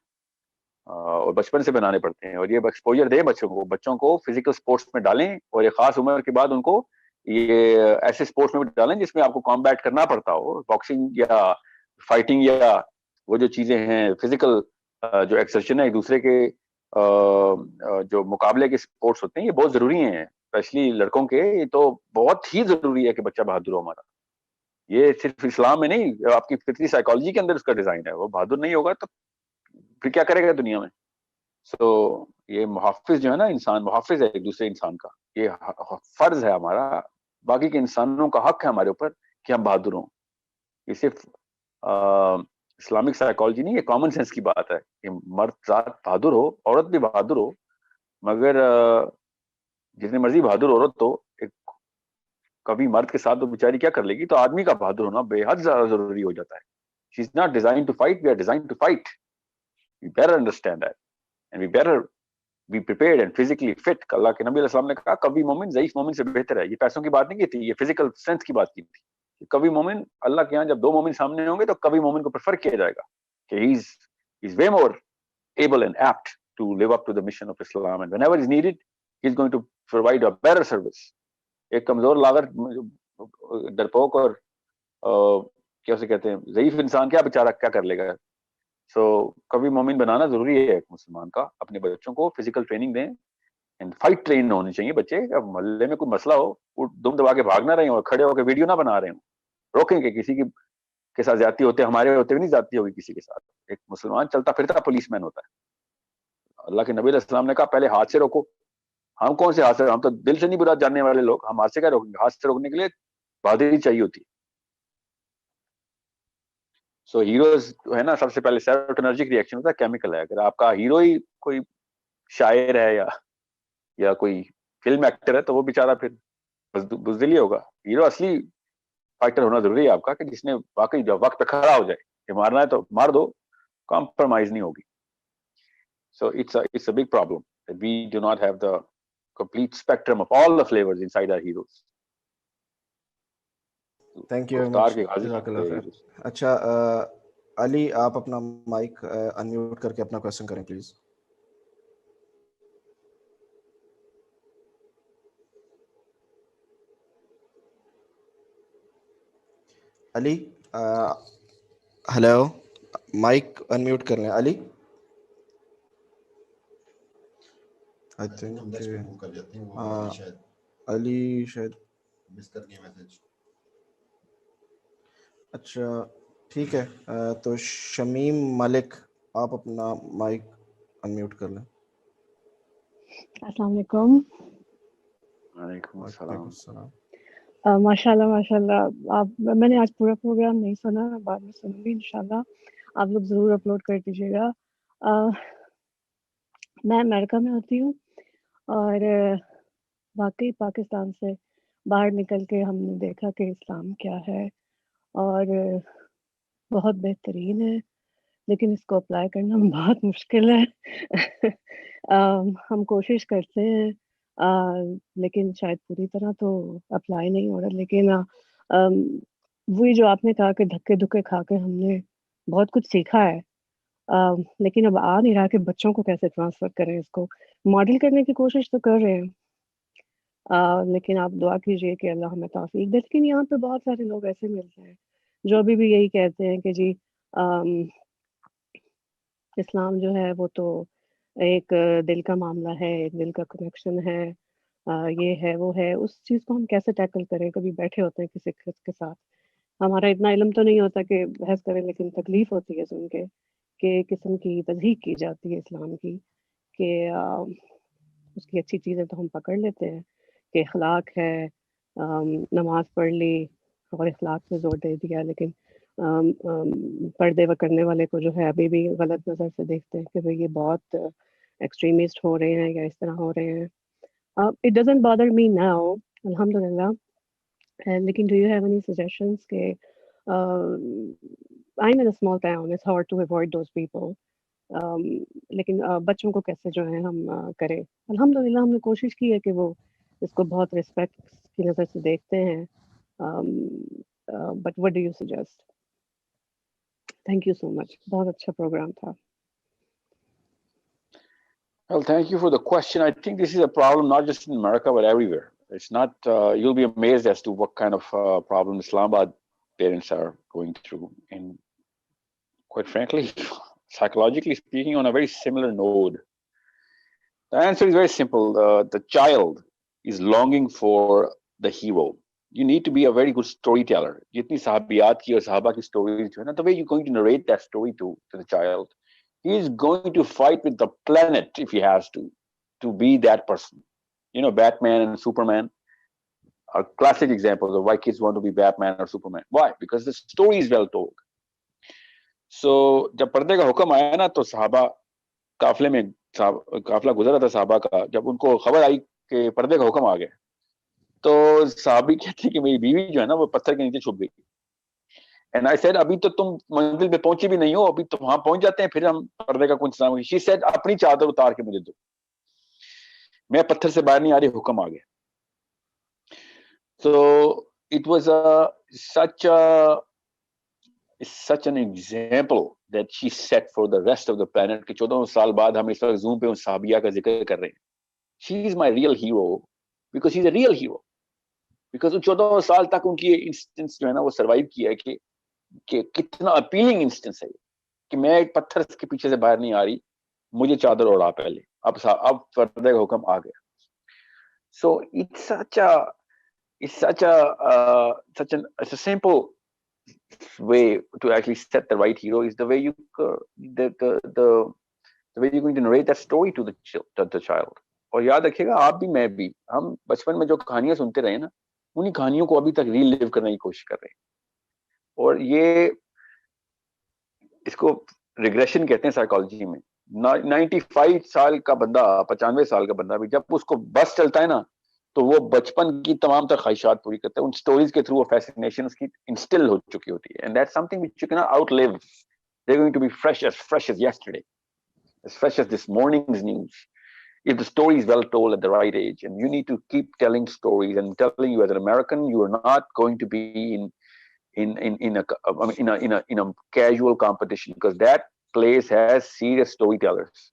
اور بچپن سے بنانے پڑتے ہیں. اور یہ ایکسپوجر دے بچوں کو فزیکل سپورٹس میں ڈالیں, اور ایک خاص عمر کے بعد ان کو یہ ایسے سپورٹس میں بھی ڈالیں جس میں آپ کو کامبیٹ کرنا پڑتا ہو, باکسنگ یا فائٹنگ یا وہ جو چیزیں ہیں فزیکل جو ایکسرشن ہے ایک دوسرے کے جو مقابلے کے سپورٹس ہوتے ہیں, یہ بہت ضروری ہیں اسپیشلی لڑکوں کے. یہ تو بہت ہی ضروری ہے کہ بچہ بہادر ہو ہمارا. یہ صرف اسلام میں نہیں, آپ کی فطری سائیکالوجی کے اندر اس کا ڈیزائن ہے. وہ بہادر نہیں ہوگا تو پھر کیا کرے گا دنیا میں. سو یہ محافظ جو ہے نا, انسان محافظ ہے ایک دوسرے انسان کا. یہ فرض ہے ہمارا, باقی کے انسانوں کا حق ہے ہمارے اوپر کہ ہم بہادر ہوں. یہ صرف اسلامک سائیکالوجی نہیں, یہ کامن سینس کی بات ہے کہ مرد ذات بہادر ہو, عورت بھی بہادر ہو, مگر جتنی مرضی بہادر عورت ہو کبھی مرد کے ساتھ تو بیچاری کیا کر لے گی. تو آدمی کا بہادر ہونا بے حد زیادہ ضروری ہو جاتا ہے. She is not designed to fight, we are designed to fight. We better understand that, and we better be prepared and physically fit. اللہ کے نبی علیہ السلام نے کہا کبھی مومن ضعیف مومن سے بہتر ہے. یہ پیسوں کی بات نہیں کی تھی, یہ فزیکل اسٹرینتھ کی بات کی تھی. کبھی مومن اللہ کے یہاں جب 2 مومن سامنے ہوں گے تو کبھی مومن کو پریفر کیا جائے گا کہ he is way more able and apt to live up to the mission of Islam, and whenever is needed he is going to provide a better service. ایک کمزور لاغر ڈرپوک اور کیا اسے کہتے ہیں ضعیف انسان کیا بیچارہ کیا کر لے گا. سو کبھی مومن بنانا ضروری ہے ایک مسلمان کا. اپنے بچوں کو فزیکل ٹریننگ دیں اینڈ فائٹ ٹرین ہونی چاہیے بچے. اب محلے میں کوئی مسئلہ ہو وہ دم دبا کے بھاگ نہ رہے ہوں اور کھڑے ہو کے ویڈیو نہ بنا رہے ہوں. روکیں کہ کسی کی کے ساتھ زیادتی ہوتے ہمارے ہوتے ہوئے نہیں زیادتی ہوگی کسی کے ساتھ. ایک مسلمان چلتا پھرتا پولیس مین ہوتا ہے. اللہ کے نبی علیہ السلام نے کہا پہلے ہاتھ سے روکو. ہم کون سے ہاتھ سے, ہم تو دل سے نہیں برا جاننے والے لوگ, ہم ہاتھ سے کیا روکیں گے؟ ہاتھ سے روکنے کے لیے بہادری چاہیے ہوتی ہے. سو ہیروز ہے نا, سب سے پہلے سیروٹونرجک ری ایکشن ہوتا ہے, کیمیکل ہے. اگر آپ کا ہیرو ہی کوئی شاعر ہے یا کوئی فلم ایکٹر ہے تو وہ بیچارہ پھر بزدل ہی ہوگا. ہیرو اصلی فائٹر ہونا ضروری ہے آپ کا, کہ جس نے واقعی جب وقت پہ کھڑا ہو جائے کہ مارنا ہے تو مار دو, کمپرومائز نہیں ہوگی. سو it's a big problem that we do not have the complete spectrum of all the flavors inside our heroes. Thank you very گفتار مچ, کے غازی جزاک ہوتے اللہ ہیں خیر. heroes. اچھا علی, آپ اپنا مائک انمیوٹ کر کے اپنا کویشچن کریں please. Ali, hello, mic unmute کر لیں علی. آئی تھنک علی شاید مس کر گیا میسج. اچھا ٹھیک ہے, تو شمیم ملک آپ اپنا مائک انمیوٹ کر لیں. السلام علیکم. وعلیکم وعلیکم السلام. السلام. ماشاء اللہ آپ, میں نے آج پورا پروگرام نہیں سنا, بعد میں سنوں گی انشاءاللہ. آپ لوگ ضرور اپلوڈ کر دیجیے گا. میں امریکہ میں ہوتی ہوں اور واقعی پاکستان سے باہر نکل کے ہم نے دیکھا کہ اسلام کیا ہے اور بہت بہترین ہے, لیکن اس کو اپلائی کرنا بہت مشکل ہے. ہم کوشش کرتے ہیں لیکن شاید پوری طرح تو اپلائی نہیں ہو رہا. لیکن وہی جو آپ نے کہا کہ دھکے دھکے کھا کے ہم نے بہت کچھ سیکھا ہے, لیکن اب آ نہیں رہا کہ بچوں کو کیسے ٹرانسفر کریں. اس کو ماڈل کرنے کی کوشش تو کر رہے ہیں, لیکن آپ دعا کیجئے کہ اللہ ہمیں توفیق دے. لیکن یہاں پہ بہت سارے لوگ ایسے ملتے ہیں جو ابھی بھی یہی کہتے ہیں کہ جی اسلام جو ہے وہ تو ایک دل کا معاملہ ہے, ایک دل کا کنیکشن ہے, یہ ہے وہ ہے. اس چیز کو ہم کیسے ٹیکل کریں؟ کبھی بیٹھے ہوتے ہیں کسی کے ساتھ, ہمارا اتنا علم تو نہیں ہوتا کہ بحث کریں, لیکن تکلیف ہوتی ہے سن کے کہ قسم کی تضحیق کی جاتی ہے اسلام کی, کہ اس کی اچھی چیزیں تو ہم پکڑ لیتے ہیں کہ اخلاق ہے, نماز پڑھ لی اور اخلاق پہ زور دے دیا, لیکن پردے کرنے والے کو جو ہے ابھی بھی غلط نظر سے دیکھتے ہیں کہ بھئی یہ بہت ایکسٹریمسٹ ہو رہے ہیں یا اس طرح ہو رہے ہیں. It doesn't bother me now, alhamdulillah. لیکن do you have any suggestions کہ I'm in a small town, it's hard to avoid those people. لیکن بچوں کو کیسے جو ہے ہم کریں؟ الحمدللہ ہم نے کوشش کی ہے کہ وہ اس کو بہت رسپیکٹ کی نظر سے دیکھتے ہیں. But what do you suggest? Thank you so much. بہت اچھا پروگرام تھا. Well, thank you for the question. I think this is a problem not just in America but everywhere. It's not, you'll be amazed as to what kind of problem Islamabad parents are going through. And quite frankly, psychologically speaking, on a very similar node. The answer is very simple. The child is longing for the hero. You need to be a very good storyteller. Jitni sahabiyat ki aur sahaba ki stories jo hai na, the way you're going to narrate that story to the child, he is going to fight with the planet if he has to be that person. You know, Batman and Superman are classic examples of why kids want to be Batman or Superman. Why? Because the story is well told. So jab pardے ka hukam aaya na, to sahaba قافلے میں قافلہ گزرا تھا صحابہ کا, جب ان کو خبر آئی کہ پردے کا حکم آ گیا تو صحابی کہتے کہ میری بیوی جو ہے نا وہ پتھر کے نیچے چھپ گئی. اینڈ آئی سیڈ ابھی تو تم منزل پہ پہنچی بھی نہیں ہو, ابھی تو وہاں پہنچ جاتے ہیں پھر ہم پردے کا کوئی انتظام ہوگی. شی سیڈ اپنی چادر اتار کے مجھے دو, میں پتھر سے باہر نہیں آ رہی, حکم آ گیا. So it was such an example that she set for the rest of the planet کہ 14 سال بعد ہم اس وقت زوم پہ ان صحابیہ کا ذکر کر رہے ہیں. She is my real hero because she's a real hero. Because 14 سال تک ان کی انسٹنس جو ہے نا وہ سروائیو کیا ہے کہ کتنا اپیلنگ انسٹنس ہے. کہ میں ایک پتھر کے پیچھے سے باہر نہیں آ رہی, مجھے چادر اڑا پہلے, اب پردے کا حکم آ گیا. So it's such a simple way to actually set the right hero is the way the way you're going to narrate that story to the child. اور یاد رکھیے گا آپ بھی میں بھی, ہم بچپن میں جو کہانیاں سنتے رہے نا, انہی کہانیوں کو ابھی تک ری لیو کرنے کی کوشش کر رہے ہیں. اور یہ اس کو ریگریشن کہتے ہیں سائیکالوجی میں. 95 سال کا بندہ, 95 سال کا بندہ بھی جب اس کو بس چلتا ہے نا, تو وہ بچپن کی تمام تر خواہشات پوری کرتا ہے. ان سٹوریز کے تھرو وہ فیسینیشن اس کی انسٹل ہو چکی ہوتی ہے. And that's something which you can not outlive. They are going to be fresh as yesterday, as fresh as this morning's news, if the story is well told at the right age. And you need to keep telling stories. And telling you, as an American, you are not going to be in a casual competition, because that place has serious storytellers.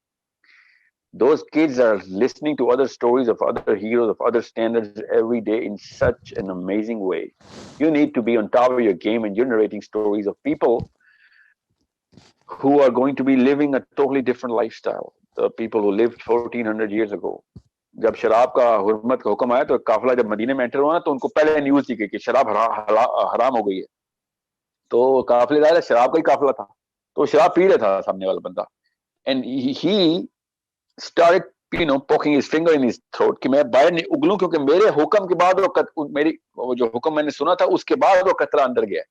Those kids are listening to other stories of other heroes, of other standards every day in such an amazing way. You need to be on top of your game, and you're narrating stories of people who are going to be living a totally different lifestyle. The people who lived 1400 years ago. جب شراب کا حرمت کا حکم آیا تو قافلہ جب مدینے میں انٹر ہوا تو ان کو پہلے نیوز دی گئی کہ شراب حرام ہو گئی ہے. تو قافلے دار شراب کا ہی قافلہ تھا, تو شراب پی رہا تھا سامنے والا بندہ. And he started poking his finger in his throat کہ میں باہر نہیں اگلوں, کیونکہ میرے حکم کے بعد وہ جو حکم میں نے سنا تھا اس کے بعد وہ قطرہ اندر گیا,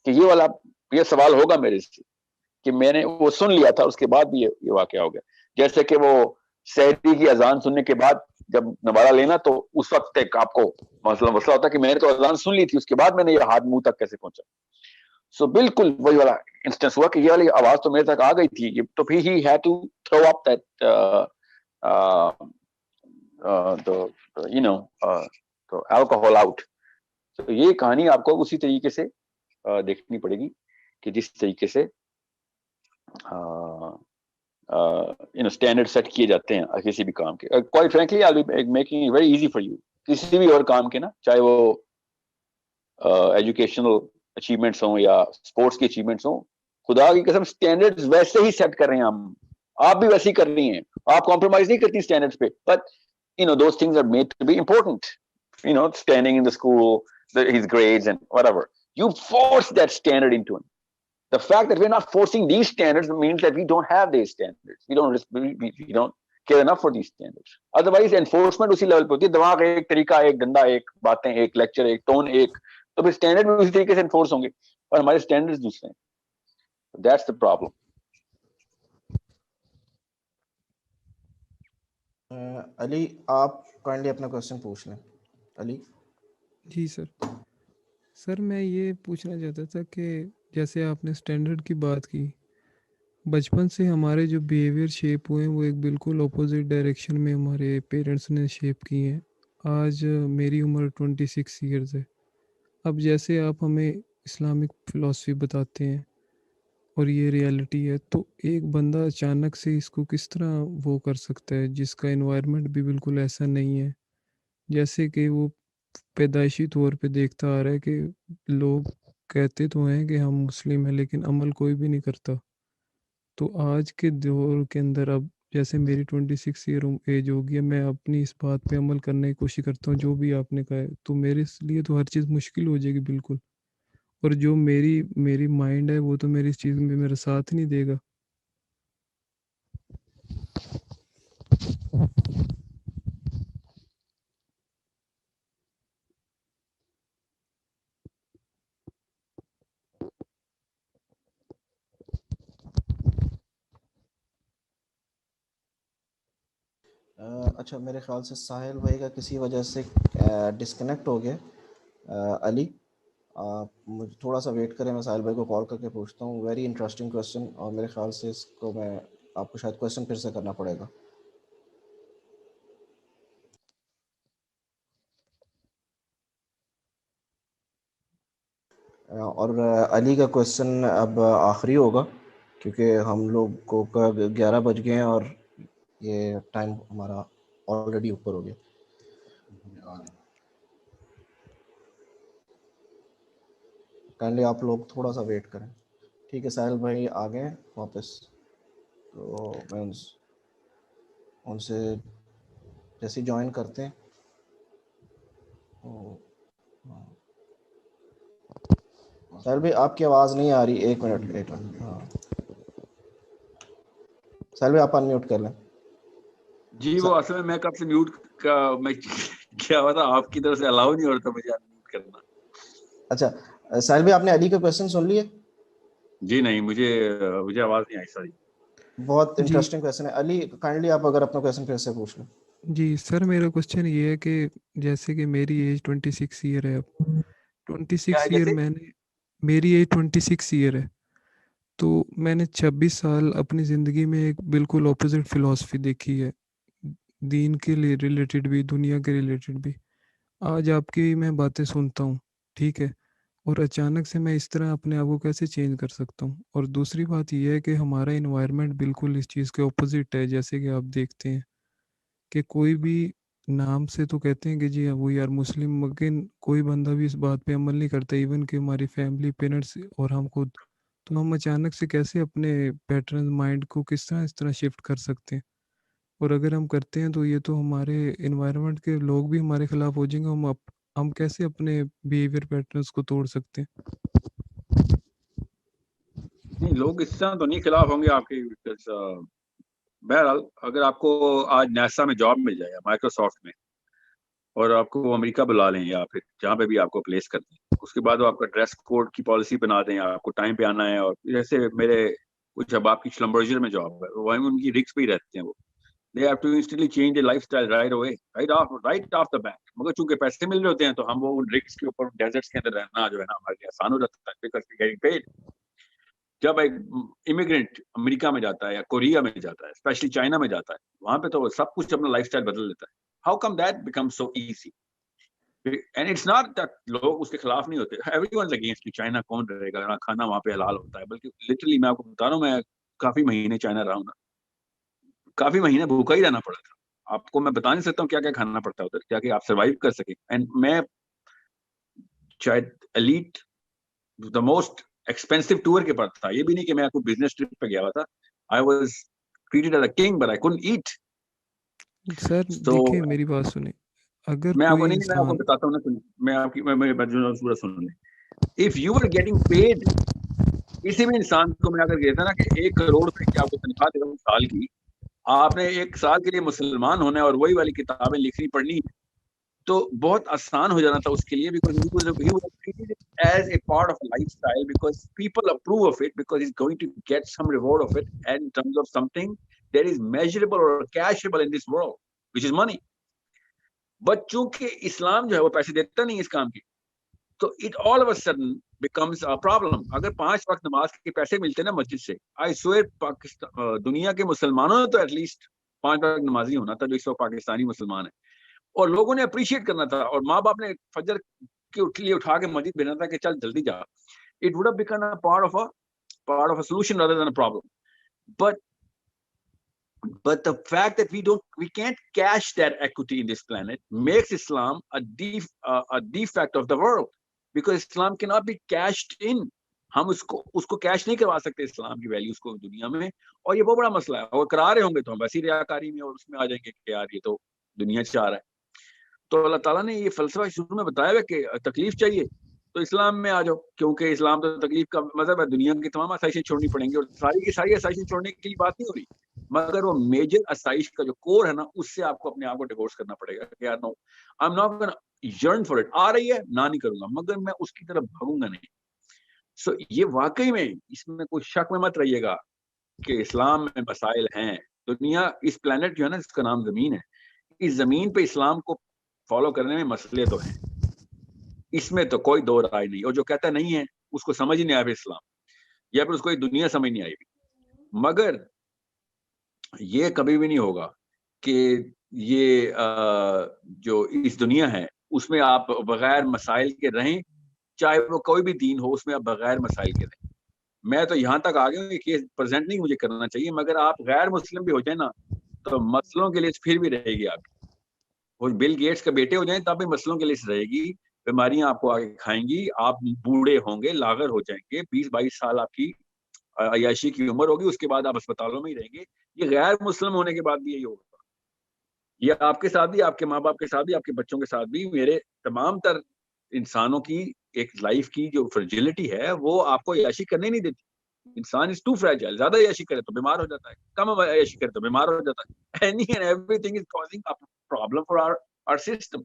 کہ یہ سوال ہوگا میرے سے, کہ میں نے وہ سن لیا تھا, اس کے بعد بھی یہ واقعہ ہو گیا. جیسے کہ وہ سحری کی اذان سننے کے بعد جب نوارہ لینا, تو اس وقت تک آپ کو مسئلہ ہوتا کہ میں نے تو اذان سن لی تھی, اس کے بعد میں نے یہ ہاتھ منہ تک کیسے پہنچا. سو بالکل وہی والا انسٹنس ہوا کہ یہ والی آواز تو میرے تک آ گئی تھی, تو پھر he had to throw up that the alcohol out. تو یہ کہانی آپ کو اسی طریقے سے دیکھنی پڑے گی کہ جس طریقے سے اسٹینڈرڈ سیٹ کیے جاتے ہیں کسی بھی کام کے. Quite frankly, I'll be making it very easy for you. کسی بھی اور کام کے نا, چاہے وہ ایجوکیشنل اچیومنٹس ہوں یا اسپورٹس کی اچیومنٹس ہوں, خدا کی قسم اسٹینڈرڈ ویسے ہی سیٹ کر رہے ہیں ہم, آپ بھی ویسے ہی کر رہی ہیں, آپ کمپرومائز نہیں کرتی اسٹینڈرڈ پہ. But those things are made to be important. Standing in the school, his grades and whatever, you force that standard into him. The fact that we're not forcing these standards means that we don't have these standards. We don't care enough for these standards. Otherwise enforcement اسی level پہ ہوتی ہے, دماغ ایک, طریقہ ایک, دندا ایک, باتیں ایک, لیکچر ایک, ٹون ایک, تو پھر اسٹینڈرڈ بھی اسی طریقے سے انفورس ہوں گے, اور ہمارے اسٹینڈرڈ دوسرے ہیں. That's the problem. علی, آپ کائنڈلی اپنا کوشچن پوچھ لیں. علی جی سر میں یہ پوچھنا چاہتا تھا کہ جیسے آپ نے اسٹینڈرڈ کی بات کی, بچپن سے ہمارے جو بیہیویئر شیپ ہوئے ہیں وہ ایک بالکل اپوزٹ ڈائریکشن میں ہمارے پیرنٹس نے شیپ کی ہیں. آج میری عمر 26 ایئرز ہے. اب جیسے آپ ہمیں اسلامک فلاسفی بتاتے ہیں اور یہ ریالٹی ہے, تو ایک بندہ اچانک سے اس کو کس طرح وہ کر سکتا ہے جس کا انوائرمنٹ بھی بالکل ایسا نہیں ہے, جیسے کہ وہ پیدائشی طور پہ دیکھتا آ رہا ہے کہ لوگ کہتے تو ہیں کہ ہم مسلم ہیں لیکن عمل کوئی بھی نہیں کرتا. تو آج کے دور کے اندر اب جیسے میری 26 ایئر ایج ہو گئی ہے, میں اپنی اس بات پہ عمل کرنے کی کوشش کرتا ہوں جو بھی آپ نے کہا ہے, تو میرے لیے تو ہر چیز مشکل ہو جائے گی بالکل, اور جو میری مائنڈ ہے وہ تو میری اس چیز میں میرا ساتھ نہیں دے گا. اچھا, میرے خیال سے ساحل بھائی کا کسی وجہ سے ڈسکنیکٹ ہو گیا. علی, مجھے تھوڑا سا ویٹ کریں, میں ساحل بھائی کو کال کر کے پوچھتا ہوں. ویری انٹرسٹنگ کویشچن, اور میرے خیال سے اس کو آپ کو شاید کویشچن پھر سے کرنا پڑے گا. اور علی کا کویشچن اب آخری ہوگا کیونکہ ہم لوگ کو 11 بج گئے ہیں اور یہ ٹائم ہمارا آلریڈی اوپر ہو گیا. کائنڈلی آپ لوگ تھوڑا سا ویٹ کریں, ٹھیک ہے. ٹھیک ہے ساحل بھائی آ گئے واپس, تو میں ان سے جیسے جوائن کرتے ہیں. ساحل بھائی آپ کی آواز نہیں آ رہی, ایک منٹ. ہاں ساحل بھائی آپ انمیوٹ کر لیں. جی وہ اصل میں کب سے میوٹ کا میں کیا ہوا تھا, آپ کی طرف سے الاؤ نہیں ہو رہا تھا مجھے انمیوٹ کرنا. اچھا ساحل بھائی آپ نے علی کا کویشچن سن لیے؟ جی نہیں, مجھے آواز نہیں آئی, سوری. بہت جی انٹرسٹنگ کویشچن ہے. علی کائنڈلی آپ اگر اپنا کویشچن پھر سے پوچھ لیں. جی سر, میرا کوشچن یہ ہے کہ جیسے کہ میری ایج 26 ایئر ہے, اب 26 ایئر میری ایج 26 ایئر ہے, تو میں نے 26 سال اپنی زندگی میں ایک بالکل اپوزٹ فلاسفی دیکھی ہے, دین کے لیے ریلیٹڈ بھی, دنیا کے ریلیٹڈ بھی. آج آپ کی میں باتیں سنتا ہوں, ٹھیک ہے, اور اچانک سے میں اس طرح اپنے آپ کو کیسے چینج کر سکتا ہوں. اور دوسری بات یہ ہے کہ ہمارا انوائرمنٹ بالکل اس چیز کے اپوزٹ ہے. جیسے کہ آپ دیکھتے ہیں کہ کوئی بھی نام سے تو کہتے ہیں کہ جی وہ یار مسلم, مگر کوئی بندہ بھی اس بات پہ عمل نہیں کرتا, ایون کہ ہماری فیملی, پیرنٹس اور ہم خود. تو ہم اچانک سے کیسے اپنے پیٹرن مائنڈ کو کس طرح شفٹ کر سکتے ہیں, اور اگر ہم کرتے ہیں تو یہ تو ہمارے انوائرمنٹ کے لوگ بھی ہمارے خلاف ہو جائیں گے. ہم کیسے اپنے بیہیویئر پیٹرنس کو توڑ سکتے ہیں؟ نہیں, لوگ اس طرح تو نہیں خلاف ہوں گے آپ کے. بہرحال اگر آپ کو آج ناسا میں جاب مل جائے, مائکروسافٹ میں, اور آپ کو وہ امریکہ بلا لیں یا پھر جہاں پہ بھی آپ کو پلیس کر دیں, اس کے بعد وہ آپ کا ڈریس کوڈ کی پالیسی بنا دیں, آپ کو ٹائم پہ آنا ہے. اور جیسے میرے کچھ اب آپ کی شلمبرجر میں جاب ہے, وہ ان کی رکس پہ ہی رہتے ہیں, وہ they have to instantly change their lifestyle right away, right off the bat. مگر چونکہ پیسے مل رہے ہوتے ہیں تو ہم وہ رکس کے اوپر ڈیزرٹس کے اندر رہنا جو ہے نا ہمارے لیے آسان ہو جاتا ہے, because we're getting paid. جب ایک امیگرینٹ امریکہ میں جاتا ہے یا کوریا میں جاتا ہے, اسپیشلی چائنا میں جاتا ہے, وہاں پہ تو سب کچھ اپنا لائف اسٹائل بدل دیتا ہے. How come that become so easy? And it's not that لوگ اس کے خلاف نہیں ہوتے, ایوری ون اگینسٹ کہ چائنا کون رہے گا, کھانا وہاں پہ حلال ہوتا ہے. بلکہ لٹرلی میں آپ کو بتا رہا ہوں, میں کافی مہینے چائنا رہا ہوں نا, کافی مہینے بھوکا ہی رہنا پڑا تھا. آپ کو میں بتا نہیں سکتا ہوں کیا کیا کھانا پڑتا ہے ادھر, کیا کہ آپ سروائیو کر سکیں. اینڈ میں شاید elite the most expensive tour کے پاس تھا. یہ بھی نہیں کہ میں کوئی بزنس ٹرپ پہ گیا ہوا تھا. I was treated as a king but I couldn't eat. سر دیکھیں میری بات سنیں, اگر میں آپ کو کوئی نہیں, میں آپ کو انسان بتاتا ہوں نا, میں آپ کی پورا سن لیں. If you were getting paid, کسی بھی انسان کو میں اگر کہتا نا کہ 1 کروڑ روپے کی آپ کو تنخواہ دے رہا ہوں سال کی, آپ نے 1 سال کے لیے مسلمان ہونا ہے اور وہی والی کتابیں لکھنی پڑھنی, تو بہت آسان ہو جانا تھا اس کے لیے. because he was treated as a part of a lifestyle, because people approve of it, because he's going to get some reward of it, and in terms of something that is measurable or cashable in this world, which is money. But چونکہ اسلام جو ہے وہ پیسے دیتا نہیں اس کام کی, تو it all of a sudden becomes a problem. اگر 5 وقت نماز کے پیسے ملتے نا مسجد سے, I swear پاکستان دنیا کے مسلمانوں نے تو ایٹ لیسٹ 5 وقت نمازی ہونا تھا جو اس وقت پاکستانی مسلمان ہے, اور لوگوں نے اپریشیٹ کرنا تھا, اور ماں باپ نے فجر کے لیے اٹھا کے مسجد بھیجنا تھا کہ چل جلدی جا. It would have become a part of a solution rather than a problem. But the fact that we can't cash that equity in this planet makes Islam a defect of the world, because Islam cannot be cashed in. ہم اس کو cash نہیں کروا سکتے اسلام کی values کو دنیا میں, اور یہ بہت بڑا مسئلہ ہے. اور کرا رہے ہوں گے تو ہم ویسی ریاکاری میں اور اس میں آ جائیں گے کہ یار یہ تو دنیا چاہ رہا ہے. تو اللہ تعالیٰ نے یہ فلسفہ شروع میں بتایا ہے کہ تکلیف چاہیے تو اسلام میں آ جاؤ, کیونکہ اسلام تو تکلیف کا مذہب ہے. دنیا کی تمام آسائشیں چھوڑنی پڑیں گی, اور ساری کی ساری آسائشیں چھوڑنے کی بات نہیں ہو رہی, مگر وہ میجر آسائش کا جو کور ہے نا, اس سے آپ کو اپنے آپ کو ڈیوورس کرنا پڑے گا کہ یار no, I am not gonna yearn for it. آ رہی ہے نہ نہیں کروں گا, مگر میں اس کی طرف بھاگوں گا نہیں. سو یہ واقعی میں اس میں کوئی شک میں مت رہیے گا کہ اسلام میں مسائل ہیں. دنیا اس پلانٹ جو ہے نا جس کا نام زمین ہے, اس زمین پہ اسلام کو فالو کرنے میں مسئلے تو ہیں, اس میں تو کوئی دو رائے نہیں. اور جو کہتا نہیں ہے اس کو سمجھ ہی نہیں آیا پھر اسلام, یا پھر اس کو یہ دنیا سمجھ نہیں آئی. مگر یہ کبھی بھی نہیں ہوگا کہ یہ جو اس دنیا ہے اس میں آپ بغیر مسائل کے رہیں, چاہے وہ کوئی بھی دین ہو, اس میں آپ بغیر مسائل کے رہیں. میں تو یہاں تک آ گیا ہوں کہ پریزنٹ نہیں مجھے کرنا چاہیے, مگر آپ غیر مسلم بھی ہو جائیں نا تو مسئلوں کے لیے پھر بھی رہے گی. آپ وہ بل گیٹس کے بیٹے ہو جائیں تب بھی مسئلوں کے لیے رہے گی. بیماریاں آپ کو آگے کھائیں گی, آپ بوڑھے ہوں گے, لاغر ہو جائیں گے, 20-22 سال آپ کی عیاشی کی عمر ہوگی, اس کے بعد آپ اسپتالوں میں ہی رہیں گے. یہ غیر مسلم ہونے کے بعد بھی یہی ہوگا. یہ آپ کے ساتھ بھی, آپ کے ماں باپ کے ساتھ بھی, آپ کے بچوں کے ساتھ بھی, میرے تمام تر انسانوں کی ایک لائف کی جو فرجیلٹی ہے وہ آپ کو عیاشی کرنے نہیں دیتی. انسان از ٹو فریجائل. زیادہ عیاشی کرے تو بیمار ہو جاتا ہے, کم عیاشی کرے تو بیمار ہو جاتا ہے. Any and everything is causing a problem for our system.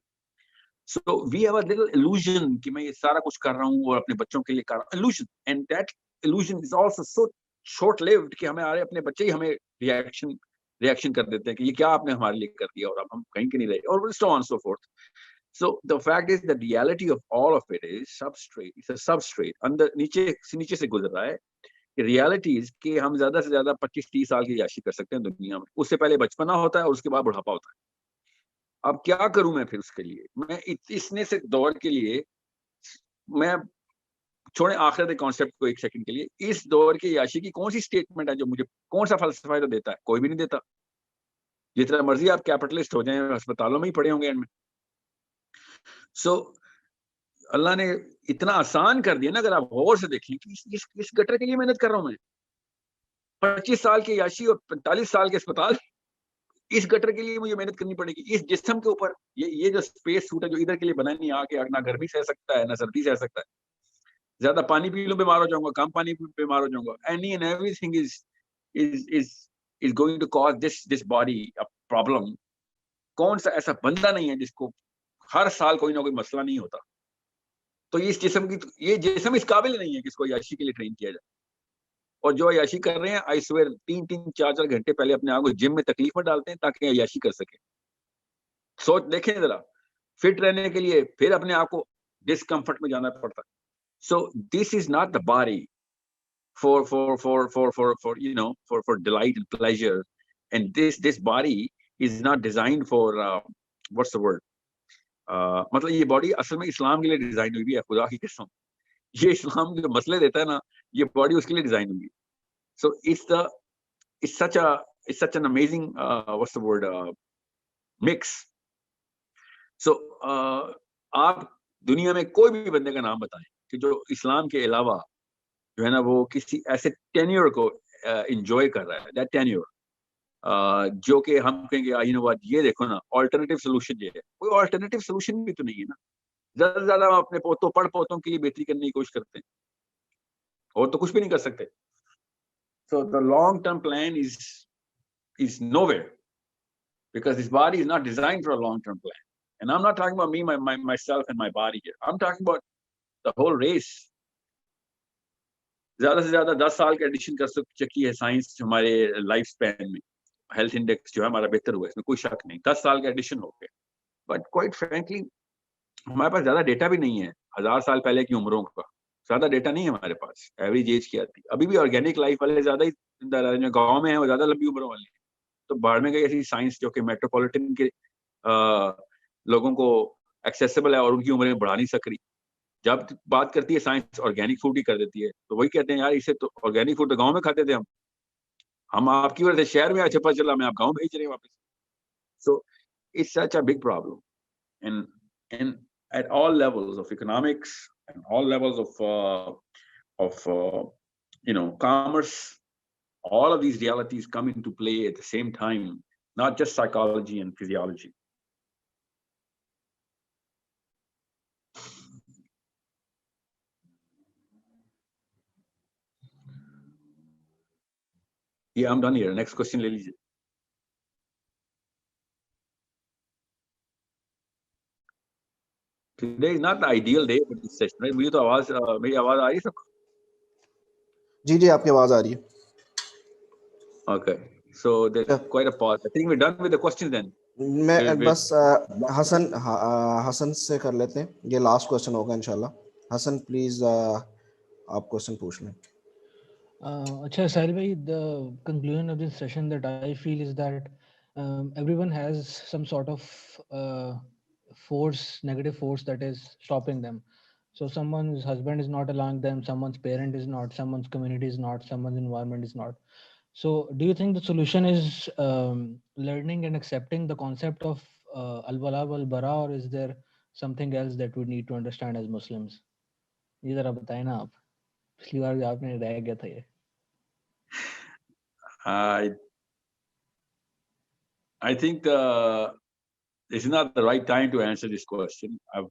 So we have a little illusion کہ میں یہ سارا کچھ کر رہا ہوں اور اپنے بچوں کے لیے کر رہا ہوں. Illusion. And that illusion is also so short lived کہ ہمیں اپنے بچے ہی ہمیں ریئیکشن کر دیتے ہیں کہ یہ کیا آپ نے ہمارے لیے کر دیا, اور اب ہم کہیں کے نہیں رہے, اور so on and so forth. So the fact is the reality of all of it is substrate. It's a substrate. اندر نیچے سے گزر رہا ہے. ریالٹی از کہ ہم زیادہ سے زیادہ 25-30 سال کی عیاشی کر سکتے ہیں دنیا میں. اس سے پہلے بچپنا ہوتا ہے اور اس کے بعد بڑھاپا ہوتا ہے. اب کیا کروں میں پھر اس کے لیے؟ میں اتنے سے دور کے لیے, میں چھوڑیں آخرت کے کانسیپٹ کو ایک سیکنڈ کے لیے, اس دور کی عیاشی کی کون سی اسٹیٹمنٹ ہے جو مجھے کون سا فلسفہ تو دیتا ہے؟ کوئی بھی نہیں دیتا. جتنا مرضی آپ کیپٹلسٹ ہو جائیں, ہسپتالوں میں ہی پڑے ہوں گے اینڈ میں. سو اللہ نے اتنا آسان کر دیا نا, اگر آپ غور سے دیکھیں کہ اس گٹر کے لیے محنت کر رہا ہوں میں, 25 سال کی عیاشی اور 45 سال کے اسپتال, اس گٹر کے لیے مجھے محنت کرنی پڑے گی. اس جسم کے اوپر یہ جو اسپیس سوٹ ہے جو ادھر کے لیے بنا نہیں, آ کے نہ گرمی سہ سکتا ہے نہ سردی سہ سکتا ہے. زیادہ پانی پی لوں بیمار ہو جاؤں گا, کم پانی پی بیمار ہو جاؤں گا. Any and everything is going to cause this body a problem. کون سا ایسا بندہ نہیں ہے جس کو ہر سال کوئی نہ کوئی مسئلہ نہیں ہوتا؟ تو یہ جسم اس قابل نہیں ہے کہ اس کو عیاشی کے لیے ٹرین کیا جائے. اور جو عیاشی کر رہے ہیں آئی سویر 3-4 گھنٹے پہلے اپنے آپ کو جم میں تکلیف میں ڈالتے ہیں تاکہ عیاشی کر سکیں. سوچ دیکھیں ذرا, فٹ رہنے کے لیے پھر اپنے آپ کو ڈسکمفرٹ میں جانا پڑتا ہے. So this is not the body for delight and pleasure, and this body is not designed for what's the word, مطلب یہ باڈی اصل میں اسلام کے لیے ڈیزائن ہوئی ہے. خدا کی قسم, یہ اسلام جو مسئلے دیتا ہے نا, یہ باڈی اس کے لیے ڈیزائن ہوئی ہے. سو it's such an amazing what's the word mix. سو آپ دنیا میں کوئی بھی بندے کا نام بتائیں کہ جو اسلام کے علاوہ جو ہے نا وہ کسی ایسے ٹینیور کو انجوائے کر رہا ہے, that tenure جو کہ ہم کہیں گے یہ دیکھو نا آلٹرنیٹیو سولوشن. یہ ہے کوئی آلٹرنیٹیو سولوشن بھی تو نہیں ہے نا. زیادہ سے زیادہ ہم اپنے پوتوں کے لیے بہتری کرنے کی کوشش کرتے ہیں, اور تو کچھ بھی نہیں کر سکتے. So the long term plan is nowhere, because this body is not designed for a long term plan. And I'm not talking about me, myself and my body here. I'm talking about the whole race. زیادہ سے زیادہ 10 سال کا edition کر چکی ہے science ہمارے life سپین میں. ہیلتھ انڈیکس جو ہے ہمارا بہتر ہوا ہے, اس میں کوئی شک نہیں. 10 سال کا ایڈیشن ہو گیا. بٹ کوائٹ فرینکلی ہمارے پاس زیادہ ڈیٹا بھی نہیں ہے 1000 سال پہلے کی عمروں کا. زیادہ ڈیٹا نہیں ہے ہمارے پاس. ایوریج ایج کیا تھی. ابھی بھی آرگینک لائف والے زیادہ ہی گاؤں میں ہیں, وہ زیادہ لمبی عمروں والے ہیں. تو باہر میں گئی ایسی سائنس جو کہ میٹروپولیٹن کے لوگوں کو ایکسیسیبل ہے اور ان کی عمریں بڑھا نہیں سک رہی. جب بات کرتی ہے سائنس آرگینک فوڈ ہی کر دیتی ہے, تو وہی کہتے ہیں یار اسے تو آرگینک فوڈ تو گاؤں میں کھاتے تھے ہم آپ کی وجہ سے شہر میں پتہ چلا میں آپ گاؤں بھیج رہے ہیں واپس. So it's such a big problem and at all levels of economics and all levels of commerce. All of these realities come into play at the same time, not just psychology and physiology. Yeah, I'm done here. Next question, le lijiye. Today is not the ideal day for this session, right? مجھے تو میری آواز آ رہی ہے سب کو؟ جی آپ کی آواز آ رہی ہے. Okay, so there's quite a pause. I think we're done with the questions then. میں بس حسن سے کر لیتے ہیں, یہ لاسٹ کوشچن ہوگا انشاءاللہ. حسن پلیز آپ کوشچن پوچھ لیں. اچھا ساحل بھائی, the conclusion of this session that I feel is that everyone has some sort of negative force that is stopping them. So someone's husband is not allowing them, someone's parent is not, someone's community is not, someone's environment is not. So do you think the solution is learning and accepting the concept of al-wala wal-bara, or is there something else that we need to understand as Muslims? یہ ذرا بتائیں نا آپ, پچھلی بار بھی آپ نے رہ گیا تھا یہ. I think this is not the right time to answer this question. I've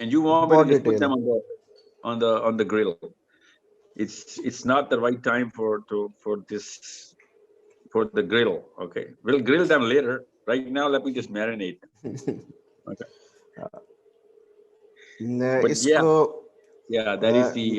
and you want me to just put them on the grill. It's not the right time for the grill. Okay, we'll grill them later. Right now, let me just marinate them. Okay. But yeah, that is the.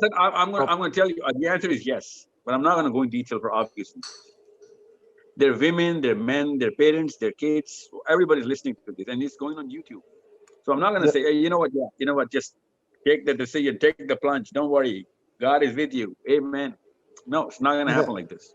Sir, I'm going to tell you the answer is yes, but I'm not going to go in detail for obvious reasons. They're women, they're men, they're parents, they're kids. Everybody's listening to this, and it's going on YouTube. So I'm not going to say, hey, you know what, just take the decision, take the plunge. Don't worry, God is with you. Amen. No, it's not going to happen like this.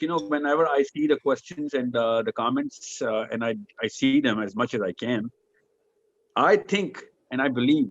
You know, whenever I see the questions and the comments and I see them as much as I can, I think and I believe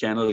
channel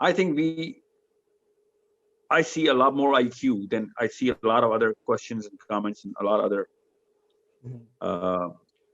I think I see a lot more IQ than I see a lot of other questions and comments and a lot of other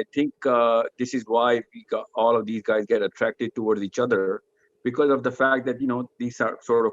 I think this is why all of these guys get attracted towards each other, because of the fact that, you know, these are sort of,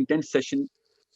intense session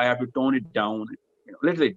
I have to tone it down, you know, literally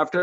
after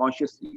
consciously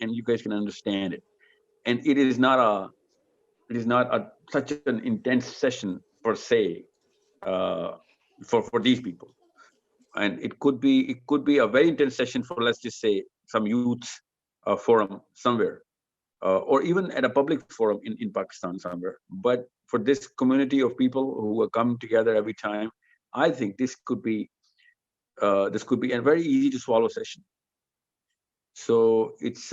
and you guys can understand it, and it is not such an intense session per se for these people, and it could be a very intense session for, let's just say, some youth forum somewhere, or even at a public forum in Pakistan somewhere. But for this community of people who are coming together every time, I think this could be a very easy to swallow session. So it's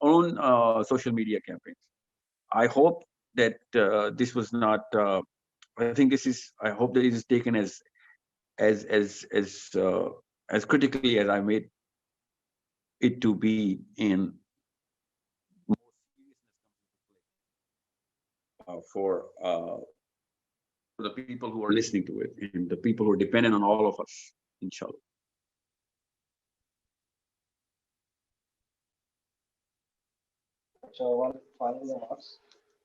own social media campaigns. I hope that this was not I hope that it is taken as critically as I made it to be, in for the people who are listening to it and the people who are dependent on all of us, inshallah. So one final remarks.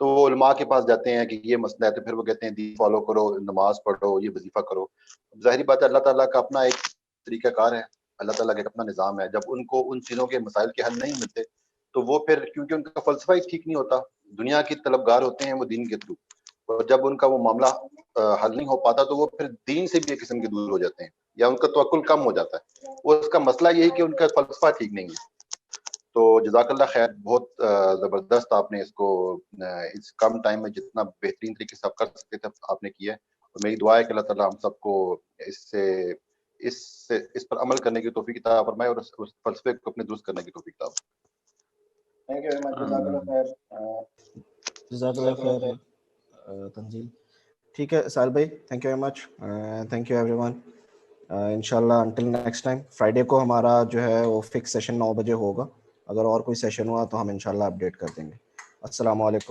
تو وہ علماء کے پاس جاتے ہیں کہ یہ مسئلہ ہے، تو پھر وہ کہتے ہیں دین فالو کرو، نماز پڑھو، یہ وظیفہ کرو. ظاہری بات ہے اللہ تعالیٰ کا اپنا ایک طریقہ کار ہے، اللہ تعالیٰ کا ایک اپنا نظام ہے. جب ان کو ان چیزوں کے مسائل کے حل نہیں ملتے تو وہ پھر، کیونکہ ان کا فلسفہ ہی ٹھیک نہیں ہوتا، دنیا کی طلبگار ہوتے ہیں وہ دین کے تھرو، اور جب ان کا وہ معاملہ حل نہیں ہو پاتا تو وہ پھر دین سے بھی ایک قسم کے دور ہو جاتے ہیں، یا ان کا توکل کم ہو جاتا ہے. وہ اس کا مسئلہ یہی کہ ان کا فلسفہ ٹھیک نہیں ہے. تو جزاک اللہ خیر، بہت زبردست آپ نے اس کو اس کم ٹائم میں جتنا بہترین طریقے سے آپ کر سکتے تھے آپ نے کیا ہے. اور میری دعا ہے کہ اللہ تعالیٰ ہم سب کو اس پر عمل کرنے کی توفیق عطا فرمائے، اور اس فلسفے کو اپنے درست کرنے کی توفیق عطا فرمائے. تھینک یو ویری مچ، جزاک اللہ خیر. جزاک اللہ خیر تنزیل. ٹھیک ہے سہیل بھائی، thank you very much, thank you every one. انشاءاللہ انٹل نیکسٹ ٹائم. فرائیڈے کو ہمارا جو ہے وہ فکس سیشن 9 بجے ہوگا. اگر اور کوئی سیشن ہوا تو ہم انشاءاللہ اپڈیٹ کر دیں گے. السلام علیکم.